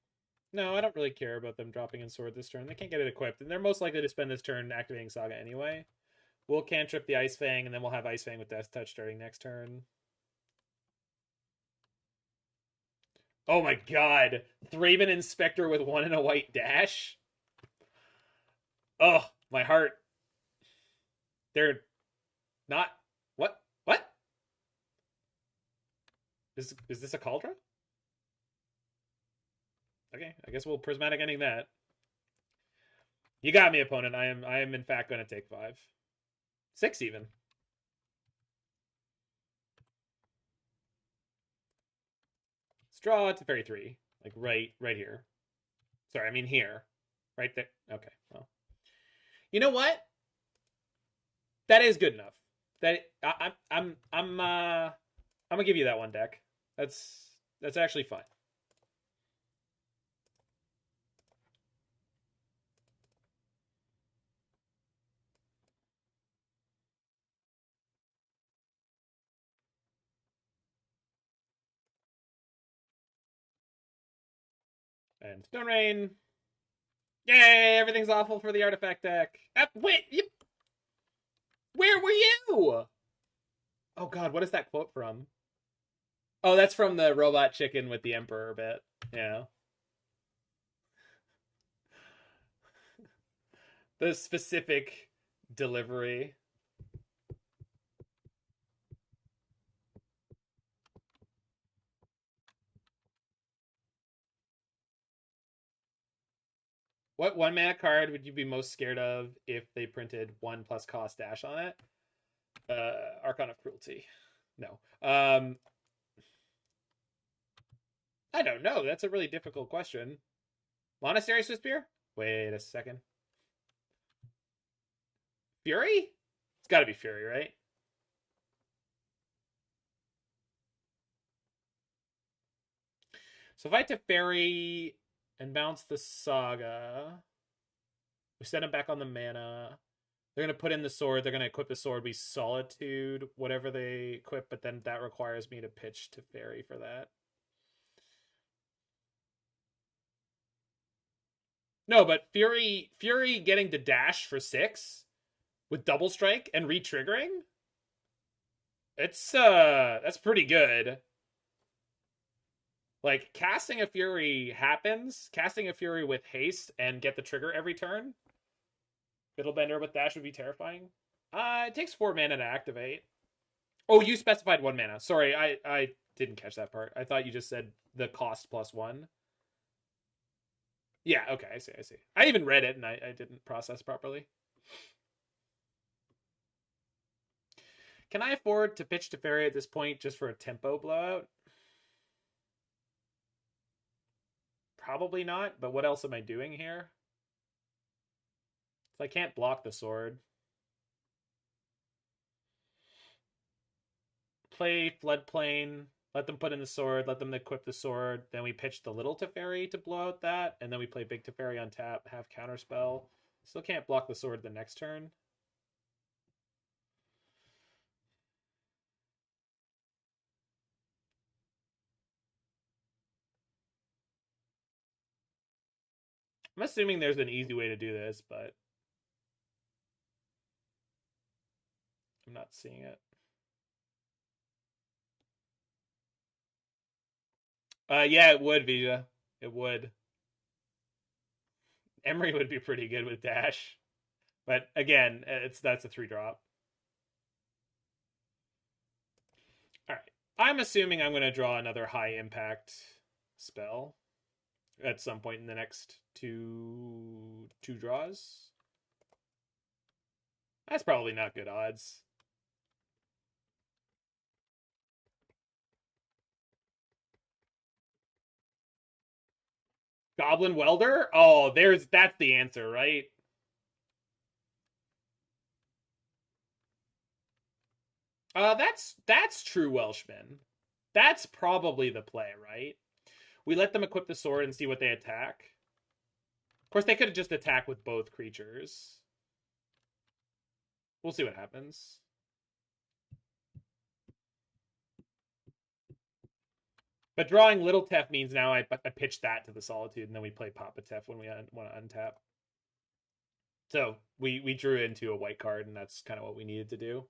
I don't really care about them dropping in Sword this turn. They can't get it equipped, and they're most likely to spend this turn activating Saga anyway. We'll cantrip the Ice-Fang, and then we'll have Ice-Fang with Death Touch starting next turn. Oh my God, Thraben Inspector with 1 and a white dash. Oh, my heart. They're not. What? Is this a Cauldron? Okay, I guess we'll Prismatic Ending that. You got me, opponent. I am in fact going to take 5. 6 even. Let's draw it to Teferi 3. Like right here. Sorry, I mean here. Right there. Okay, well. You know what? That is good enough. That I'm gonna give you that one, deck. That's actually fun. And Stone Rain. Yay! Everything's awful for the artifact deck. Wait, where were you? Oh God, what is that quote from? Oh, that's from the Robot Chicken with the Emperor bit. Yeah. The specific delivery. What 1 mana card would you be most scared of if they printed 1 plus cost dash on it? Archon of Cruelty. No. I don't know. That's a really difficult question. Monastery Swiftspear? Wait a second. Fury? It's got to be Fury, right? So if I Teferi and bounce the Saga, we send him back on the mana. They're going to put in the sword. They're going to equip the sword. We Solitude, whatever they equip, but then that requires me to pitch Teferi for that. No, but Fury getting to dash for 6 with double strike and re-triggering? It's that's pretty good. Like, casting a Fury happens. Casting a Fury with haste and get the trigger every turn. Fiddlebender with dash would be terrifying. It takes 4 mana to activate. Oh, you specified 1 mana. Sorry, I didn't catch that part. I thought you just said the cost plus 1. Yeah, okay, I see. I even read it and I didn't process properly. Can I afford to pitch Teferi at this point just for a tempo blowout? Probably not, but what else am I doing here? So I can't block the sword. Play Floodplain, let them put in the sword, let them equip the sword, then we pitch the little Teferi to blow out that, and then we play big Teferi on tap, have Counterspell. Still can't block the sword the next turn. I'm assuming there's an easy way to do this, but I'm not seeing it. Yeah, it would, Vija. It would. Emery would be pretty good with dash. But again, that's a 3-drop. Alright. I'm assuming I'm going to draw another high impact spell at some point in the next two draws. That's probably not good odds. Goblin Welder? Oh, that's the answer, right? That's true Welshman. That's probably the play, right? We let them equip the sword and see what they attack. Of course, they could have just attacked with both creatures. We'll see what happens. But drawing Little Tef means now I pitch that to the Solitude, and then we play Papa Tef when we want to untap. So we drew into a white card, and that's kind of what we needed to do.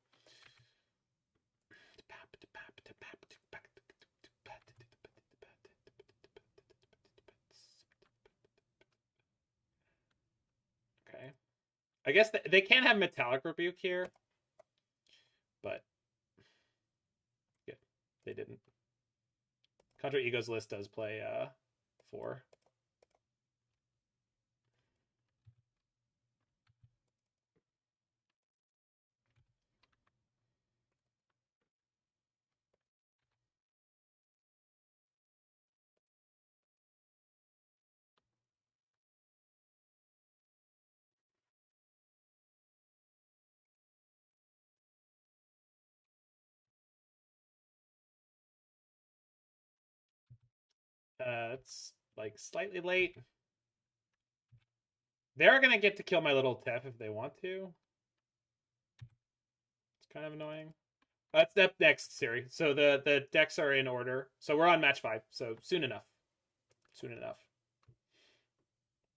Okay. I guess they can't have Metallic Rebuke here, but yeah, they didn't. Contra Ego's list does play 4. It's like slightly late. They're gonna get to kill my little Tef if they want to. It's kind of annoying. That's up next, Siri. So the decks are in order. So we're on match 5. So soon enough. Soon enough.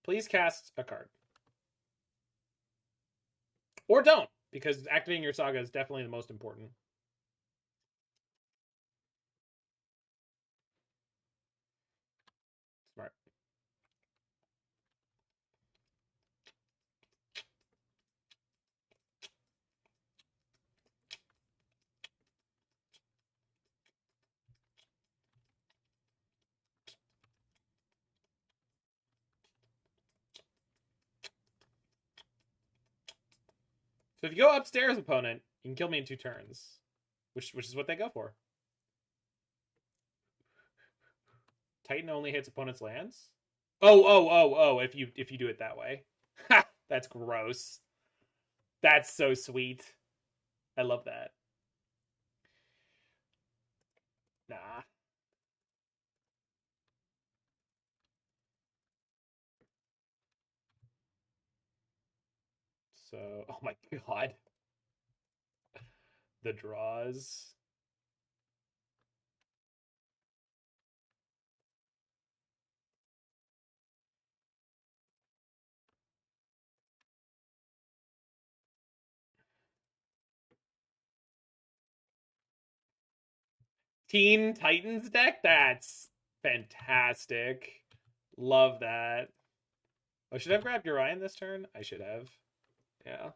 Please cast a card. Or don't, because activating your Saga is definitely the most important. Smart. So if you go upstairs, opponent, you can kill me in 2 turns, which is what they go for. Titan only hits opponent's lands. Oh! If you do it that way, ha! That's gross. That's so sweet. I love that. Nah. So, oh my god, the draws. Teen Titans deck? That's Fantastic. Love that. Oh, should I have grabbed Yorion this turn? I should have. Yeah.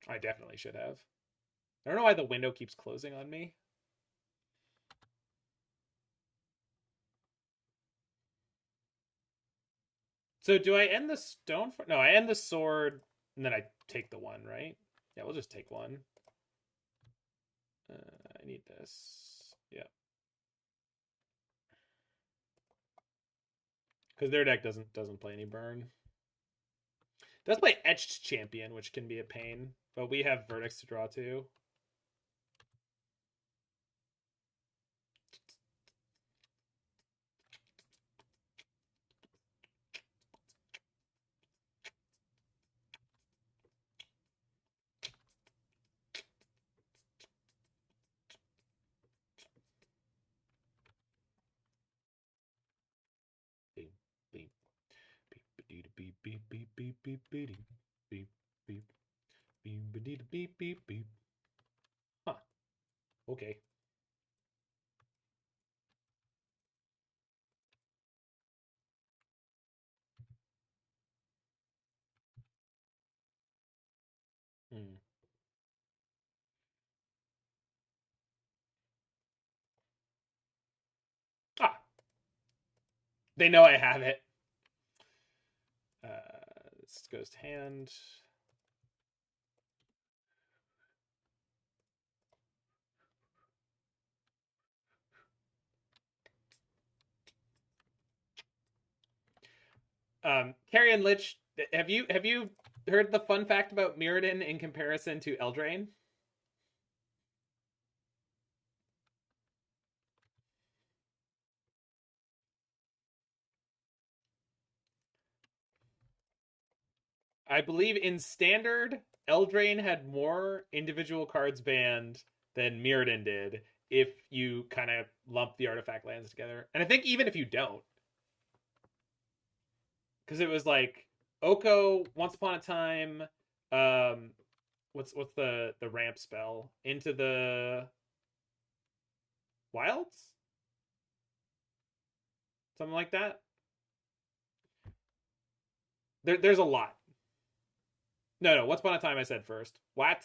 I definitely should have. I don't know why the window keeps closing on me. So do I end the stone? No, I end the sword, and then I take the one, right? Yeah, we'll just take one. I need this. Yeah. Because their deck doesn't play any burn. It does play Etched Champion, which can be a pain, but we have Verdicts to draw too. Huh. Okay. Hmm. Ah. They know I have it. This goes to hand. Carrion Lich, have you heard the fun fact about Mirrodin in comparison to Eldraine? I believe in Standard, Eldraine had more individual cards banned than Mirrodin did if you kind of lump the artifact lands together. And I think even if you don't. Because it was like Oko, Once Upon a Time, what's the ramp spell? Into the Wilds? Something like that. There's a lot. No, Once Upon a Time I said first. What?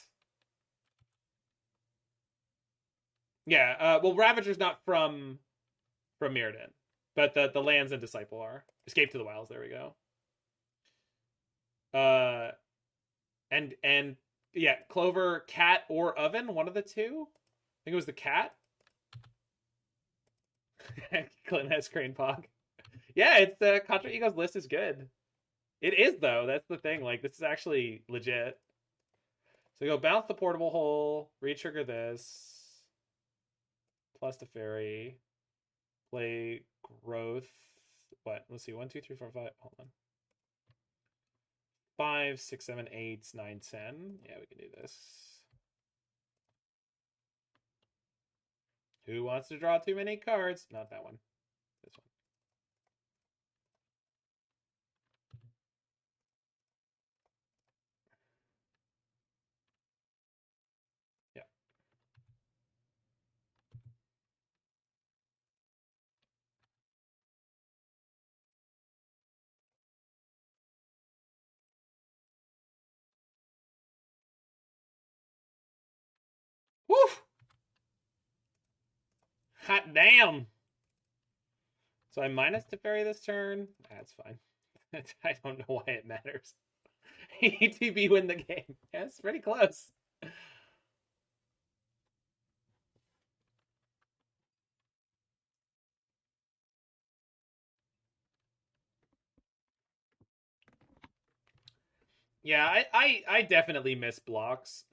Yeah, well, Ravager's not from Mirrodin, but the lands and Disciple are. Escape to the Wilds, there we go. And yeah, Clover, Cat, or Oven, one of the two. I think it was the Cat. Clint has Crane Pog. Yeah, it's the Contra Ego's list is good. It is though. That's the thing. Like, this is actually legit. So go bounce the portable hole, re-trigger this, plus Teferi, play growth. What? Let's see. 1, 2, 3, 4, 5. Hold on. 5, 6, 7, 8, 9, 10. Yeah, we can do this. Who wants to draw too many cards? Not that one. This one. Yeah. Woof! Hot damn! So I minus Teferi this turn. That's fine. I don't know why it matters. ETB win the game. Yeah, it's pretty close. Yeah, I definitely miss blocks.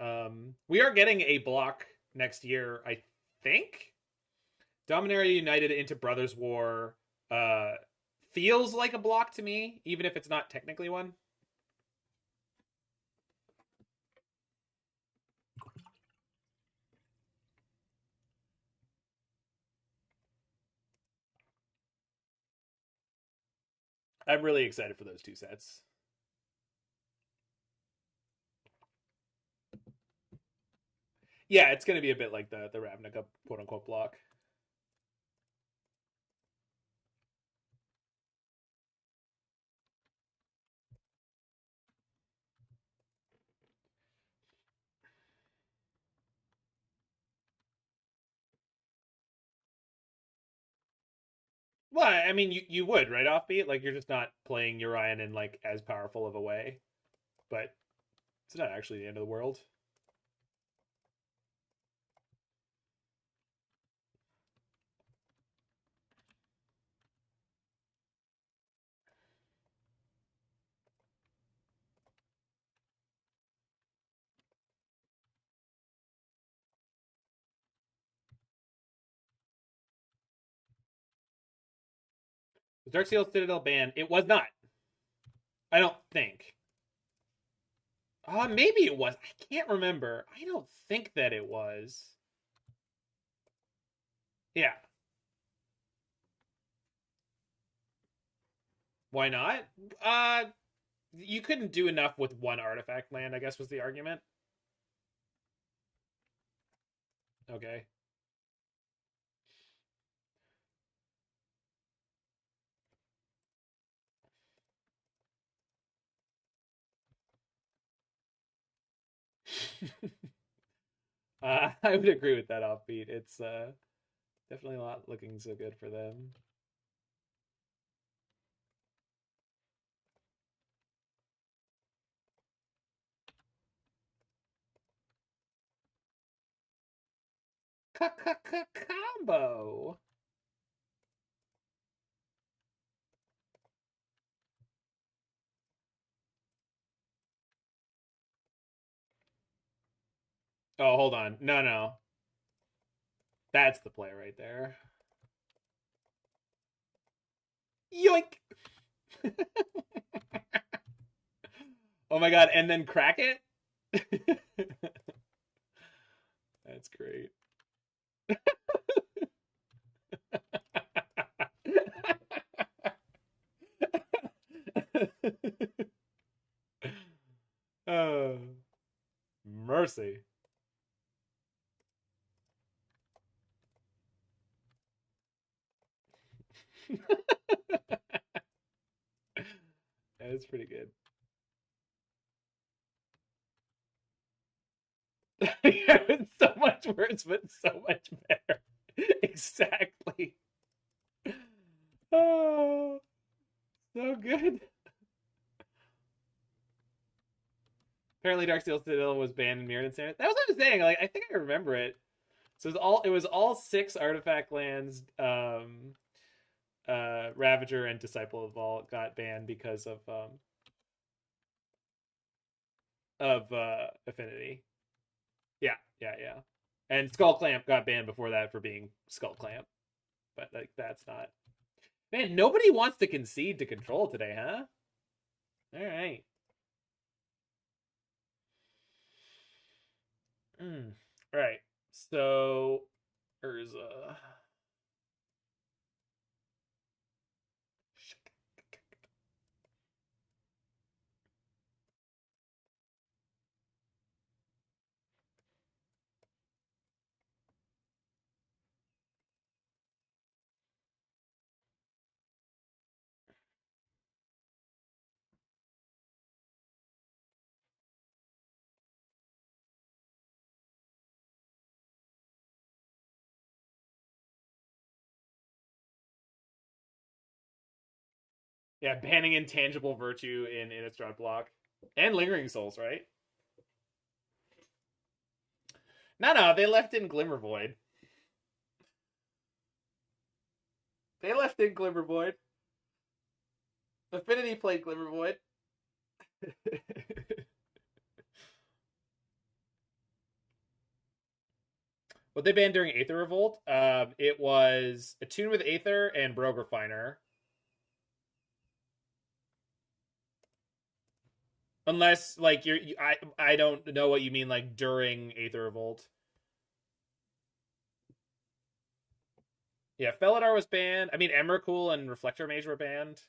We are getting a block next year, I think. Dominaria United into Brothers War feels like a block to me, even if it's not technically one. I'm really excited for those two sets. Yeah, it's going to be a bit like the Ravnica quote-unquote block. Well, I mean, you would, right, offbeat? Like, you're just not playing Yorion in, like, as powerful of a way. But it's not actually the end of the world. Was Darksteel Citadel banned? It was not. I don't think. Maybe it was. I can't remember. I don't think that it was. Yeah. Why not? You couldn't do enough with one artifact land, I guess was the argument. Okay. I would agree with that offbeat. It's definitely not looking so good for them. Combo. Oh, hold on. No. That's the play right there. Yoink! Oh my god, and then crack it? That's great. Oh, mercy. That's pretty good. Yeah, it's so much worse, but so much better. Exactly. Oh, so good. Apparently, Darksteel Citadel was banned in Mirrodin Standard. That was what I was saying. Like, I think I remember it. So it was all 6 artifact lands. Ravager and Disciple of Vault got banned because of Affinity. Yeah. And Skull Clamp got banned before that for being Skull Clamp. But like that's not. Man, nobody wants to concede to control today, huh? All right. All right. So Urza. Yeah, banning intangible virtue in Innistrad block. And Lingering Souls, right? No, they left in Glimmer Void. They left in Glimmer Void. Affinity played Glimmer Void. What they banned during Aether Revolt? It was Attune with Aether and Brogue Refiner. Unless like I don't know what you mean like during Aether Revolt. Yeah, Felidar was banned. I mean, Emrakul and Reflector Mage were banned.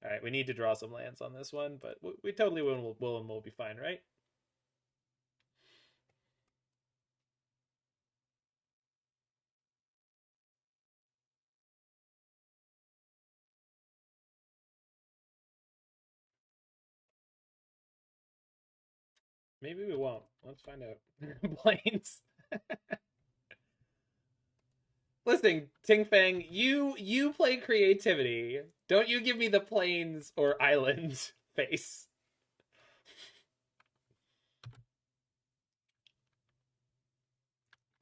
All right, we need to draw some lands on this one, but we totally will and will be fine, right? Maybe we won't. Let's find out. Planes. Listen, Tingfang, you play creativity. Don't you give me the plains or island face.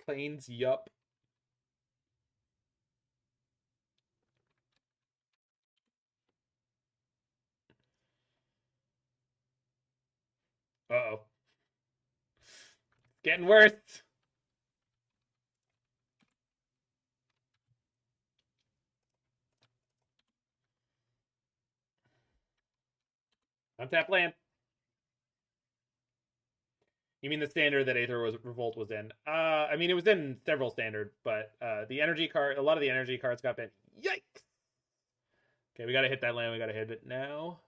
Plains, yup. Uh-oh. Getting worse. Untap land. You mean the standard that Aether was Revolt was in? I mean it was in several standard, but the energy card, a lot of the energy cards got banned. Yikes! Okay, we gotta hit that land. We gotta hit it now.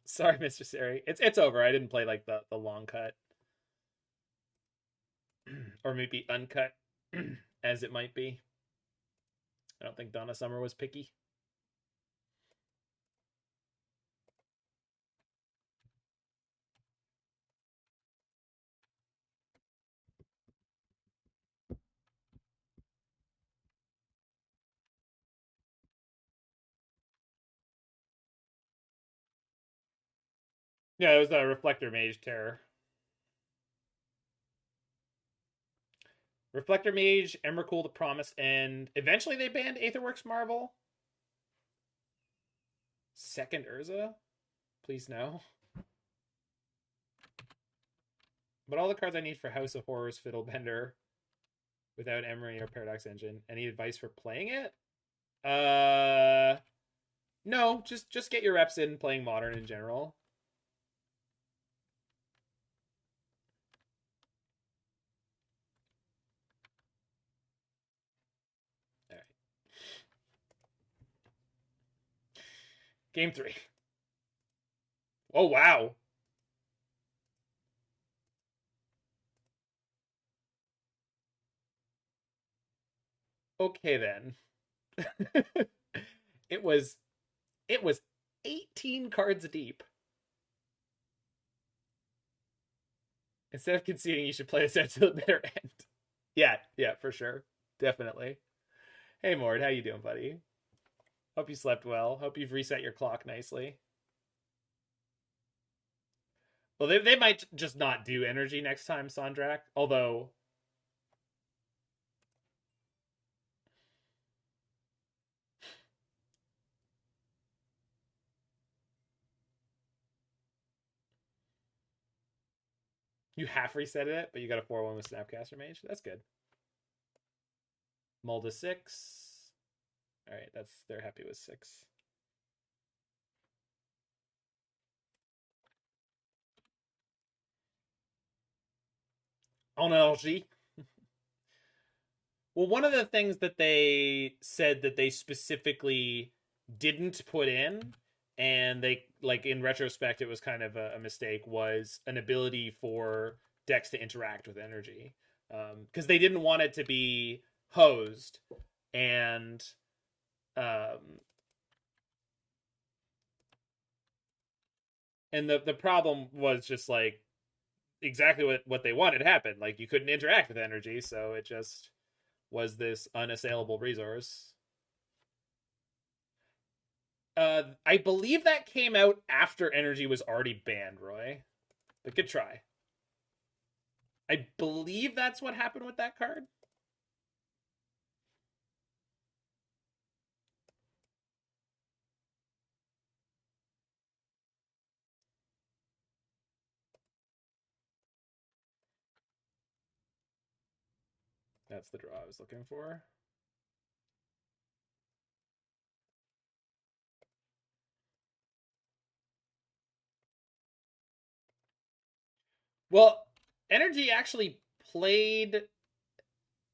Sorry, Mr. Sari. It's over. I didn't play like the long cut, or maybe uncut, as it might be. I don't think Donna Summer was picky. Yeah, it was a Reflector Mage Terror. Reflector Mage, Emrakul the Promised End. Eventually they banned Aetherworks Marvel. Second Urza? Please no. But all the cards I need for House of Horrors Fiddlebender without Emery or Paradox Engine. Any advice for playing it? No, just get your reps in playing Modern in general. All right. Game 3. Oh, wow. Okay, then. it was 18 cards deep. Instead of conceding, you should play this out to the bitter end. Yeah, for sure. Definitely. Hey, Mord, how you doing, buddy? Hope you slept well. Hope you've reset your clock nicely. Well, they might just not do energy next time, Sondrak. Although... You half resetted it, but you got a 4-1 with Snapcaster Mage. That's good. Mull to 6. Alright, they're happy with 6. Energy. Well, one of the things that they said that they specifically didn't put in, and they, like, in retrospect, it was kind of a mistake, was an ability for decks to interact with energy. Because they didn't want it to be hosed, and the problem was just like exactly what they wanted happened. Like, you couldn't interact with energy, so it just was this unassailable resource. I believe that came out after energy was already banned, Roy. But good try. I believe that's what happened with that card. That's the draw I was looking for. Well, energy actually played.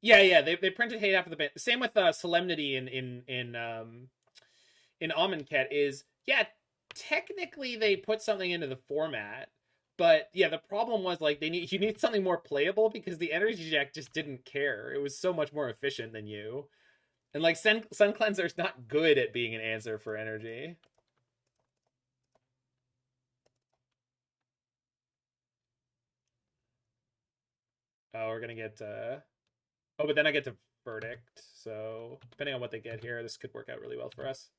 Yeah. They printed hate after the ban. Same with Solemnity in Amonkhet is, yeah, technically they put something into the format, but yeah, the problem was like you need something more playable because the energy deck just didn't care. It was so much more efficient than you. And like Sun Cleanser's not good at being an answer for energy. Oh, we're gonna get oh, but then I get to Verdict, so depending on what they get here, this could work out really well for us.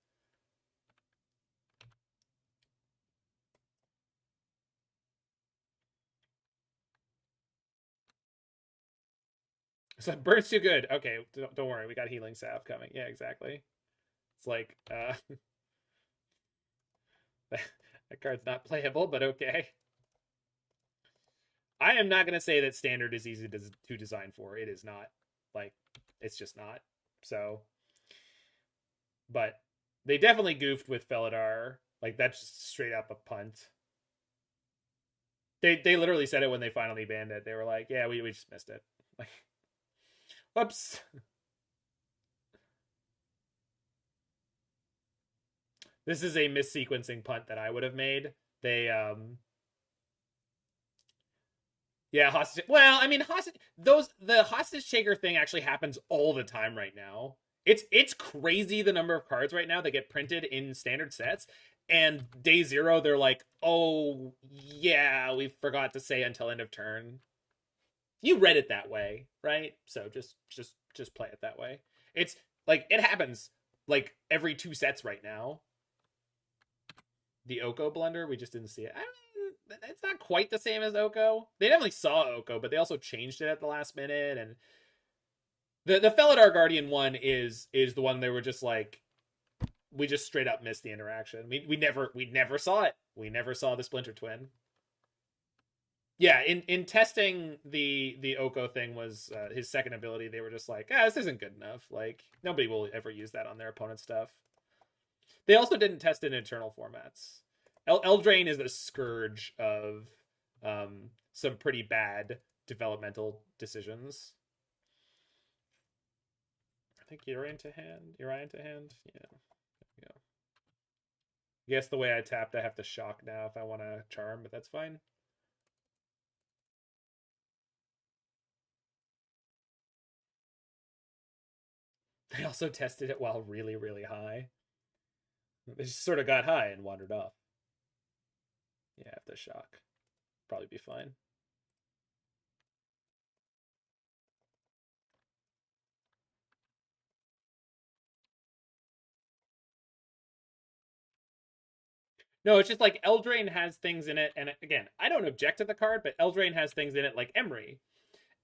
So Burn's too good. Okay, don't worry, we got Healing Salve coming. Yeah, exactly. It's like that card's not playable, but okay. I am not gonna say that Standard is easy to design for. It is not. Like, it's just not. So, but they definitely goofed with Felidar. Like, that's just straight up a punt. They literally said it when they finally banned it. They were like, "Yeah, we just missed it." Like, whoops. This is a missequencing punt that I would have made. They yeah, hostage. Well, I mean, the hostage taker thing actually happens all the time right now. It's crazy the number of cards right now that get printed in standard sets, and day zero they're like, oh yeah, we forgot to say until end of turn. You read it that way, right? So just play it that way. It's like it happens like every 2 sets right now. The Oko blunder, we just didn't see it. I mean, it's not quite the same as Oko. They definitely saw Oko, but they also changed it at the last minute. And the Felidar Guardian one is the one they were just like, we just straight up missed the interaction. We never saw it. We never saw the Splinter Twin. Yeah, in testing the Oko thing was his second ability. They were just like, this isn't good enough. Like nobody will ever use that on their opponent's stuff. They also didn't test it in eternal formats. Eldraine is the scourge of some pretty bad developmental decisions. I think Yorion to hand. Yeah. There we go. I guess the way I tapped, I have to shock now if I want to charm, but that's fine. They also tested it while really, really high. They just sort of got high and wandered off. Yeah, I have to shock. Probably be fine. No, it's just like Eldraine has things in it, and again, I don't object to the card, but Eldraine has things in it like Emery.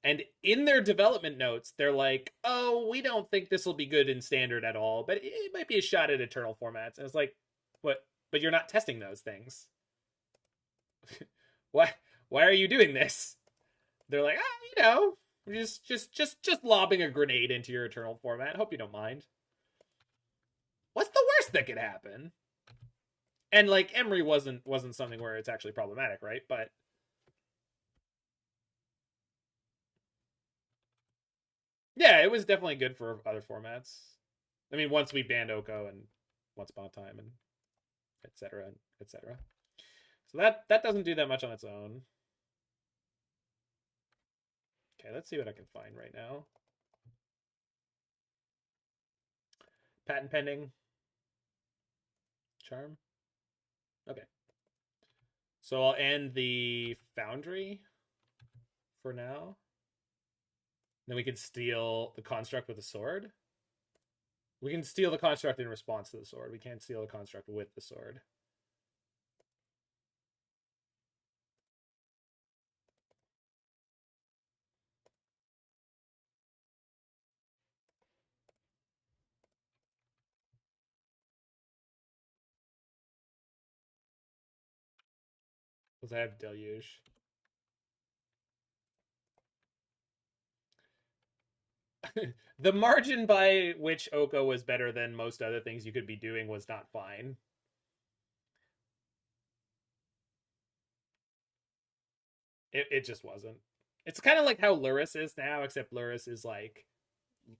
And in their development notes, they're like, "Oh, we don't think this will be good in standard at all, but it might be a shot at eternal formats." And it's like, "What? But you're not testing those things. Why? Why are you doing this?" They're like, just lobbing a grenade into your eternal format. Hope you don't mind. What's the worst that could happen? And like Emery wasn't something where it's actually problematic, right? But yeah, it was definitely good for other formats. I mean, once we banned Oko and Once Upon a Time and etc. etc. So that doesn't do that much on its own. Okay, let's see what I can find right now. Patent pending. Charm. Okay. So I'll end the Foundry for now. Then we can steal the construct with the sword. We can steal the construct in response to the sword. We can't steal the construct with the sword. Because I have Deluge. The margin by which Oko was better than most other things you could be doing was not fine. It just wasn't. It's kind of like how Lurrus is now, except Lurrus is like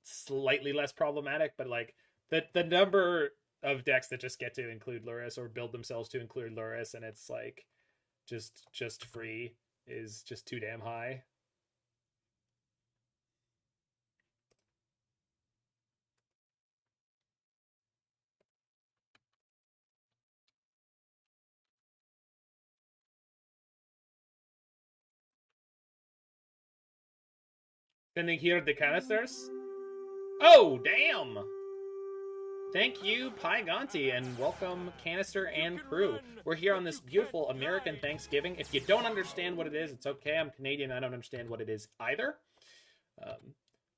slightly less problematic, but like the number of decks that just get to include Lurrus or build themselves to include Lurrus, and it's like just free is just too damn high. Sending here the canisters. Oh, damn! Thank you, Pi Gonti, and welcome Canister and crew. We're here on this beautiful American Thanksgiving. If you don't understand what it is, it's okay. I'm Canadian. I don't understand what it is either.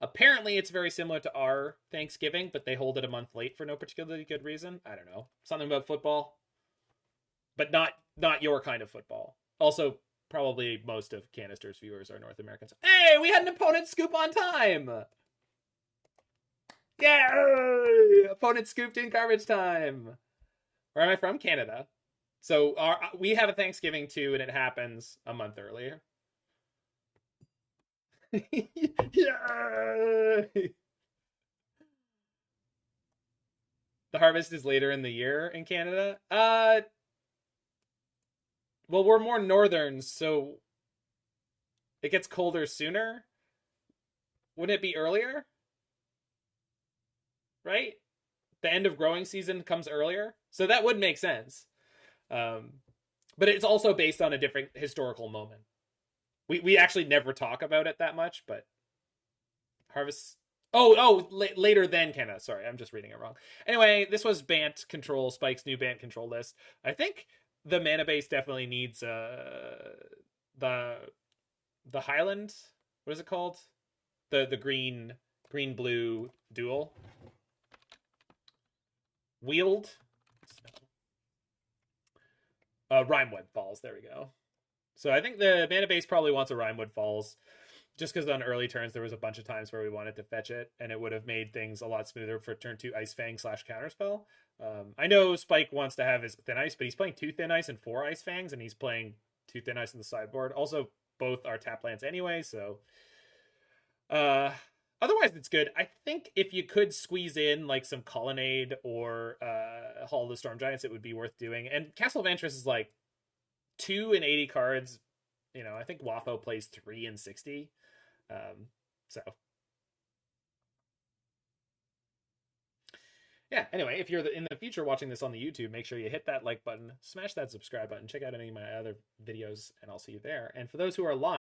Apparently, it's very similar to our Thanksgiving, but they hold it a month late for no particularly good reason. I don't know. Something about football, but not your kind of football. Also, probably most of Canister's viewers are North Americans. Hey, we had an opponent scoop on time! Yay! Opponent scooped in garbage time. Where am I from? Canada. So we have a Thanksgiving too, and it happens a month earlier. Yay! The harvest is later in the year in Canada. Well, we're more northern, so it gets colder sooner. Wouldn't it be earlier? Right? The end of growing season comes earlier, so that would make sense. But it's also based on a different historical moment. We actually never talk about it that much, but harvest. Later than Canada. Sorry, I'm just reading it wrong. Anyway, this was Bant control, Spike's new Bant control list. I think the mana base definitely needs the Highland. What is it called? The green blue dual. Wield. Rimewood Falls. There we go. So I think the mana base probably wants a Rimewood Falls, just because on early turns there was a bunch of times where we wanted to fetch it, and it would have made things a lot smoother for turn 2 Ice-Fang / Counterspell. I know Spike wants to have his Thin Ice, but he's playing 2 Thin Ice and 4 Ice-Fangs, and he's playing 2 Thin Ice on the sideboard. Also, both are tap lands anyway, so... Otherwise, it's good. I think if you could squeeze in like some Colonnade or Hall of the Storm Giants, it would be worth doing. And Castle Vantress is like 2 and 80 cards. You know, I think Watho plays 3 and 60. So yeah, anyway, if you're in the future watching this on the YouTube, make sure you hit that like button, smash that subscribe button, check out any of my other videos, and I'll see you there. And for those who are live,